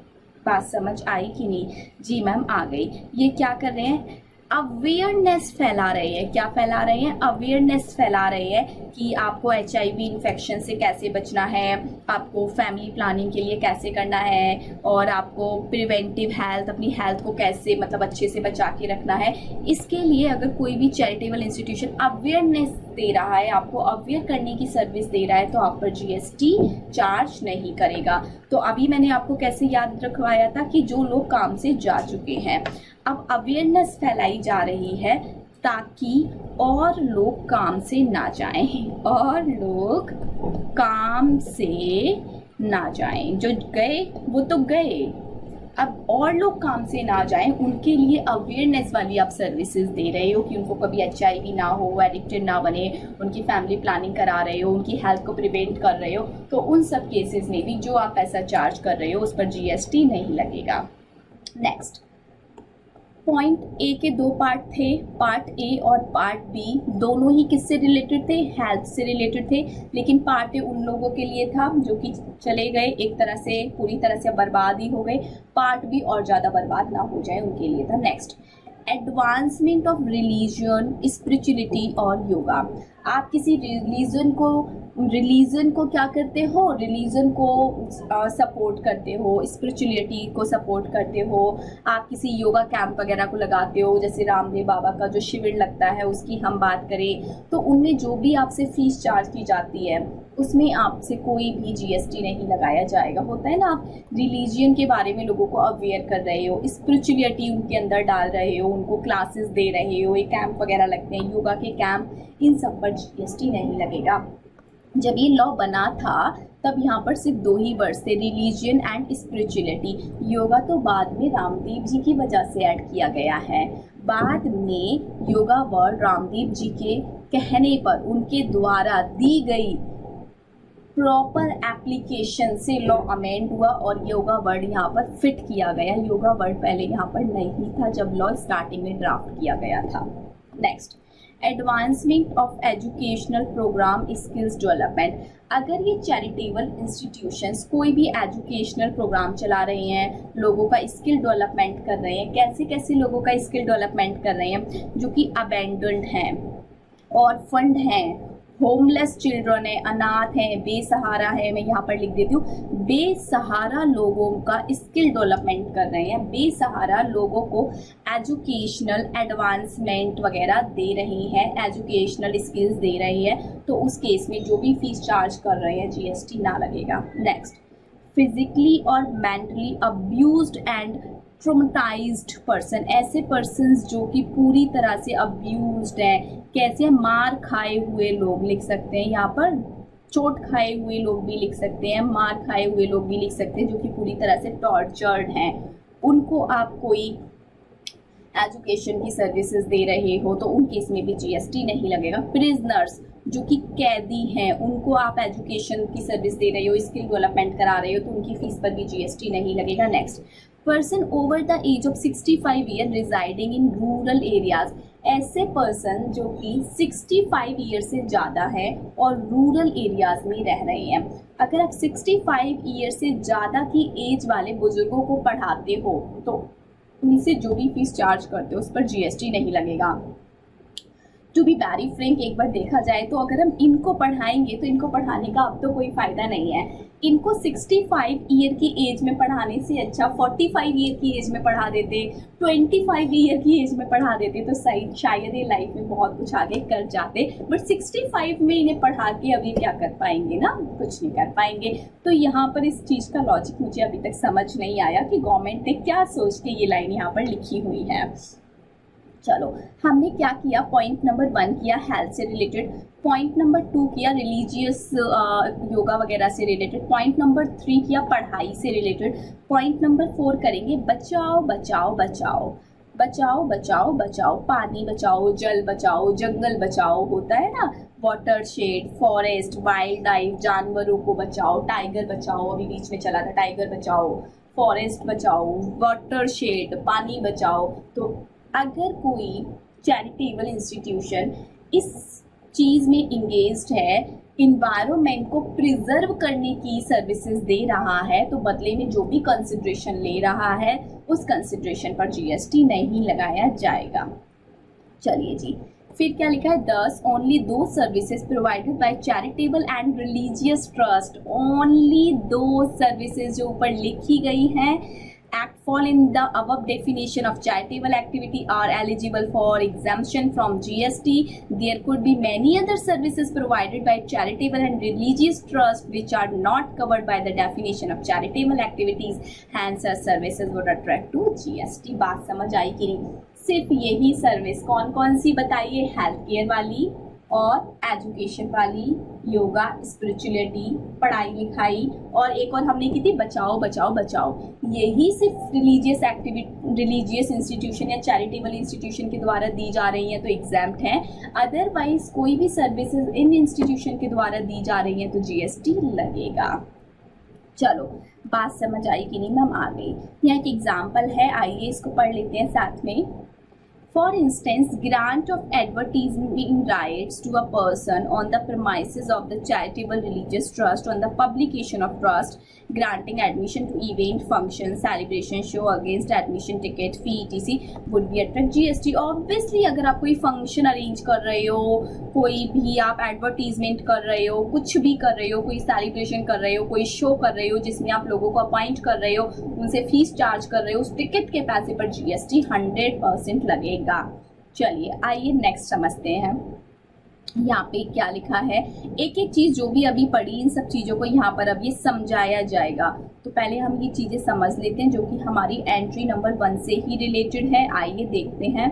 Speaker 1: बात समझ आई कि नहीं? जी मैम, आ गई। ये क्या कर रहे हैं? अवेयरनेस फैला रहे हैं। क्या फैला रहे हैं? अवेयरनेस फैला रहे हैं कि आपको HIV इन्फेक्शन से कैसे बचना है, आपको फैमिली प्लानिंग के लिए कैसे करना है, और आपको प्रिवेंटिव हेल्थ, अपनी हेल्थ को कैसे मतलब अच्छे से बचा के रखना है। इसके लिए अगर कोई भी चैरिटेबल इंस्टीट्यूशन अवेयरनेस दे रहा है, आपको अवेयर करने की सर्विस दे रहा है, तो आप पर जीएसटी चार्ज नहीं करेगा। तो अभी मैंने आपको कैसे याद रखवाया था कि जो लोग काम से जा चुके हैं, अब अवेयरनेस फैलाई जा रही है ताकि और लोग काम से ना जाएं, जो गए वो तो गए, अब और लोग काम से ना जाएं, उनके लिए अवेयरनेस वाली आप सर्विसेज दे रहे हो कि उनको कभी HIV ना हो, एडिक्टेड ना बने, उनकी फैमिली प्लानिंग करा रहे हो, उनकी हेल्थ को प्रिवेंट कर रहे हो। तो उन सब केसेस में भी जो आप पैसा चार्ज कर रहे हो उस पर जीएसटी नहीं लगेगा। नेक्स्ट पॉइंट, ए के दो पार्ट थे, पार्ट ए और पार्ट बी, दोनों ही किससे रिलेटेड थे? हेल्थ से रिलेटेड थे। लेकिन पार्ट ए उन लोगों के लिए था जो कि चले गए, एक तरह से पूरी तरह से बर्बाद ही हो गए। पार्ट बी और ज़्यादा बर्बाद ना हो जाए उनके लिए था। Next, advancement of religion, spirituality और योगा। आप किसी रिलीजन को क्या करते हो? रिलीजन को सपोर्ट करते हो, स्पिरिचुअलिटी को सपोर्ट करते हो। आप किसी योगा कैंप वगैरह को लगाते हो, जैसे रामदेव बाबा का जो शिविर लगता है उसकी हम बात करें, तो उनमें जो भी आपसे फीस चार्ज की जाती है उसमें आपसे कोई भी जीएसटी नहीं लगाया जाएगा। होता है ना, आप रिलीजियन के बारे में लोगों को अवेयर कर रहे हो, स्पिरिचुअलिटी उनके अंदर डाल रहे हो, उनको क्लासेस दे रहे हो, एक कैंप वगैरह लगते हैं, योगा के कैंप, इन सब पर जीएसटी नहीं लगेगा। जब ये लॉ बना था तब यहाँ पर सिर्फ दो ही वर्ड्स थे, रिलीजियन एंड स्पिरिचुअलिटी। योगा तो बाद में रामदेव जी की वजह से ऐड किया गया है। बाद में योगा वर्ड रामदेव जी के कहने पर, उनके द्वारा दी गई प्रॉपर एप्लीकेशन से लॉ अमेंड हुआ और योगा वर्ड यहाँ पर फिट किया गया। योगा वर्ड पहले यहाँ पर नहीं था जब लॉ स्टार्टिंग में ड्राफ्ट किया गया था। Next, advancement of educational programme, skills development. अगर ये चैरिटेबल इंस्टीट्यूशंस कोई भी एजुकेशनल प्रोग्राम चला रहे हैं, लोगों का स्किल डेवलपमेंट कर रहे हैं, कैसे कैसे लोगों का स्किल डेवलपमेंट कर रहे हैं? जो कि अबैंडन्ड हैं, ऑर्फन्ड हैं, होमलेस चिल्ड्रन है, अनाथ हैं, बेसहारा है। मैं यहाँ पर लिख देती हूँ, बेसहारा लोगों का स्किल डेवलपमेंट कर रहे हैं, बेसहारा लोगों को एजुकेशनल एडवांसमेंट वगैरह दे रही हैं, एजुकेशनल स्किल्स दे रही है। तो उस केस में जो भी फीस चार्ज कर रहे हैं जीएसटी ना लगेगा। Next, physically or mentally abused and ट्रोमेटाइज्ड person, ऐसे पर्सन्स जो कि पूरी तरह से अब्यूज्ड हैं। कैसे? मार खाए हुए लोग लिख सकते हैं यहाँ पर, चोट खाए हुए लोग भी लिख सकते हैं, मार खाए हुए लोग भी लिख सकते हैं, जो कि पूरी तरह से टॉर्चर्ड हैं। उनको आप कोई एजुकेशन की सर्विसेज दे रहे हो तो उन केस में भी जीएसटी नहीं लगेगा। प्रिजनर्स जो कि कैदी हैं उनको आप एजुकेशन की सर्विस दे रहे हो, स्किल डेवलपमेंट करा रहे हो तो उनकी फीस पर भी जीएसटी नहीं लगेगा। Next, person over the age of 65 year residing in rural areas, ऐसे पर्सन जो कि 65 ईयर से ज़्यादा है और रूरल एरियाज में रह रहे हैं। अगर आप 65 ईयर से ज़्यादा की एज वाले बुजुर्गों को पढ़ाते हो तो उनसे जो भी फीस चार्ज करते हो उस पर जीएसटी नहीं लगेगा। टू बी वेरी फ्रैंक, एक बार देखा जाए तो अगर हम इनको पढ़ाएंगे तो इनको पढ़ाने का अब तो कोई फ़ायदा नहीं है। इनको 65 ईयर की एज में पढ़ाने से अच्छा 45 ईयर की एज में पढ़ा देते, 25 ईयर की एज में पढ़ा देते तो शायद ये लाइफ में बहुत कुछ आगे कर जाते। बट 65 में इन्हें पढ़ा के अभी क्या कर पाएंगे ना, कुछ नहीं कर पाएंगे। तो यहाँ पर इस चीज़ का लॉजिक मुझे अभी तक समझ नहीं आया कि गवर्नमेंट ने क्या सोच के ये लाइन यहाँ पर लिखी हुई है। चलो, हमने क्या किया, पॉइंट नंबर 1 किया हेल्थ से रिलेटेड, पॉइंट नंबर 2 किया रिलीजियस योगा वगैरह से रिलेटेड, पॉइंट नंबर 3 किया पढ़ाई से रिलेटेड, पॉइंट नंबर 4 करेंगे बचाओ बचाओ बचाओ बचाओ बचाओ बचाओ, पानी बचाओ, जल बचाओ, जंगल बचाओ, होता है ना, water shade, forest, wild life, जानवरों को बचाओ, टाइगर बचाओ, अभी बीच में चला था टाइगर बचाओ, फॉरेस्ट बचाओ, वाटर शेड, पानी बचाओ। तो अगर कोई चैरिटेबल इंस्टीट्यूशन इस चीज़ में इंगेज्ड है, इन्वायरमेंट को प्रिजर्व करने की सर्विसेज दे रहा है, तो बदले में जो भी कंसिडरेशन ले रहा है उस कंसिडरेशन पर जीएसटी नहीं लगाया जाएगा। चलिए जी, फिर क्या लिखा है, 10 ओनली दो services provided bye charitable and religious trust, only दो सर्विसेज जो ऊपर लिखी गई हैं act fall in the above definition of charitable activity are eligible for exemption from GST. There could be many other services provided by charitable and religious trust which are not covered by the definition of charitable activities, hence such services would attract to GST। बात समझ आई कि नहीं? सिर्फ यही service कौन कौन सी बताइए, health care वाली और एजुकेशन वाली, योगा, स्पिरिचुअलिटी, पढ़ाई लिखाई, और एक और हमने की थी बचाओ बचाओ बचाओ। यही सिर्फ रिलीजियस इंस्टीट्यूशन या चैरिटेबल इंस्टीट्यूशन के द्वारा दी जा रही हैं तो एग्जैम्प्ट हैं, अदरवाइज कोई भी सर्विसेज इन इंस्टीट्यूशन के द्वारा दी जा रही हैं तो जीएसटी लगेगा। चलो, बात समझ आई कि नहीं मैम? आ गई। यहाँ एक एग्जाम्पल है, आइए इसको पढ़ लेते हैं साथ में। For instance, grant of advertising rights to a person on the premises of the charitable religious trust on the publication of trust, granting admission to event, function, celebration, show against admission ticket, fee, etc. would be attract GST। Obviously, अगर आप कोई function arrange कर रहे हो, कोई भी आप advertisement कर रहे हो, कुछ भी कर रहे हो, कोई सेलिब्रेशन कर रहे हो, कोई शो कर रहे हो जिसमें आप लोगों को अपॉइंट कर रहे हो, उनसे फीस चार्ज कर रहे हो, उस टिकट के पैसे पर जीएसटी 100% लगेगा। चलिए आइए नेक्स्ट समझते हैं। यहाँ पे क्या लिखा है, एक एक चीज जो भी अभी पढ़ी इन सब चीजों को यहाँ पर अब ये समझाया जाएगा। तो पहले हम ये चीजें समझ लेते हैं जो कि हमारी एंट्री नंबर 1 से ही रिलेटेड है। आइए देखते हैं।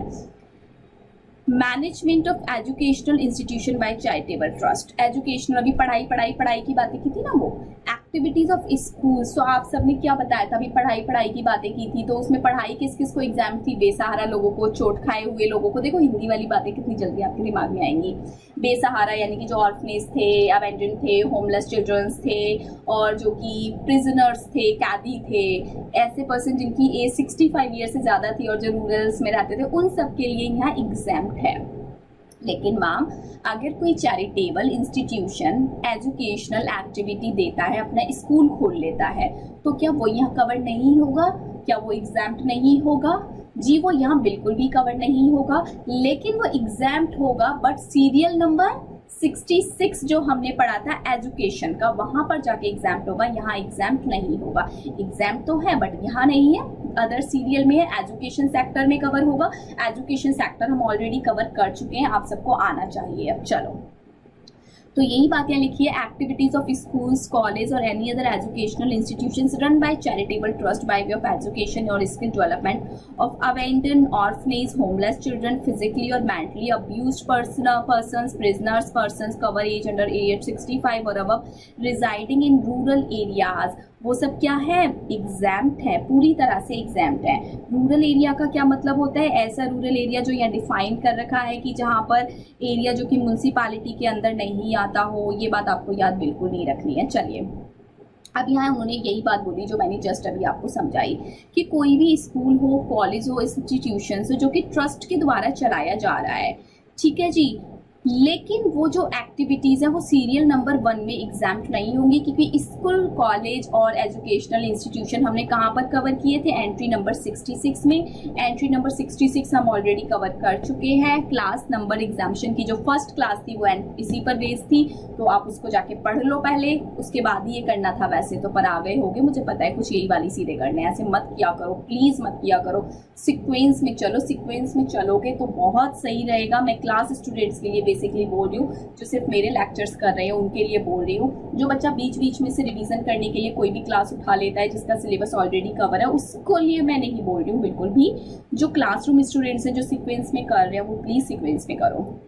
Speaker 1: Management of educational institution by charitable trust, educational, अभी पढ़ाई पढ़ाई पढ़ाई की बातें की थी ना, वो एक्टिविटीज ऑफ स्कूल। सो आप सबने क्या बताया था, अभी पढ़ाई पढ़ाई की बातें की थी, तो उसमें पढ़ाई किस किस को एग्जाम थी, बेसहारा लोगों को, चोट खाए हुए लोगों को। देखो हिंदी वाली बातें कितनी जल्दी आपके दिमाग में आएंगी। बेसहारा यानी कि जो ऑर्फनेज थे, अबैंडन थे, होमलेस चिल्ड्रंस थे, और जो कि प्रिजनर्स थे, कैदी थे, ऐसे पर्सन जिनकी एज 65 ईयर से ज़्यादा थी और जो रूरल्स में रहते थे, उन सब के लिए यहाँ एग्जाम्प्ट है। लेकिन मैम अगर कोई चैरिटेबल इंस्टीट्यूशन एजुकेशनल एक्टिविटी देता है, अपना स्कूल खोल लेता है, तो क्या वो यहाँ कवर नहीं होगा? क्या वो एग्जाम्प्ट नहीं होगा? जी वो यहाँ बिल्कुल भी कवर नहीं होगा, लेकिन वो एग्जाम्प्ट होगा बट सीरियल नंबर 66 जो हमने पढ़ा था एजुकेशन का, वहां पर जाके एग्जाम्प्ट होगा, यहाँ एग्जाम्प्ट नहीं होगा। एग्जाम्प्ट तो है बट यहाँ नहीं है, अदर सीरियल में है, एजुकेशन सेक्टर में कवर होगा। एजुकेशन सेक्टर हम ऑलरेडी कवर कर चुके हैं, आप सबको आना चाहिए। अब चलो, तो यही बातें लिखी है, activities of schools, college or any other educational institutions run by charitable trust by way of education or skill development of abandon, orphanage, homeless children, physically or mentally abused persons, prisoners, persons cover as under age 65 or above, residing in rural areas वो सब क्या है, एग्जैम्प्ट है, पूरी तरह से एग्जैम्प्ट है। Rural area का क्या मतलब होता है, ऐसा रूरल एरिया जो यहाँ डिफाइन कर रखा है कि जहाँ पर एरिया जो कि म्यूनसिपालिटी के अंदर नहीं आता हो। ये बात आपको याद बिल्कुल नहीं रखनी है। चलिए, अब यहाँ उन्होंने यही बात बोली जो मैंने जस्ट अभी आपको समझाई कि कोई भी स्कूल हो, कॉलेज हो, इंस्टीट्यूशन हो जो कि ट्रस्ट के द्वारा चलाया जा रहा है, ठीक है जी, लेकिन वो जो एक्टिविटीज़ है वो सीरियल नंबर 1 में एग्जाम्प्ट नहीं होंगी, क्योंकि स्कूल, कॉलेज और एजुकेशनल इंस्टीट्यूशन हमने कहाँ पर कवर किए थे, एंट्री नंबर 66 में। एंट्री नंबर 66 हम ऑलरेडी कवर कर चुके हैं। क्लास नंबर एग्जाम्शन की जो फर्स्ट क्लास थी वो इसी पर बेस्ड थी, तो आप उसको जाके पढ़ लो पहले, उसके बाद ही ये करना था। वैसे तो पर आ गए होगे, मुझे पता है, कुछ यही वाली सीधे करने हैं। ऐसे मत किया करो, प्लीज़ मत किया करो। सिक्वेंस में चलो, सिक्वेंस में चलोगे तो बहुत सही रहेगा। मैं क्लास स्टूडेंट्स के लिए बेसिकली बोल रही हूँ, जो सिर्फ मेरे लेक्चर्स कर रहे हैं उनके लिए बोल रही हूँ। जो बच्चा बीच बीच में से रिवीजन करने के लिए कोई भी क्लास उठा लेता है जिसका सिलेबस ऑलरेडी कवर है, उसको लिए मैं नहीं बोल रही हूँ बिल्कुल भी। जो क्लासरूम स्टूडेंट्स हैं जो सीक्वेंस में कर रहे हैं वो प्लीज़ सीक्वेंस में करो।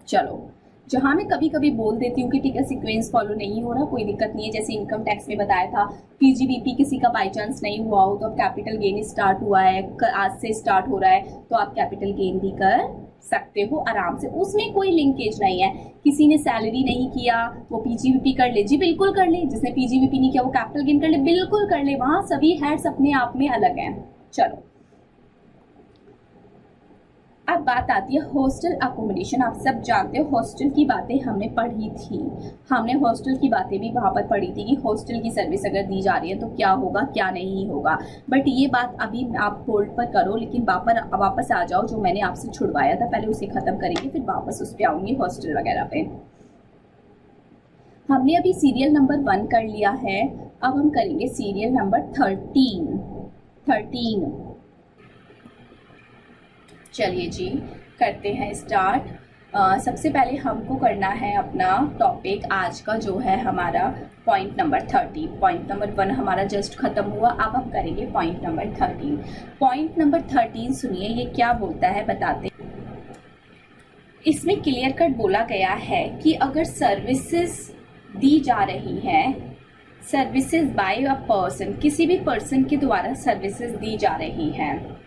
Speaker 1: चलो, जहाँ मैं कभी कभी बोल देती हूँ कि ठीक है सीक्वेंस फॉलो नहीं हो रहा, कोई दिक्कत नहीं है, जैसे इनकम टैक्स में बताया था, पीजीबीपी किसी का बाई चांस नहीं हुआ हो तो अब कैपिटल गेन स्टार्ट हुआ है, आज से स्टार्ट हो रहा है, तो आप कैपिटल गेन भी कर सकते हो आराम से, उसमें कोई लिंकेज नहीं है। किसी ने सैलरी नहीं किया वो पीजीबीपी कर ले, जी बिल्कुल कर ले। जिसने पीजीबीपी नहीं किया वो कैपिटल गेन कर ले, बिल्कुल कर ले। वहाँ सभी हेड्स अपने आप में अलग हैं। चलो, अब बात आती है हॉस्टल अकोमोडेशन। आप सब जानते हो हॉस्टल की बातें हमने पढ़ी थी, हमने हॉस्टल की बातें भी वहाँ पर पढ़ी थी कि हॉस्टल की सर्विस अगर दी जा रही है तो क्या होगा क्या नहीं होगा। बट ये बात अभी आप होल्ड पर करो, लेकिन वापस आ जाओ, जो मैंने आपसे छुड़वाया था पहले उसे ख़त्म करेंगे, फिर वापस उस पर आऊँगी हॉस्टल वगैरह पे। हमने अभी सीरियल नंबर 1 कर लिया है, अब हम करेंगे सीरियल नंबर 13। चलिए जी, करते हैं स्टार्ट। सबसे पहले हमको करना है अपना टॉपिक आज का जो है हमारा पॉइंट नंबर 13। पॉइंट नंबर 1 हमारा जस्ट खत्म हुआ, अब हम करेंगे पॉइंट नंबर 13। पॉइंट नंबर 13 सुनिए, ये क्या बोलता है बताते। इसमें क्लियर कट बोला गया है कि अगर सर्विसेज दी जा रही हैं, सर्विसेज बाय अ पर्सन, किसी भी पर्सन के द्वारा सर्विसेज दी जा रही हैं,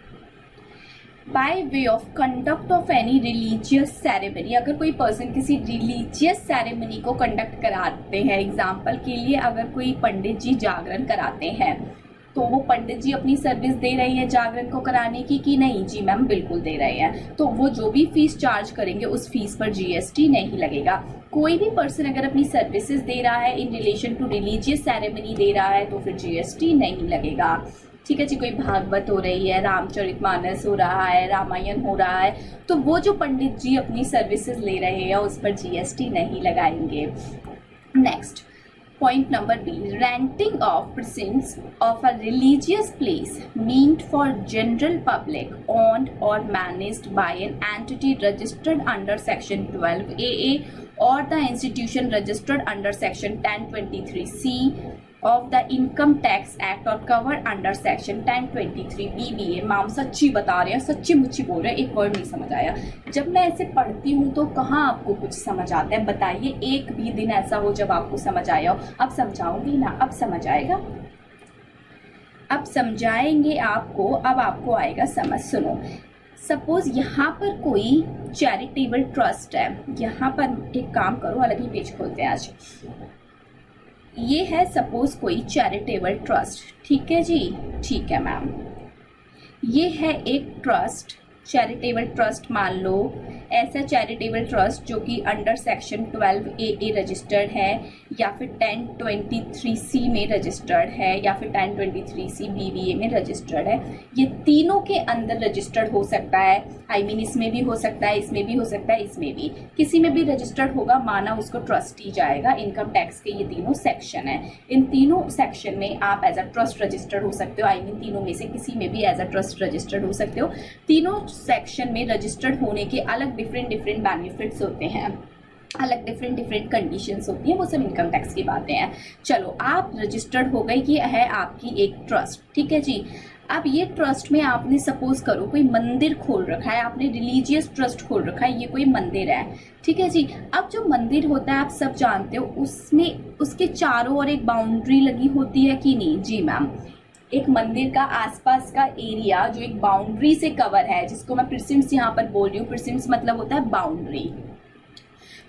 Speaker 1: bye way of conduct of any religious ceremony, अगर कोई पर्सन किसी रिलीजियस सेरेमनी को कंडक्ट कराते हैं, एग्जाम्पल के लिए अगर कोई पंडित जी जागरण कराते हैं तो वो पंडित जी अपनी सर्विस दे रहे हैं जागरण को कराने की कि नहीं? जी मैम बिल्कुल दे रहे हैं। तो वो जो भी फीस चार्ज करेंगे उस फीस पर जीएसटी नहीं लगेगा। कोई भी पर्सन अगर अपनी सर्विसेज दे रहा है in relation to religious ceremony दे रहा है तो फिर जीएसटी नहीं लगेगा। ठीक है जी, कोई भागवत हो रही है, रामचरितमानस हो रहा है, रामायण हो रहा है, तो वो जो पंडित जी अपनी सर्विसेज ले रहे हैं उस पर जीएसटी नहीं लगाएंगे। Next point number B, renting of presence of a religious place meant for general public owned or managed by an entity registered under section 12 AA or the institution registered under section 1023C of the Income Tax Act और covered under section 1023 BBA। माम सच्ची बता रहे हैं, सच्ची मुच्ची बोल रहे हैं, एक वर्ड नहीं समझ आया। जब मैं ऐसे पढ़ती हूँ तो कहाँ आपको कुछ समझ आता है? बताइए, एक भी दिन ऐसा हो जब आपको समझ आया हो। अब समझाऊंगी ना, अब समझ आएगा, अब समझाएंगे आपको, अब आपको आएगा समझ। सुनो, सपोज यहाँ पर कोई चैरिटेबल ट्रस्ट है, यहाँ पर एक काम करो, अलग ही पेज खोलते हैं आज। ये है सपोज कोई चैरिटेबल ट्रस्ट, ठीक है जी, ठीक है मैम। ये है एक ट्रस्ट, चैरिटेबल ट्रस्ट मान लो, ऐसा चैरिटेबल ट्रस्ट जो कि अंडर सेक्शन 12 AA रजिस्टर्ड है या फिर 1023C में रजिस्टर्ड है या फिर 1023C BBA में रजिस्टर्ड है। ये तीनों के अंदर रजिस्टर्ड हो सकता है, आई मीन इसमें भी हो सकता है, इसमें भी हो सकता है, इसमें भी, किसी में भी रजिस्टर्ड होगा, माना उसको ट्रस्टी जाएगा। इनकम टैक्स के ये तीनों सेक्शन है, इन तीनों सेक्शन में आप एज अ ट्रस्ट रजिस्टर्ड हो सकते हो, आई मीन तीनों में से किसी में भी एज अ ट्रस्ट रजिस्टर्ड हो सकते हो। तीनों सेक्शन में रजिस्टर्ड होने के अलग डिफरेंट बेनिफिट्स होते हैं, अलग डिफरेंट कंडीशंस होती हैं, वो सब इनकम टैक्स की बातें हैं। चलो, आप रजिस्टर्ड हो गई, ये है आपकी एक ट्रस्ट, ठीक है जी। अब ये ट्रस्ट में आपने सपोज करो कोई मंदिर खोल रखा है, आपने रिलीजियस ट्रस्ट खोल रखा है, ये कोई मंदिर है, ठीक है जी। अब जो मंदिर होता है आप सब जानते हो, उसमें उसके चारों ओर एक बाउंड्री लगी होती है कि नहीं? जी मैम। एक मंदिर का आसपास का एरिया जो एक बाउंड्री से कवर है, जिसको मैं प्रिसिम्स यहाँ पर बोल रही हूँ, प्रिसिम्स मतलब होता है बाउंड्री।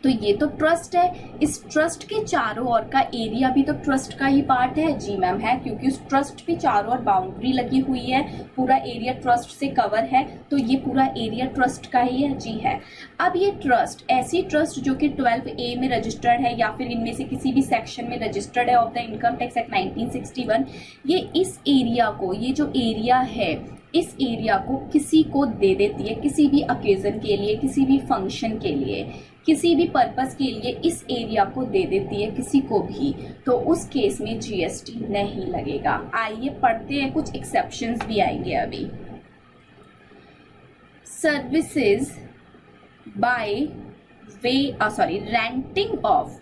Speaker 1: तो ये तो ट्रस्ट है, इस ट्रस्ट के चारों ओर का एरिया भी तो ट्रस्ट का ही पार्ट है। जी मैम है, क्योंकि उस ट्रस्ट पे चारों ओर बाउंड्री लगी हुई है, पूरा एरिया ट्रस्ट से कवर है, तो ये पूरा एरिया ट्रस्ट का ही है। जी है। अब ये ट्रस्ट, ऐसी ट्रस्ट जो कि 12A में रजिस्टर्ड है या फिर इनमें से किसी भी सेक्शन में रजिस्टर्ड है of the income tax act 1961, ये इस एरिया को, ये जो एरिया है, इस एरिया को किसी को दे देती है, किसी भी ओकेजन के लिए, किसी भी फंक्शन के लिए, किसी भी पर्पस के लिए इस एरिया को दे देती है किसी को भी, तो उस केस में जीएसटी नहीं लगेगा। आइए पढ़ते हैं, कुछ एक्सेप्शंस भी आएंगे अभी। Services by way renting of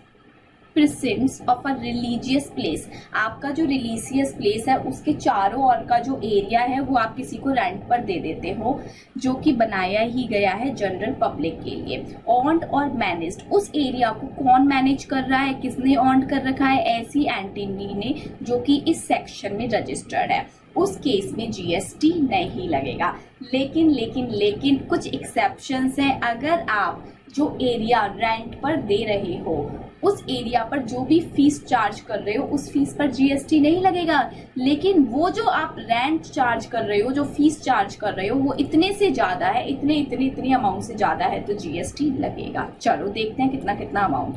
Speaker 1: premises of a religious place, आपका जो रिलीजियस प्लेस है उसके चारों ओर का जो एरिया है वो आप किसी को रेंट पर दे देते हो, जो कि बनाया ही गया है जनरल पब्लिक के लिए। ऑन्ड और मैनेज्ड, उस एरिया को कौन मैनेज कर रहा है, किसने ऑन्ड कर रखा है? ऐसी एंटिटी ने जो कि इस सेक्शन में रजिस्टर्ड है, उस केस में जीएसटी नहीं लगेगा। लेकिन कुछ एक्सेप्शंस हैं। अगर आप जो एरिया रेंट पर दे रहे हो, उस एरिया पर जो भी फीस चार्ज कर रहे हो, उस फीस पर जीएसटी नहीं लगेगा। लेकिन वो जो आप रेंट चार्ज कर रहे हो, जो फीस चार्ज कर रहे हो, वो इतने से ज़्यादा है, इतने अमाउंट से ज़्यादा है, तो जीएसटी लगेगा। चलो देखते हैं कितना अमाउंट।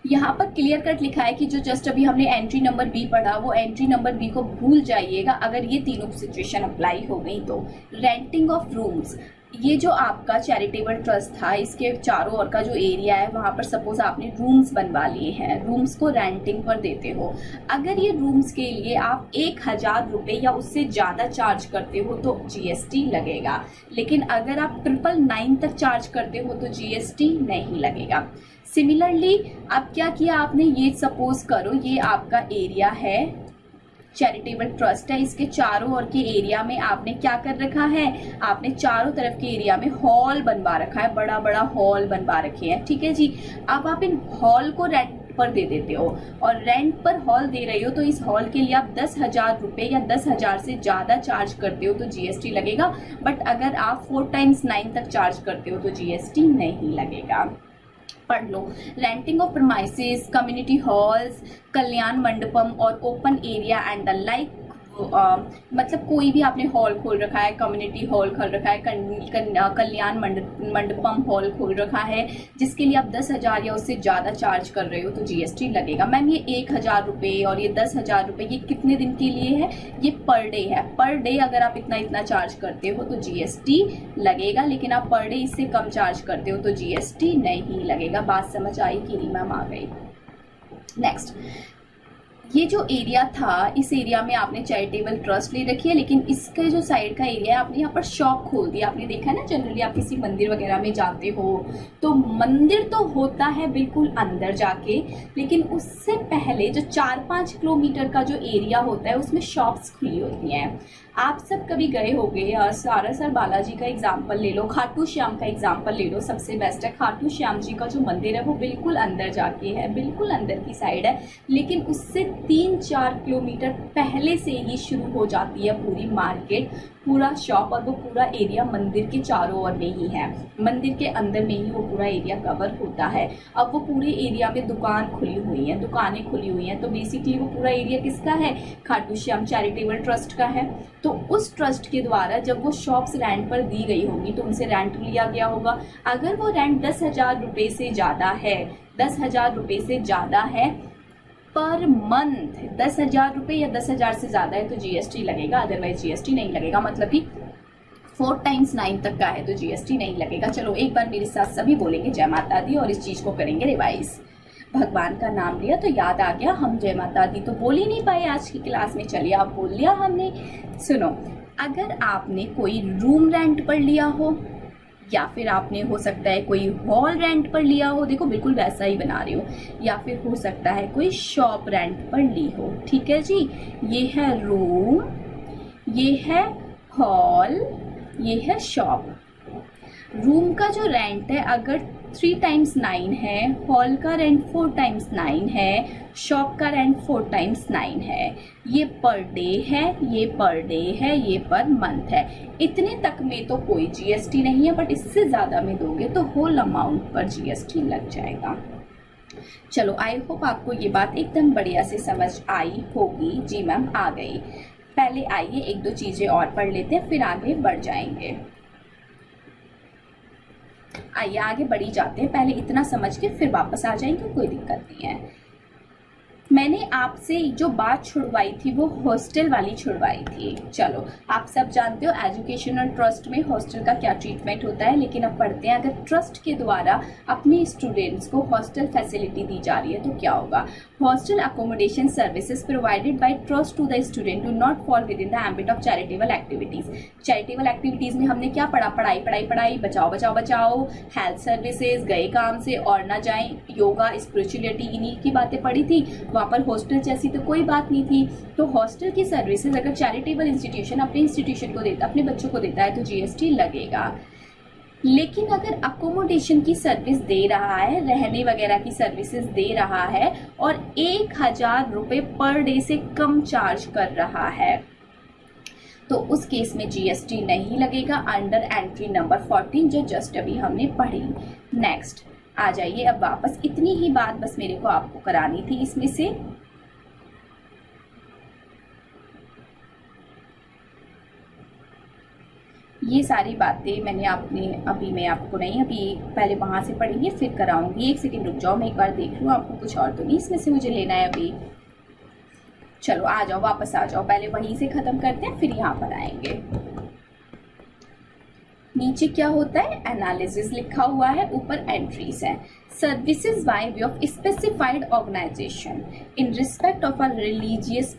Speaker 1: यहाँ पर क्लियर कट लिखा है कि जो जस्ट अभी हमने एंट्री नंबर बी पढ़ा, वो एंट्री नंबर बी को भूल जाइएगा अगर ये तीनों सिचुएशन अप्लाई हो गई तो। रेंटिंग ऑफ रूम्स, ये जो आपका चैरिटेबल ट्रस्ट था, इसके चारों ओर का जो एरिया है वहाँ पर सपोज आपने रूम्स बनवा लिए हैं, रूम्स को रेंटिंग पर देते हो। अगर ये रूम्स के लिए आप 1000 रुपये या उससे ज़्यादा चार्ज करते हो तो जीएसटी लगेगा। लेकिन अगर आप 999 तक चार्ज करते हो तो जीएसटी नहीं लगेगा। सिमिलरली अब क्या किया आपने, ये सपोज करो ये आपका एरिया है, चैरिटेबल ट्रस्ट है, इसके चारों ओर के एरिया में आपने क्या कर रखा है, आपने चारों तरफ के एरिया में हॉल बनवा रखा है, बड़ा बड़ा हॉल बनवा रखे हैं, ठीक है जी। अब आप इन हॉल को रेंट पर दे देते हो और रेंट पर हॉल दे रहे हो, तो इस हॉल के लिए आप 10,000 रुपये या 10,000 से ज़्यादा चार्ज करते हो तो जीएसटी लगेगा। बट अगर आप 4 × 9 तक चार्ज करते हो तो जीएसटी नहीं लगेगा। पढ़ लो। Renting of premises, community halls, kalyana mandapam or open area and the like, मतलब कोई भी आपने हॉल खोल रखा है, कम्युनिटी हॉल खोल रखा है, कल्याण मंडपम हॉल खोल रखा है, जिसके लिए आप 10,000 या उससे ज़्यादा चार्ज कर रहे हो तो जीएसटी लगेगा। मैम ये 1,000 रुपये और ये 10,000 रुपये ये कितने दिन के लिए है? ये पर डे है। पर डे अगर आप इतना चार्ज करते हो तो जीएसटी लगेगा, लेकिन आप पर डे इससे कम चार्ज करते हो तो जीएसटी नहीं लगेगा। बात समझ आई कि नहीं मैम? आ गई। नेक्स्ट, ये जो एरिया था, इस एरिया में आपने चैरिटेबल ट्रस्ट ले रखी है, लेकिन इसके जो साइड का एरिया है आपने यहाँ पर शॉप खोल दिया। आपने देखा ना, जनरली आप किसी मंदिर वगैरह में जाते हो तो मंदिर तो होता है बिल्कुल अंदर जाके, लेकिन उससे पहले जो 4-5 किलोमीटर का जो एरिया होता है उसमें शॉप्स खुली होती हैं। आप सब कभी गए होंगे, सारासर बालाजी का एग्जाम्पल ले लो, खाटू श्याम का एग्जाम्पल ले लो, सबसे बेस्ट है। खाटू श्याम जी का जो मंदिर है वो बिल्कुल अंदर जाके है, बिल्कुल अंदर की साइड है, लेकिन उससे 3-4 किलोमीटर पहले से ही शुरू हो जाती है पूरी मार्केट, पूरा शॉप, और वो पूरा एरिया मंदिर के चारों ओर में ही है, मंदिर के अंदर में ही वो पूरा एरिया कवर होता है। अब वो पूरे एरिया में दुकानें खुली हुई हैं, तो बेसिकली वो पूरा एरिया किसका है? खाटू श्याम चैरिटेबल ट्रस्ट का है। तो उस ट्रस्ट के द्वारा जब वो शॉप्स रेंट पर दी गई होंगी तो उनसे रेंट लिया गया होगा। अगर वो रेंट 10,000 रुपये से ज़्यादा है, 10,000 रुपये से ज़्यादा है पर मंथ, 10,000 रुपये या 10,000 से ज़्यादा है तो जीएसटी लगेगा, अदरवाइज जीएसटी नहीं लगेगा। मतलब कि 4 × 9 तक का है तो जीएसटी नहीं लगेगा। चलो एक बार मेरे साथ सभी बोलेंगे जय माता दी और इस चीज़ को करेंगे रिवाइज। भगवान का नाम लिया तो याद आ गया, हम जय माता दी तो बोल ही नहीं पाए आज की क्लास में, चलिए आप बोल लिया हमने। सुनो, अगर आपने कोई रूम रेंट पर लिया हो, या फिर आपने हो सकता है कोई हॉल रेंट पर लिया हो, देखो बिल्कुल वैसा ही बना रही हो, या फिर हो सकता है कोई शॉप रेंट पर ली हो। ठीक है जी, ये है रूम, ये है हॉल, ये है शॉप। रूम का जो रेंट है अगर 3 टाइम्स 9 है, हॉल का रेंट 4 टाइम्स 9 है, शॉप का रेंट 4 टाइम्स 9 है। ये पर डे है, ये पर डे है, ये पर मंथ है। इतने तक में तो कोई जीएसटी नहीं है, बट इससे ज़्यादा में दोगे तो होल अमाउंट पर जीएसटी लग जाएगा। चलो, आई होप आपको ये बात एकदम बढ़िया से समझ आई होगी। जी मैम आ गई। पहले आइए एक दो चीज़ें और पढ़ लेते हैं, फिर आगे बढ़ जाएंगे। आइए आगे बढ़ी जाते हैं, पहले इतना समझ के फिर वापस आ जाएंगे, कोई दिक्कत नहीं है। मैंने आपसे जो बात छुड़वाई थी वो हॉस्टल वाली छुड़वाई थी। चलो, आप सब जानते हो एजुकेशनल ट्रस्ट में हॉस्टल का क्या ट्रीटमेंट होता है, लेकिन अब पढ़ते हैं अगर ट्रस्ट के द्वारा अपने स्टूडेंट्स को हॉस्टल फैसिलिटी दी जा रही है तो क्या होगा। Hostel accommodation services provided by trust to the student do not fall within the ambit of charitable activities. Charitable activities में हमने क्या पढ़ा, पढ़ाई पढ़ाई पढ़ाई, बचाओ बचाओ बचाओ, हेल्थ सर्विसेज, गए काम से और ना जाएं, योगा, स्पिरिचुअलिटी, इन्हीं की बातें पढ़ी थी। वहाँ पर हॉस्टल जैसी तो कोई बात नहीं थी। तो हॉस्टल की सर्विसेज अगर चैरिटेबल इंस्टीट्यूशन अपने इंस्टीट्यूशन को देता, अपने बच्चों को देता है तो जीएसटी लगेगा। लेकिन अगर अकोमोडेशन की सर्विस दे रहा है, रहने वगैरह की सर्विसेज दे रहा है और 1000 रुपये पर डे से कम चार्ज कर रहा है तो उस केस में जीएसटी नहीं लगेगा अंडर एंट्री नंबर 14 जो जस्ट अभी हमने पढ़ी। नेक्स्ट आ जाइए अब वापस, इतनी ही बात बस मेरे को आपको करानी थी इसमें से। ये सारी बातें मैंने अभी मैं आपको नहीं, अभी पहले वहां से पढ़ेंगे फिर कराऊंगी। 1 सेकंड रुक जाओ, मैं एक बार देख लूँ आपको कुछ और तो नहीं इसमें से मुझे लेना है अभी। चलो आ जाओ, वापस आ जाओ, पहले वहीं से खत्म करते हैं फिर यहाँ पर आएंगे। नीचे क्या होता है, एनालिसिस लिखा हुआ है, ऊपर एंट्रीज है। Services by way of specified organisation in respect of a religious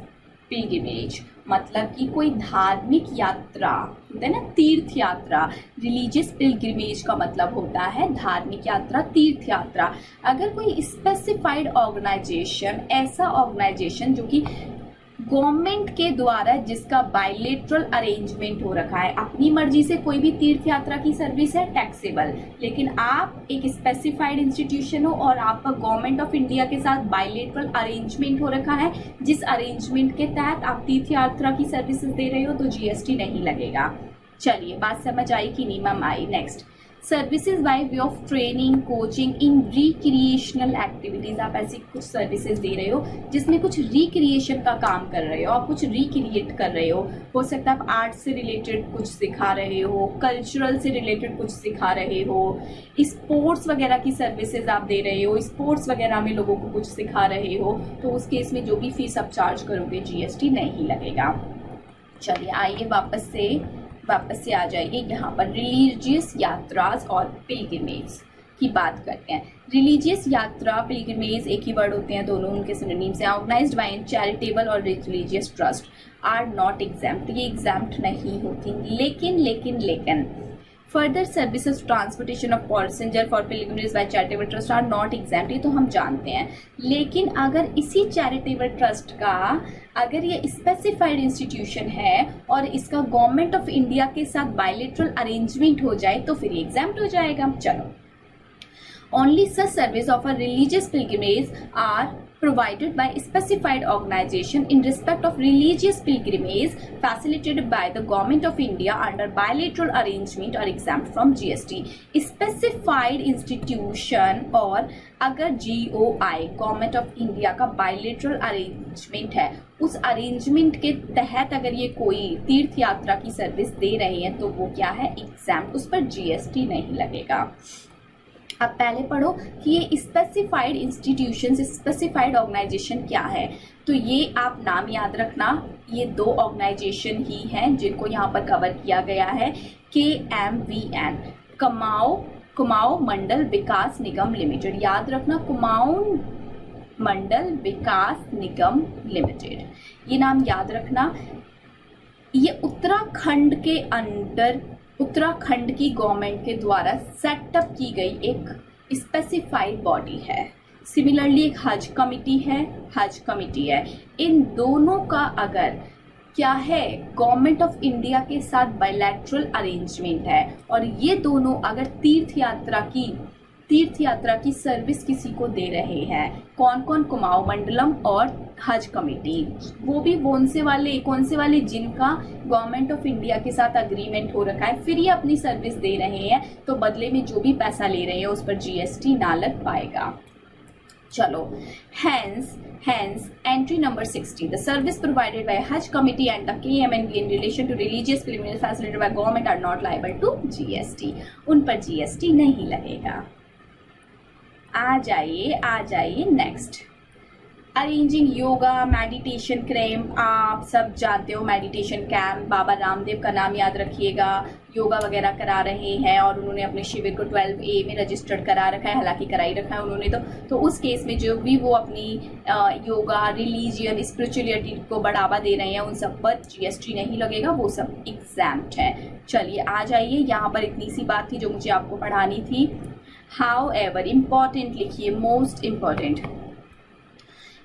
Speaker 1: pilgrimage, मतलब कि कोई धार्मिक यात्रा होता है ना, तीर्थ यात्रा। रिलीजियस पिलग्रिमेज का मतलब होता है धार्मिक यात्रा, तीर्थ यात्रा। अगर कोई स्पेसिफाइड ऑर्गेनाइजेशन, ऐसा ऑर्गेनाइजेशन जो कि गवर्नमेंट के द्वारा जिसका बायलेटरल अरेंजमेंट हो रखा है, अपनी मर्जी से कोई भी तीर्थ यात्रा की सर्विस है टैक्सेबल, लेकिन आप एक स्पेसिफाइड इंस्टीट्यूशन हो और आपका गवर्नमेंट ऑफ इंडिया के साथ बायलेटरल अरेंजमेंट हो रखा है, जिस अरेंजमेंट के तहत आप तीर्थ यात्रा की सर्विसेज दे रहे हो तो जीएसटी नहीं लगेगा। चलिए बात समझ आई कि नहीं ma'am I. Next, services by way of training, coaching in recreational activities. आप ऐसी कुछ सर्विसेज दे रहे हो जिसमें कुछ रिक्रिएशन का काम कर रहे हो, आप कुछ रिक्रिएट कर रहे हो सकता है आप आर्ट से रिलेटेड कुछ सिखा रहे हो, कल्चरल से रिलेटेड कुछ सिखा रहे हो, स्पोर्ट्स वगैरह की सर्विसेज आप दे रहे हो, स्पोर्ट्स वगैरह में लोगों को कुछ सिखा रहे हो, तो उस केस में जो भी फीस आप चार्ज करोगे जीएसटी नहीं लगेगा। चलिए आइए वापस से आ जाइए यहाँ पर रिलीजियस यात्राज और पिलग्रिमेज की बात करते हैं। रिलीजियस यात्रा, पिलग्रिमेज एक ही वर्ड होते हैं, दोनों उनके सिनोनिम्स हैं। ऑर्गेनाइज्ड बाय चैरिटेबल और religious trust are not exempt, ये एग्जाम्प्ट नहीं होती। लेकिन further services transportation of passenger for pilgrimage by charitable trust are not exempt, ये तो हम जानते हैं। लेकिन अगर इसी चैरिटेबल ट्रस्ट का अगर ये स्पेसिफाइड इंस्टीट्यूशन है और इसका गवर्नमेंट ऑफ इंडिया के साथ बायलेटरल अरेंजमेंट हो जाए तो फिर एग्जाम्प्ट हो जाएगा। चलो, only such service of a religious pilgrimage are provided by specified organization in respect of religious pilgrimage facilitated by the government of India under bilateral arrangement are exempt from GST. Specified institution और अगर GOI government of India का bilateral arrangement है, उस arrangement के तहत अगर ये कोई तीर्थ यात्रा की सर्विस दे रहे हैं तो वो क्या है, एग्जाम्प्ट, उस पर जीएसटी नहीं लगेगा। अब पहले पढ़ो कि ये स्पेसिफाइड इंस्टीट्यूशन, स्पेसिफाइड ऑर्गेनाइजेशन क्या है। तो ये आप नाम याद रखना, ये 2 ऑर्गेनाइजेशन ही हैं जिनको यहाँ पर कवर किया गया है। KMVN, कुमाऊं मंडल विकास निगम लिमिटेड, याद रखना कुमाऊं मंडल विकास निगम लिमिटेड, ये नाम याद रखना। ये उत्तराखंड के अंडर उत्तराखंड की गवर्नमेंट के द्वारा सेटअप की गई एक स्पेसिफाइड बॉडी है। सिमिलरली एक हज कमिटी है। इन दोनों का अगर क्या है, गवर्नमेंट ऑफ इंडिया के साथ बायलैटरल अरेंजमेंट है और ये दोनों अगर तीर्थ यात्रा की सर्विस किसी को दे रहे हैं, कौन कौन, कुमाऊं मंडलम और हज कमेटी, वो भी कौन से वाले जिनका गवर्नमेंट ऑफ इंडिया के साथ अग्रीमेंट हो रखा है, फिर ये अपनी सर्विस दे रहे हैं, तो बदले में जो भी पैसा ले रहे हैं उस पर जीएसटी ना लग पाएगा। चलो, hence entry number 60, the service provided by Hajj committee and the KMNB in relation to religious pilgrimage facilitated by government are not liable to GST, उन पर GST नहीं लगेगा। आ जाइए next, arranging yoga meditation camp. आप सब जानते हो मेडिटेशन कैंप, बाबा रामदेव का नाम याद रखिएगा, योगा वगैरह करा रहे हैं और उन्होंने अपने शिविर को 12A में रजिस्टर्ड करा रखा है, हालांकि करा ही रखा है उन्होंने तो उस केस में जो भी वो अपनी योगा, रिलीजियन, स्पिरिचुअलिटी को बढ़ावा दे रहे हैं उन सब पर जीएसटी नहीं लगेगा, वो सब एग्जैम्प्ट है। चलिए आ जाइए, यहाँ पर इतनी सी बात थी जो मुझे आपको पढ़ानी थी। हाउएवर, इम्पॉर्टेंट लिखिए, most important,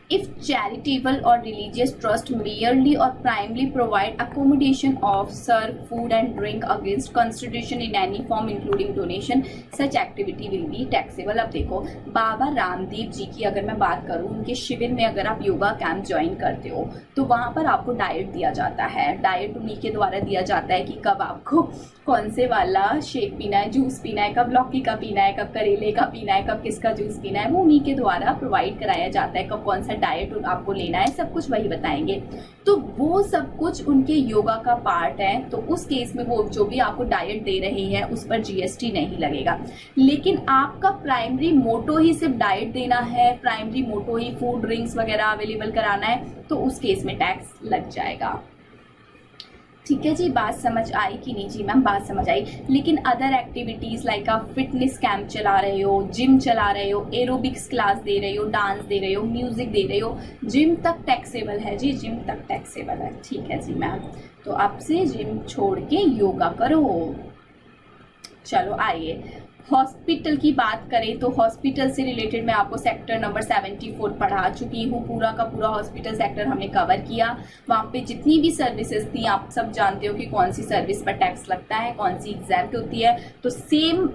Speaker 1: if charitable or religious trust merely or primarily provide accommodation of serve food and drink against consideration in any form including donation, such activity will be taxable। अब देखो, बाबा रामदेव जी की अगर मैं बात करूं, उनके शिविर में अगर आप योगा कैंप ज्वाइन करते हो तो वहां पर आपको डाइट दिया जाता है। डाइट उन्हीं के द्वारा दिया जाता है कि कब आपको कौन से वाला शेक पीना है, जूस पीना है, कब लौकी का पीना है, कब करेले का पीना है, कब किसका जूस पीना है, वो उन्हीं के द्वारा प्रोवाइड कराया जाता है। कब कौन सा डाइट आपको लेना है, सब कुछ वही बताएंगे। तो वो सब कुछ उनके योगा का पार्ट है, तो उस केस में वो जो भी आपको डाइट दे रहे हैं उस पर जीएसटी नहीं लगेगा। लेकिन आपका प्राइमरी मोटो ही सिर्फ डाइट देना है, प्राइमरी मोटो ही फूड ड्रिंक्स वगैरह अवेलेबल कराना है, तो उस केस में टैक्स लग जाएगा। ठीक है जी, बात समझ आई कि नहीं? जी मैम, बात समझ आई। लेकिन अदर एक्टिविटीज़ लाइक आप फिटनेस कैंप चला रहे हो, जिम चला रहे हो, एरोबिक्स क्लास दे रहे हो, डांस दे रहे हो, म्यूजिक दे रहे हो, जिम तक टैक्सेबल है जी, जिम तक टैक्सेबल है। ठीक है जी मैम, तो अब से जिम छोड़ के योगा करो। चलो आइए, हॉस्पिटल की बात करें तो हॉस्पिटल से रिलेटेड मैं आपको सेक्टर नंबर 74 पढ़ा चुकी हूँ। पूरा का पूरा हॉस्पिटल सेक्टर हमने कवर किया। वहाँ पे जितनी भी सर्विसेज थी आप सब जानते हो कि कौन सी सर्विस पर टैक्स लगता है, कौन सी एग्जैम्प्ट होती है। तो सेम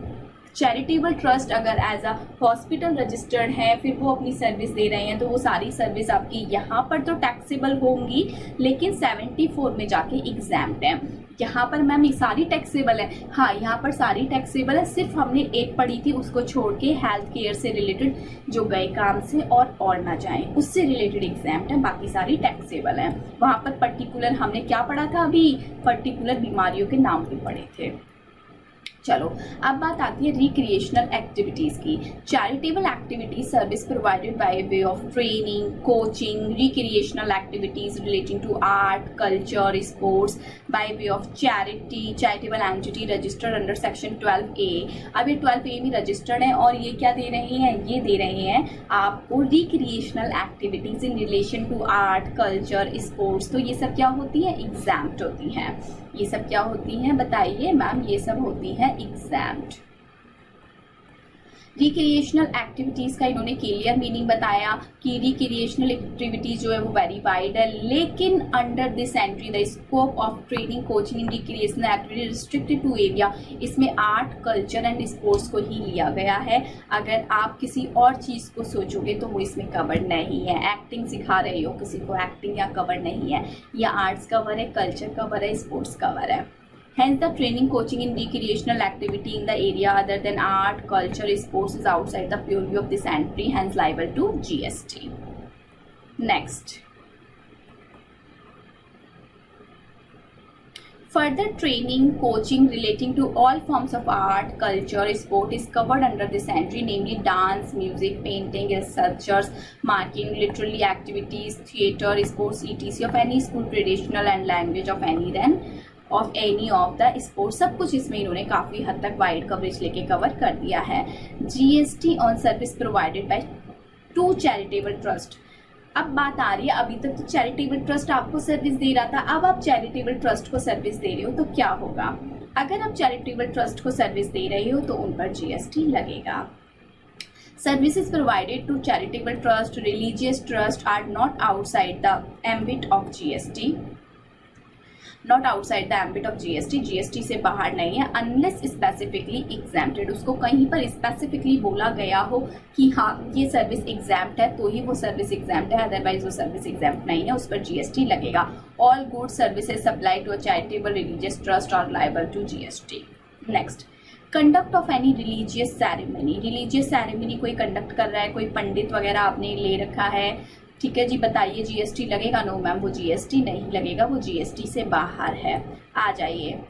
Speaker 1: चैरिटेबल ट्रस्ट अगर एज अ हॉस्पिटल रजिस्टर्ड है, फिर वो अपनी सर्विस दे रहे हैं, तो वो सारी सर्विस आपकी यहाँ पर तो टैक्सेबल होंगी, लेकिन 74 में जाके एग्जैम्प्ट है। यहाँ पर मैम ये सारी टैक्सेबल है, हाँ यहाँ पर सारी टैक्सेबल है, सिर्फ हमने एक पढ़ी थी उसको छोड़ के हेल्थ केयर से रिलेटेड जो गए काम से और ना जाएं उससे रिलेटेड एग्जैम्प्ट है, बाकी सारी टैक्सेबल है। वहाँ पर पर्टिकुलर हमने क्या पढ़ा था, अभी पर्टिकुलर बीमारियों के नाम भी पढ़े थे। चलो अब बात आती है रिक्रिएशनल एक्टिविटीज की। Charitable activities service provided by way of training, coaching, recreational activities relating to art, culture, sports by way of charitable entity registered under section 12A। अब ये 12A में रजिस्टर्ड है और ये क्या दे रहे हैं, ये दे रहे हैं आपको recreational activities in relation to art, culture, sports. तो ये सब क्या होती है, एग्जैम्प्ट होती हैं। ये सब क्या होती हैं बताइए मैम? ये सब होती हैं एग्जैम्प्ट। रिक्रिएशनल एक्टिविटीज का इन्होंने क्लियर मीनिंग बताया कि रिक्रिएशनल एक्टिविटीज जो है वो वेरी वाइड है, लेकिन under this entry the scope of training, coaching in recreational activity restricted to area. इसमें आर्ट, कल्चर एंड स्पोर्ट्स को ही लिया गया है। अगर आप किसी और चीज को सोचोगे तो वो इसमें कवर नहीं है। एक्टिंग सिखा रहे हो किसी को, एक्टिंग या कवर नहीं है, या आर्ट्स कवर है, कल्चर कवर है, स्पोर्ट्स कवर है। Hence, the training, coaching in recreational activity in the area other than art, culture, sports is outside the purview of this entry, hence liable to GST. Next. Further training, coaching relating to all forms of art, culture, sport is covered under this entry, namely dance, music, painting, sculptures, marking, literary activities, theatre, sports, etc. of any school, traditional and language of any then. Of any of the sports. सब कुछ इसमें इन्होंने काफ़ी हद तक wide coverage लेके cover कर दिया है। GST on service provided by to charitable trust. अब बात आ रही है, अभी तक तो चैरिटेबल ट्रस्ट आपको सर्विस दे रहा था, अब आप चैरिटेबल ट्रस्ट को सर्विस दे रहे हो तो क्या होगा। अगर आप चैरिटेबल ट्रस्ट को सर्विस दे रहे हो तो उन पर जीएसटी लगेगा। Services provided to charitable trust, religious trust are not outside the ambit of GST, not outside the ambit of GST, GST से बाहर नहीं है, अनलेस स्पेसिफिकली एग्जैम्प्टेड, उसको कहीं पर स्पेसिफिकली बोला गया हो कि हाँ ये सर्विस एग्जैम्प्ट है तो ही वो सर्विस एग्जैम्प्ट है, अदरवाइज वो सर्विस एग्जैम्प्ट नहीं है, उस पर जीएसटी लगेगा। All good services supply to a charitable religious trust are liable to GST. Next, conduct of any religious ceremony, religious ceremony कोई कंडक्ट कर रहा है, कोई पंडित वगैरह आपने ले रखा है, ठीक है जी, बताइए जीएसटी लगेगा? नो मैम, वो जीएसटी नहीं लगेगा, वो जीएसटी से बाहर है। आ जाइए,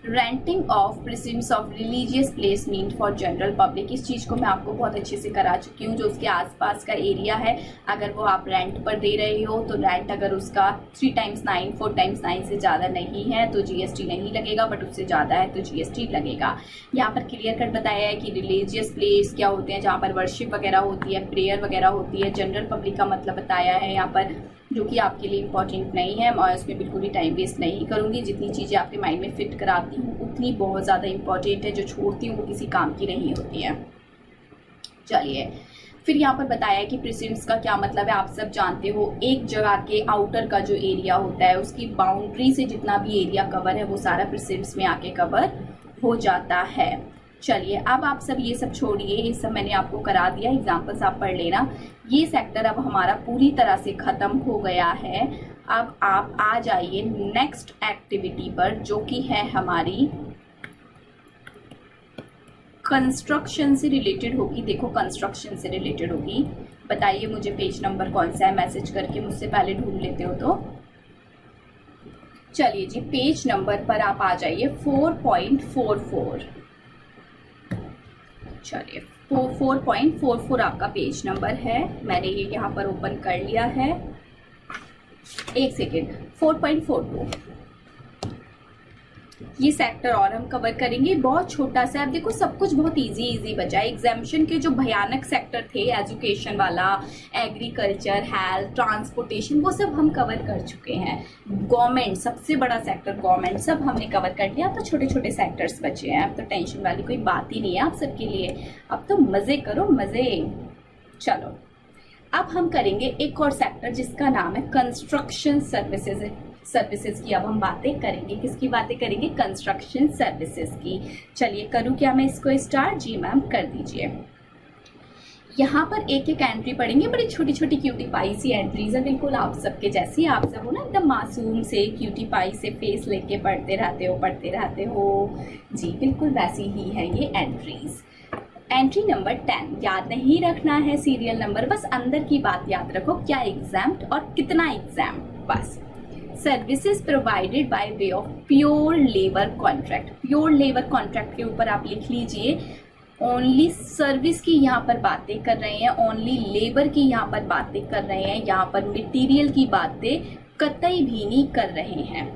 Speaker 1: renting of premises of religious place meant for general public, इस चीज़ को मैं आपको बहुत अच्छे से करा चुकी हूँ। जो उसके आसपास का एरिया है, अगर वो आप रेंट पर दे रहे हो तो रेंट अगर उसका 3 टाइम्स 9 4 टाइम्स 9 से ज़्यादा नहीं है तो जीएसटी नहीं लगेगा, बट उससे ज़्यादा है तो जीएसटी लगेगा। यहाँ पर क्लियर कट बताया है कि रिलीजियस प्लेस क्या होते हैं, जहाँ पर वर्शिप वगैरह होती है, प्रेयर वगैरह होती है। जनरल पब्लिक का मतलब बताया है यहाँ पर, जो कि आपके लिए इंपॉर्टेंट नहीं है। मैं उसमें बिल्कुल भी टाइम वेस्ट नहीं करूँगी, जितनी चीज़ें आपके माइंड में फिट कराती हूँ उतनी बहुत ज़्यादा इंपॉर्टेंट है, जो छोड़ती हूँ वो किसी काम की नहीं होती है। चलिए, फिर यहाँ पर बताया है कि प्रिसिम्स का क्या मतलब है, आप सब जानते हो, एक जगह के आउटर का जो एरिया होता है उसकी बाउंड्री से जितना भी एरिया कवर है वो सारा प्रिसिम्स में आके कवर हो जाता है। चलिए, अब आप सब ये सब छोड़िए, ये सब मैंने आपको करा दिया, एग्जाम्पल्स आप पढ़ लेना। ये सेक्टर अब हमारा पूरी तरह से ख़त्म हो गया है। अब आप आ जाइए नेक्स्ट एक्टिविटी पर, जो कि है हमारी कंस्ट्रक्शन से रिलेटेड होगी। देखो, कंस्ट्रक्शन से रिलेटेड होगी। बताइए मुझे पेज नंबर कौन सा है, मैसेज करके मुझसे पहले ढूंढ लेते हो तो। चलिए जी, पेज नंबर पर आप आ जाइए 4.44। चलिए, 4.44 आपका पेज नंबर है। मैंने ये यहाँ पर ओपन कर लिया है, एक सेकेंड। 4.42 ये सेक्टर और हम कवर करेंगे, बहुत छोटा सा। अब देखो, सब कुछ बहुत इजी बचा है। एग्जामिनेशन के जो भयानक सेक्टर थे, एजुकेशन वाला, एग्रीकल्चर, हेल्थ, ट्रांसपोर्टेशन, वो सब हम कवर कर चुके हैं। गवर्नमेंट, सबसे बड़ा सेक्टर गवर्नमेंट, सब हमने कवर कर लिया। अब तो छोटे छोटे सेक्टर्स बचे हैं, अब तो टेंशन वाली कोई बात ही नहीं है आप सबके लिए। अब तो मजे करो, मजे। चलो, अब हम करेंगे एक और सेक्टर जिसका नाम है कंस्ट्रक्शन सर्विसेज की। अब हम बातें करेंगे, किसकी बातें करेंगे? कंस्ट्रक्शन सर्विसेज की। चलिए, करूँ क्या मैं इसको स्टार्ट? जी मैम, कर दीजिए। यहाँ पर एक एक एंट्री पढ़ेंगे, बड़ी छोटी छोटी क्यूटी पाई सी एंट्रीज है, बिल्कुल आप सबके जैसी। आप सब हो ना एकदम मासूम से, क्यूटी पाई से फेस लेके पढ़ते रहते हो जी, बिल्कुल वैसी ही है ये एंट्रीज। एंट्री नंबर 10 याद नहीं रखना है, सीरियल नंबर, बस अंदर की बात याद रखो, क्या एग्जाम्प्ट और कितना एग्जाम्प्ट, बस। Services provided by way of pure labour contract. Pure labour contract के ऊपर आप लिख लीजिए, ओनली सर्विस की यहाँ पर बातें कर रहे हैं, ओनली लेबर की यहाँ पर बातें कर रहे हैं, यहाँ पर मटेरियल की बातें कतई भी नहीं कर रहे हैं।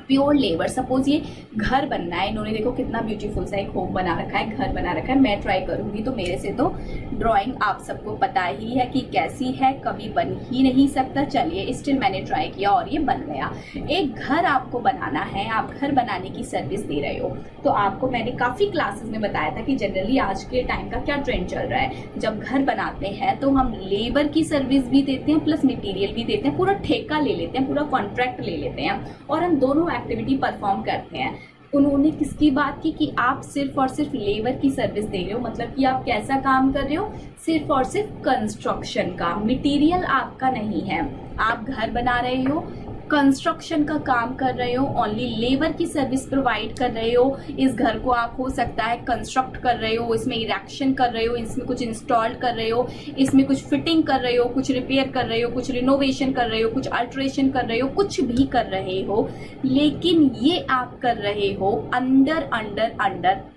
Speaker 1: प्योर लेबर, सपोज ये घर बनना है, इन्होंने देखो कितना ब्यूटीफुल सा एक होम बना रखा है, घर बना रखा है। मैं ट्राई करूंगी तो मेरे से तो ड्राइंग आप सबको पता ही है कि कैसी है, कभी बन ही नहीं सकता। चलिए, स्टिल मैंने ट्राई किया और ये बन गया। एक घर आपको बनाना है, आप घर बनाने की सर्विस दे रहे हो, तो आपको मैंने काफ़ी क्लासेस में बताया था कि जनरली आज के टाइम का क्या ट्रेंड चल रहा है। जब घर बनाते हैं तो हम लेबर की सर्विस भी देते हैं प्लस मटीरियल भी देते हैं, पूरा ठेका ले लेते हैं, पूरा कॉन्ट्रैक्ट ले लेते हैं और हम दोनों एक्टिविटी परफॉर्म करते हैं। उन्होंने किसकी बात की कि आप सिर्फ और सिर्फ लेबर की सर्विस दे रहे हो, मतलब कि आप कैसा काम कर रहे हो? सिर्फ और सिर्फ कंस्ट्रक्शन का, मटेरियल आपका नहीं है। आप घर बना रहे हो, कंस्ट्रक्शन का काम कर रहे हो, ओनली लेबर की सर्विस प्रोवाइड कर रहे हो। इस घर को आप हो सकता है कंस्ट्रक्ट कर रहे हो, इसमें इरेक्शन कर रहे हो, इसमें कुछ इंस्टॉल कर रहे हो, इसमें कुछ फिटिंग कर रहे हो, कुछ रिपेयर कर रहे हो, कुछ रिनोवेशन कर रहे हो, कुछ अल्ट्रेशन कर रहे हो, कुछ भी कर रहे हो, लेकिन ये आप कर रहे हो under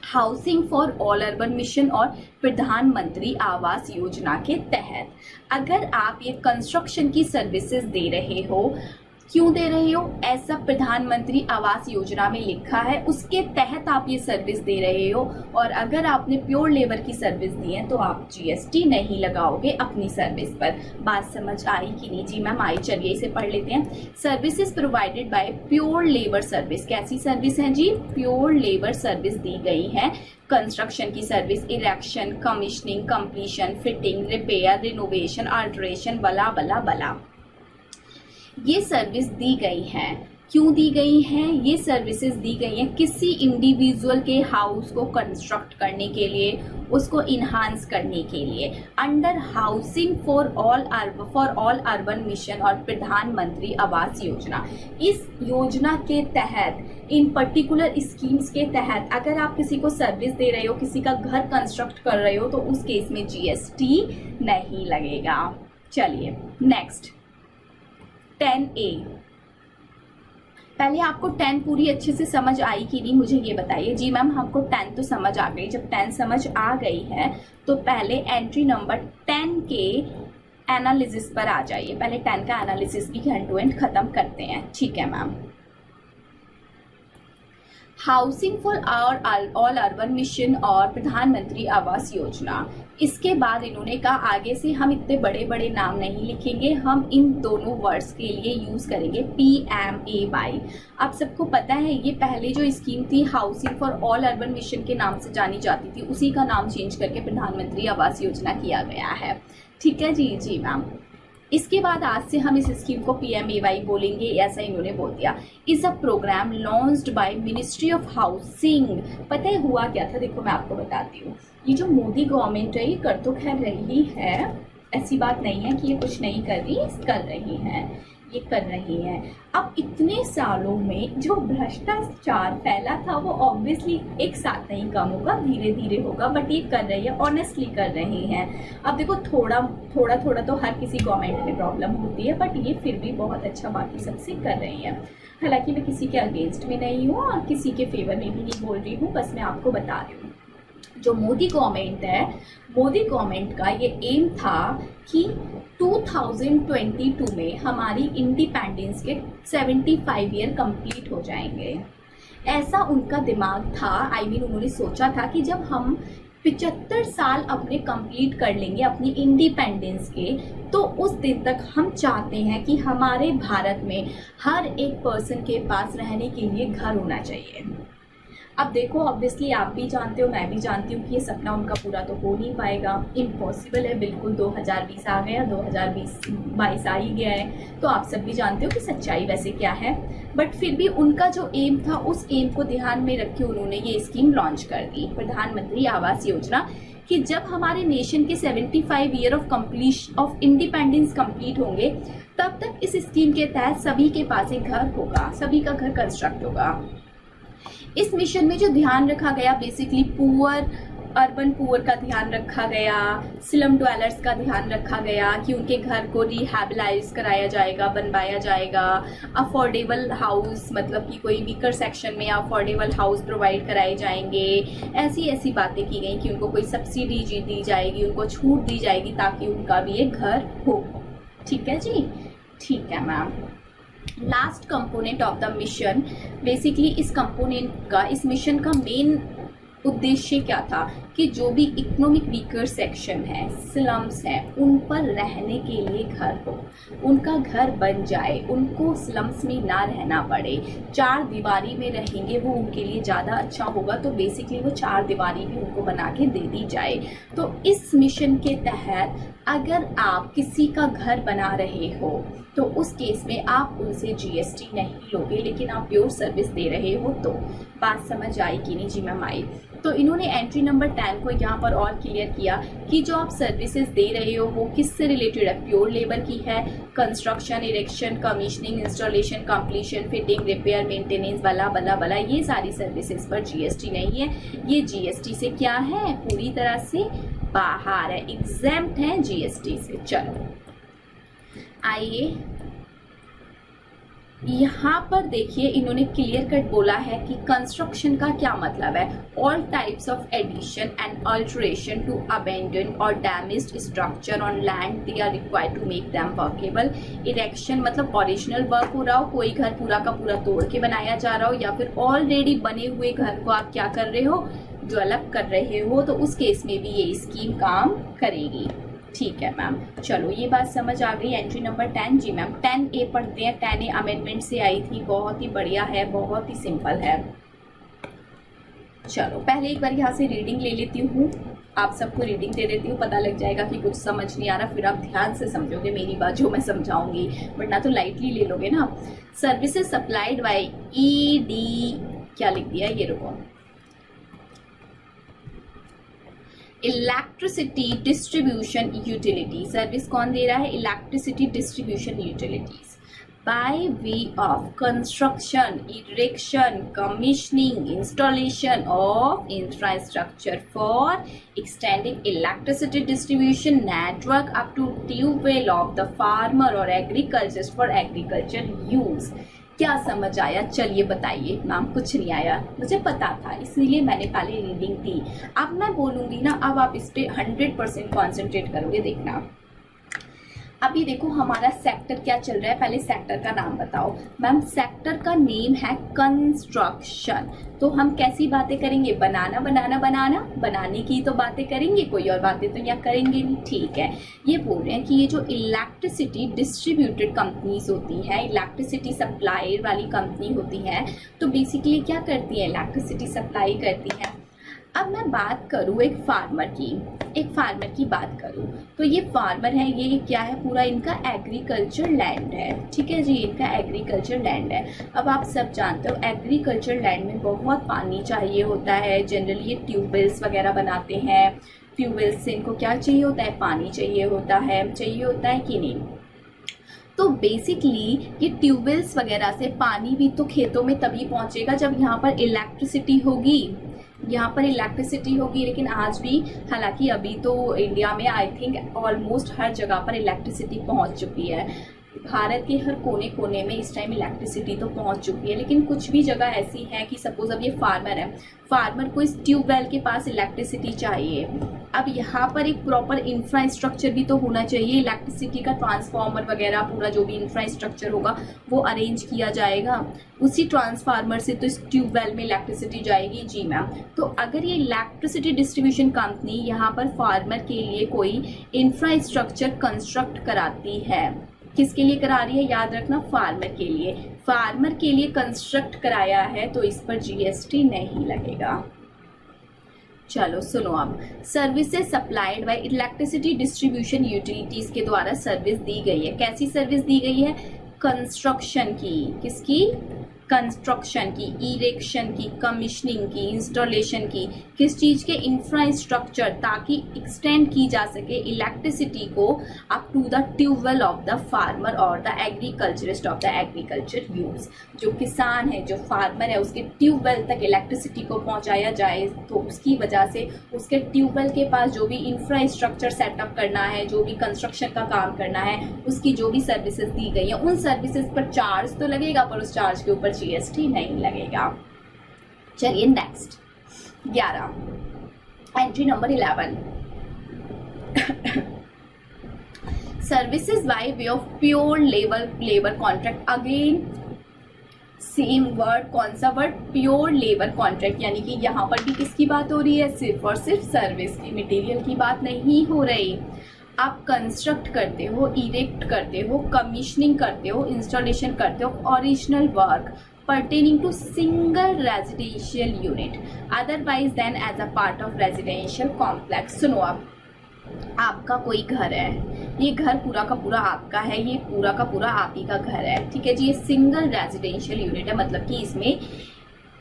Speaker 1: housing for all urban mission और प्रधानमंत्री आवास योजना के तहत। अगर आप ये कंस्ट्रक्शन की सर्विसेज दे रहे हो, क्यों दे रहे हो, ऐसा प्रधानमंत्री आवास योजना में लिखा है, उसके तहत आप ये सर्विस दे रहे हो। और अगर आपने प्योर लेबर की सर्विस दी है तो आप जीएसटी नहीं लगाओगे अपनी सर्विस पर। बात समझ आई कि नहीं? जी मैम आई, चलिए इसे पढ़ लेते हैं। Services provided bye pure labour service, कैसी सर्विस है जी? प्योर लेबर सर्विस दी गई है। कंस्ट्रक्शन की service, erection, commissioning, completion, fitting, repair, renovation, alteration, बला बला बला, ये सर्विस दी गई है। क्यों दी गई हैं? ये सर्विसेज दी गई हैं किसी इंडिविजुअल के हाउस को कंस्ट्रक्ट करने के लिए, उसको इन्हांस करने के लिए, under housing for all urban mission और प्रधानमंत्री आवास योजना। इस योजना के तहत, इन पर्टिकुलर स्कीम्स के तहत अगर आप किसी को सर्विस दे रहे हो, किसी का घर कंस्ट्रक्ट कर रहे हो, तो उस केस में जीएसटी नहीं लगेगा। चलिए नेक्स्ट 10A। पहले आपको 10 पूरी अच्छे से समझ आई कि नहीं, मुझे ये बताइए। जी मैम हमको 10 तो समझ आ गई। जब 10 समझ आ गई है तो पहले एंट्री नंबर 10 के एनालिसिस पर आ जाइए। पहले 10 का एनालिसिस भी एंड टू एंड खत्म करते हैं, ठीक है ma'am. Housing for all urban mission और प्रधानमंत्री आवास योजना। इसके बाद इन्होंने कहा आगे से हम इतने बड़े बड़े नाम नहीं लिखेंगे, हम इन दोनों वर्ड्स के लिए यूज करेंगे PMAY। आप सबको पता है ये पहले जो स्कीम थी housing for all urban mission के नाम से जानी जाती थी, उसी का नाम चेंज करके प्रधानमंत्री आवास योजना किया गया है, ठीक है जी। जी मैम, इसके बाद आज से हम इस स्कीम को PMAY बोलेंगे, ऐसा इन्होंने बोल दिया। Is a programme launched by ministry of housing. पता है हुआ क्या था? देखो मैं आपको बताती हूँ। ये जो मोदी गवर्नमेंट है ये कर तो खैर रही है, ऐसी बात नहीं है कि ये कुछ नहीं कर रही, कर रही है, ये कर रही है। अब इतने सालों में जो भ्रष्टाचार फैला था वो ऑब्वियसली एक साथ नहीं कम होगा, धीरे धीरे होगा, बट ये कर रही है, ऑनेस्टली कर रही है। अब देखो थोड़ा थोड़ा तो हर किसी गवर्नमेंट में प्रॉब्लम होती है, बट ये फिर भी बहुत अच्छा बाकी सबसे कर रही है। हालांकि मैं किसी के अगेंस्ट में नहीं हूँ और किसी के फेवर में भी नहीं बोल रही हूँ, बस मैं आपको बता रही हूँ। जो मोदी गवर्नमेंट है, मोदी गवर्नमेंट का ये एम था कि 2022 में हमारी इंडिपेंडेंस के 75 ईयर कंप्लीट हो जाएंगे, ऐसा उनका दिमाग था। उन्होंने सोचा था कि जब हम 75 साल अपने कंप्लीट कर लेंगे अपनी इंडिपेंडेंस के, तो उस दिन तक हम चाहते हैं कि हमारे भारत में हर एक पर्सन के पास रहने के लिए घर होना चाहिए। अब देखो ऑब्वियसली आप भी जानते हो, मैं भी जानती हूँ कि ये सपना उनका पूरा तो हो नहीं पाएगा, इम्पॉसिबल है बिल्कुल। 2020 आ गया, 2022 आ ही गया है, तो आप सब भी जानते हो कि सच्चाई वैसे क्या है। बट फिर भी उनका जो एम था, उस एम को ध्यान में रखे उन्होंने ये स्कीम लॉन्च कर दी, प्रधानमंत्री आवास योजना, कि जब हमारे नेशन के 75 ईयर ऑफ इंडिपेंडेंस कंप्लीट होंगे, तब तक इस स्कीम के तहत सभी के पास एक घर होगा, सभी का घर कंस्ट्रक्ट होगा। इस मिशन में जो ध्यान रखा गया, बेसिकली अर्बन पुअर का ध्यान रखा गया, स्लम ड्वेलर्स का ध्यान रखा गया कि उनके घर को रिहैबिलाइज कराया जाएगा, बनवाया जाएगा। अफोर्डेबल हाउस, मतलब कि कोई वीकर सेक्शन में अफोर्डेबल हाउस प्रोवाइड कराए जाएंगे। ऐसी बातें की गई कि उनको कोई सब्सिडी दी जाएगी, उनको छूट दी जाएगी, ताकि उनका भी एक घर हो। ठीक है जी, ठीक है ma'am. Last component of the mission, basically इस मिशन का मेन उद्देश्य क्या था कि जो भी इकोनॉमिक वीकर सेक्शन है, स्लम्स है, उन पर रहने के लिए घर हो, उनका घर बन जाए, उनको स्लम्स में ना रहना पड़े, चार दीवारी में रहेंगे वो उनके लिए ज़्यादा अच्छा होगा। तो बेसिकली वो चार दीवारी भी उनको बना के दे दी जाए। तो इस मिशन के तहत अगर आप किसी का घर बना रहे हो तो उस केस में आप उनसे जीएसटी नहीं लोगे, लेकिन आप प्योर सर्विस दे रहे हो। तो बात समझ आई कि नहीं? जी मैम आई। तो इन्होंने एंट्री नंबर 10 को यहाँ पर और क्लियर किया कि जो आप सर्विसेज दे रहे हो वो किससे रिलेटेड है, प्योर लेबर की है, construction, erection, commissioning, installation, completion, fitting, repair, maintenance, बला बला बला, ये सारी सर्विसेज पर जीएसटी नहीं है। ये जीएसटी से क्या है, पूरी तरह से बाहर है, एग्जेम्प्ट है जीएसटी से। चलो आइए यहाँ पर देखिए इन्होंने क्लियर कट बोला है कि कंस्ट्रक्शन का क्या मतलब है। All types of addition and alteration to abandon or damaged structure on land they are required to make them workable. Erection मतलब ओरिजिनल वर्क हो रहा हो, कोई घर पूरा का पूरा तोड़ के बनाया जा रहा हो, या फिर ऑलरेडी बने हुए घर को आप क्या कर रहे हो, डेवलप कर रहे हो, तो उस केस में भी ये स्कीम काम करेगी। ठीक है मैम, चलो ये बात समझ आ गई। एंट्री नंबर 10 जी मैम 10A पढ़ते हैं। 10A अमेंडमेंट से आई थी, बहुत ही बढ़िया है, बहुत ही सिंपल है। चलो पहले एक बार यहाँ से रीडिंग ले लेती हूँ, आप सबको रीडिंग दे देती हूँ, पता लग जाएगा कि कुछ समझ नहीं आ रहा, फिर आप ध्यान से समझोगे मेरी बात जो मैं समझाऊंगी, वरना तो लाइटली ले लोगे ना। सर्विसेज सप्लाइड बाय ED, क्या लिख दिया ये, रुको, इलेक्ट्रिसिटी डिस्ट्रीब्यूशन यूटिलिटी। सर्विस कौन दे रहा है, electricity distribution utilities by way of construction, erection, commissioning, installation of infrastructure for extending electricity distribution network up to tubewell of the farmer और एग्रीकल्चर फॉर एग्रीकल्चर यूज। क्या समझ आया, चलिए बताइए। मैम कुछ नहीं आया, मुझे पता था, इसलिए मैंने पहले रीडिंग दी। अब मैं बोलूंगी ना, अब आप इस पे 100% कॉन्सेंट्रेट करोगे, देखना। अभी देखो हमारा सेक्टर क्या चल रहा है, पहले सेक्टर का नाम बताओ। मैम सेक्टर का नेम है कंस्ट्रक्शन, तो हम कैसी बातें करेंगे, बनाना बनाना बनाना, बनाने की तो बातें करेंगे, कोई और बातें तो यहाँ करेंगे नहीं। ठीक है, ये बोल रहे हैं कि ये जो इलेक्ट्रिसिटी डिस्ट्रीब्यूटेड कंपनीज होती है, इलेक्ट्रिसिटी सप्लाई वाली कंपनी होती है, तो बेसिकली क्या करती है, इलेक्ट्रिसिटी सप्लाई करती है। अब मैं बात करूँ एक फार्मर की बात करूँ, तो ये फार्मर है, ये क्या है, पूरा इनका एग्रीकल्चर लैंड है। ठीक है जी, इनका एग्रीकल्चर लैंड है। अब आप सब जानते हो एग्रीकल्चर लैंड में बहुत पानी चाहिए होता है। जनरली ये ट्यूबवेल्स वगैरह बनाते हैं, ट्यूबवेल्स से इनको क्या चाहिए होता है, पानी चाहिए होता है कि नहीं। तो बेसिकली ये ट्यूबवेल्स वगैरह से पानी भी तो खेतों में तभी पहुंचेगा जब यहाँ पर इलेक्ट्रिसिटी होगी, लेकिन आज भी, हालांकि अभी तो इंडिया में आई थिंक ऑलमोस्ट हर जगह पर इलेक्ट्रिसिटी पहुंच चुकी है। भारत के हर कोने कोने में इस टाइम इलेक्ट्रिसिटी तो पहुंच चुकी है, लेकिन कुछ भी जगह ऐसी है कि सपोज अब ये फार्मर है, फार्मर को इस ट्यूबवेल के पास इलेक्ट्रिसिटी चाहिए। अब यहाँ पर एक प्रॉपर इंफ्रास्ट्रक्चर भी तो होना चाहिए, इलेक्ट्रिसिटी का ट्रांसफार्मर वगैरह पूरा जो भी इंफ्रास्ट्रक्चर होगा वो अरेंज किया जाएगा, उसी ट्रांसफार्मर से तो इस ट्यूबवेल में इलेक्ट्रिसिटी जाएगी। जी मैम, तो अगर ये इलेक्ट्रिसिटी डिस्ट्रीब्यूशन कंपनी यहाँ पर फार्मर के लिए कोई इंफ्रास्ट्रक्चर कंस्ट्रक्ट कराती है, किसके लिए करा रही है, याद रखना, फार्मर के लिए कंस्ट्रक्ट कराया है, तो इस पर GST नहीं लगेगा। चलो सुनो, अब services supplied by electricity distribution utilities के द्वारा सर्विस दी गई है। कैसी सर्विस दी गई है, कंस्ट्रक्शन की, किसकी, कंस्ट्रक्शन की, इरेक्शन की, कमीशनिंग की, इंस्टॉलेशन की, किस चीज के, इंफ्रास्ट्रक्चर, ताकि एक्सटेंड की जा सके इलेक्ट्रिसिटी को up to the tubewell of the farmer or the agriculturist of the agriculture use. जो किसान है, जो फार्मर है, उसके ट्यूबवेल तक इलेक्ट्रिसिटी को पहुंचाया जाए, तो उसकी वजह से उसके ट्यूबवेल के पास जो भी इंफ्रास्ट्रक्चर सेटअप करना है, जो भी कंस्ट्रक्शन का काम करना है, उसकी जो भी सर्विसेज दी गई है, उन सर्विसेज पर चार्ज तो लगेगा, पर उस चार्ज के ऊपर GST नहीं लगेगा। चलिए next 11, entry number 11, services by way of pure labour contract. Again same word, कौन सा वर्ड, प्योर लेबर कॉन्ट्रैक्ट, यानी कि यहाँ पर भी किसकी बात हो रही है, सिर्फ और सिर्फ सर्विस की, मटेरियल की बात नहीं हो रही। आप कंस्ट्रक्ट करते हो, इरेक्ट करते हो, कमीशनिंग करते हो, इंस्टॉलेशन करते हो, original work pertaining to single residential unit otherwise than as a part of residential complex। सुनो, अब आपका कोई घर है, ये घर पूरा का पूरा आपका है, ये पूरा का पूरा आप ही का घर है। ठीक है जी, ये सिंगल रेजिडेंशियल यूनिट है, मतलब कि इसमें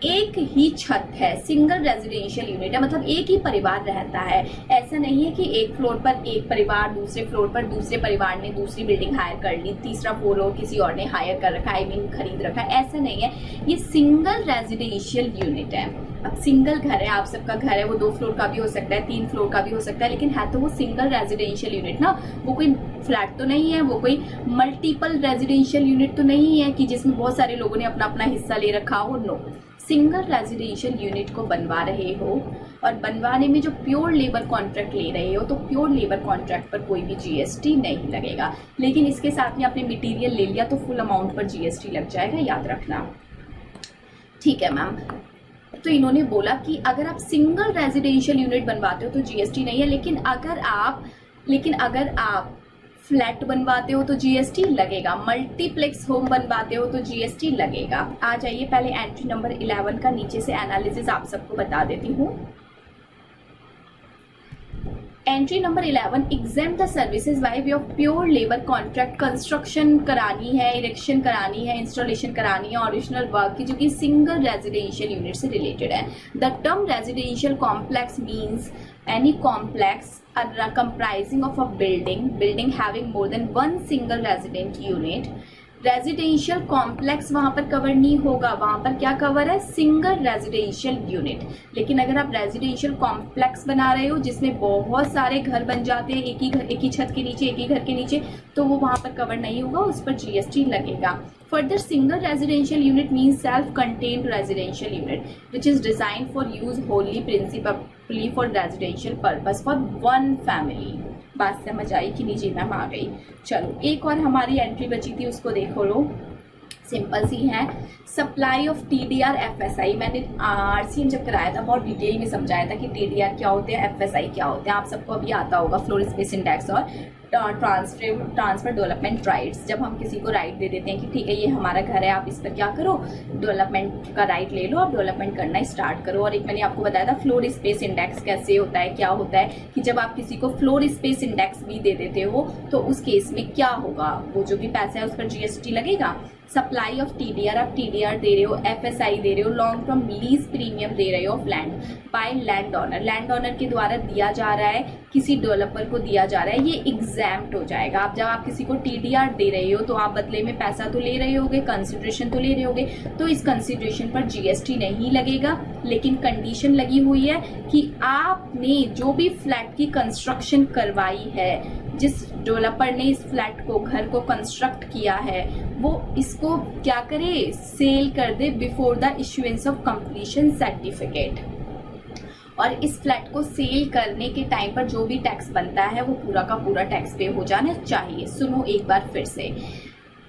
Speaker 1: एक ही छत है, सिंगल रेजिडेंशियल यूनिट है, मतलब एक ही परिवार रहता है। ऐसा नहीं है कि एक फ्लोर पर एक परिवार, दूसरे फ्लोर पर दूसरे परिवार ने दूसरी बिल्डिंग हायर कर ली, तीसरा फ्लोर किसी और ने हायर कर रखा है, खरीद रखा है, ऐसा नहीं है। ये सिंगल रेजिडेंशियल यूनिट है। अब सिंगल घर है, आप सबका घर है, वो 2 फ्लोर का भी हो सकता है, 3 फ्लोर का भी हो सकता है, लेकिन है तो वो सिंगल रेजिडेंशियल यूनिट ना। वो कोई फ्लैट तो नहीं है, वो कोई मल्टीपल रेजिडेंशियल यूनिट तो नहीं है कि जिसमें बहुत सारे लोगों ने अपना अपना हिस्सा ले रखा हो। नो, सिंगल रेजिडेंशियल यूनिट को बनवा रहे हो और बनवाने में जो प्योर लेबर कॉन्ट्रैक्ट ले रहे हो, तो प्योर लेबर कॉन्ट्रैक्ट पर कोई भी जीएसटी नहीं लगेगा। लेकिन इसके साथ में आपने मटेरियल ले लिया तो फुल अमाउंट पर जीएसटी लग जाएगा, याद रखना। ठीक है मैम। तो इन्होंने बोला कि अगर आप सिंगल रेजिडेंशियल यूनिट बनवाते हो तो जीएसटी नहीं है, लेकिन अगर आप फ्लैट बनवाते हो तो जीएसटी लगेगा, मल्टीप्लेक्स होम बनवाते हो तो जीएसटी लगेगा। आ जाइए, पहले एंट्री नंबर 11 का नीचे से एनालिसिस आप सबको बता देती हूँ। Entry number 11, exempt the services by way of pure labour contract. Construction करानी है, इरेक्शन करानी है, इंस्टॉलेशन करानी है, ओरिजिनल वर्क की, जो कि सिंगल रेजिडेंशियल यूनिट से रिलेटेड है। The term residential complex means any complex comprising of a building having more than one single resident unit। Residential complex वहां पर कवर नहीं होगा, वहां पर क्या कवर है, सिंगल रेजिडेंशियल यूनिट। लेकिन अगर आप रेजिडेंशियल कॉम्प्लेक्स बना रहे हो जिसमें बहुत सारे घर बन जाते हैं एक ही छत के नीचे, एक ही घर के नीचे, तो वो वहां पर कवर नहीं होगा, उस पर जीएसटी लगेगा। Further, single residential unit means self-contained residential unit which is designed for use wholly principally for residential purpose for one family। बात समझ आई कि नहीं जी मैम? आ गई। चलो, एक और हमारी एंट्री बची थी, उसको देखो लो, सिंपल सी है। Supply of TDR FSI. मैंने आरसीएम जब कराया था बहुत डिटेल में समझाया था कि टीडीआर क्या होते हैं, एफएसआई क्या होते हैं। आप सबको अभी आता होगा, फ्लोर स्पेस इंडेक्स और ट्रांसफर डेवलपमेंट राइट्स। जब हम किसी को राइट दे देते हैं कि ठीक है ये हमारा घर है, आप इस पर क्या करो, डेवलपमेंट का राइट ले लो, आप डेवलपमेंट करना स्टार्ट करो। और एक मैंने आपको बताया था फ्लोर स्पेस इंडेक्स कैसे होता है, क्या होता है कि जब आप किसी को फ्लोर स्पेस इंडेक्स भी दे देते हो तो उस केस में क्या होगा, वो जो भी पैसा है उस पर जीएसटी लगेगा। सप्लाई ऑफ टीडीआर, आप टीडीआर दे रहे हो, एफएसआई दे रहे हो, लॉन्ग टर्म लीज प्रीमियम दे रहे हो of land by land owner, land owner के द्वारा दिया जा रहा है, किसी डेवलपर को दिया जा रहा है, ये एग्जैम्प्ट हो जाएगा। आप जब आप किसी को टीडीआर दे रहे हो तो आप बदले में पैसा तो ले रहे होगे, कंसिडरेशन तो ले रहे होगे, तो इस कंसिडरेशन पर जीएसटी नहीं लगेगा। लेकिन कंडीशन लगी हुई है कि आपने जो भी फ्लैट की कंस्ट्रक्शन करवाई है, जिस डेवलपर ने इस फ्लैट को, घर को कंस्ट्रक्ट किया है, वो इसको क्या करे, सेल कर दे before the issuance of completion certificate. और इस फ्लैट को सेल करने के टाइम पर जो भी टैक्स बनता है वो पूरा का पूरा टैक्स पे हो जाना चाहिए। सुनो एक बार फिर से,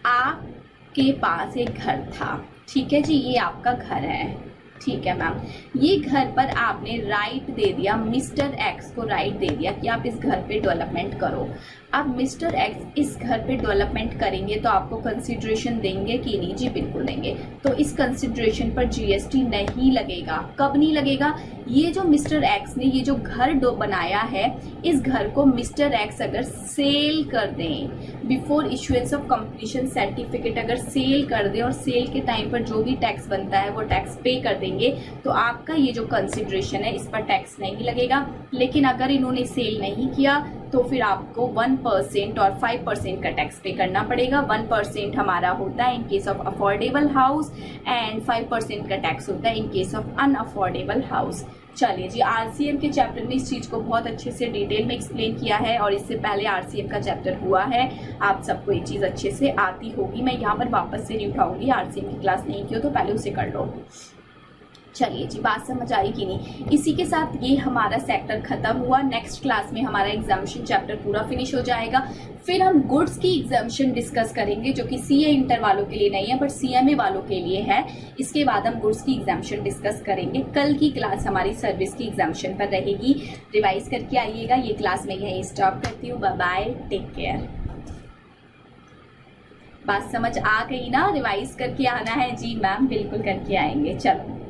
Speaker 1: आपके पास एक घर था, ठीक है जी, ये आपका घर है, ठीक है मैम। ये घर पर आपने राइट दे दिया, मिस्टर एक्स को राइट दे दिया कि आप इस घर पे डेवलपमेंट करो। अब मिस्टर एक्स इस घर पे डेवलपमेंट करेंगे तो आपको कंसिडरेशन देंगे कि नहीं? जी बिल्कुल देंगे। तो इस कंसिडरेशन पर जीएसटी नहीं लगेगा। कब नहीं लगेगा? ये जो मिस्टर एक्स ने ये जो घर बनाया है, इस घर को मिस्टर एक्स अगर सेल कर दें before issuance of completion certificate, अगर सेल कर दें और सेल के टाइम पर जो भी टैक्स बनता है वो टैक्स पे कर देंगे, तो आपका ये जो कंसिडरेशन है इस पर टैक्स नहीं लगेगा। लेकिन अगर इन्होंने सेल नहीं किया तो फिर आपको 1% और 5% का टैक्स पे करना पड़ेगा। 1% हमारा होता है in case of affordable house and 5% का टैक्स होता है in case of unaffordable house. चलिए जी, आरसीएम के चैप्टर में इस चीज़ को बहुत अच्छे से डिटेल में एक्सप्लेन किया है और इससे पहले आरसीएम का चैप्टर हुआ है, आप सबको ये चीज़ अच्छे से आती होगी। मैं यहाँ पर वापस से नहीं उठाऊंगी, आरसीएम की क्लास नहीं की हो तो पहले उसे कर लो। चलिए जी, बात समझ आई कि नहीं? इसी के साथ ये हमारा सेक्टर खत्म हुआ। नेक्स्ट क्लास में हमारा एग्जामिशन चैप्टर पूरा फिनिश हो जाएगा। फिर हम गुड्स की एग्जामिशन डिस्कस करेंगे, जो कि सीए इंटर वालों के लिए नहीं है बट सीएमए वालों के लिए है। इसके बाद हम गुड्स की एग्जामिशन डिस्कस करेंगे। कल की क्लास हमारी सर्विस की एग्जामिशन पर रहेगी, रिवाइज करके आइएगा। ये क्लास मैं यहीं स्टॉप करती हूँ। Bye bye, take care. बात समझ आ गई ना? रिवाइज करके आना है? जी मैम, बिल्कुल करके आएंगे। चलो।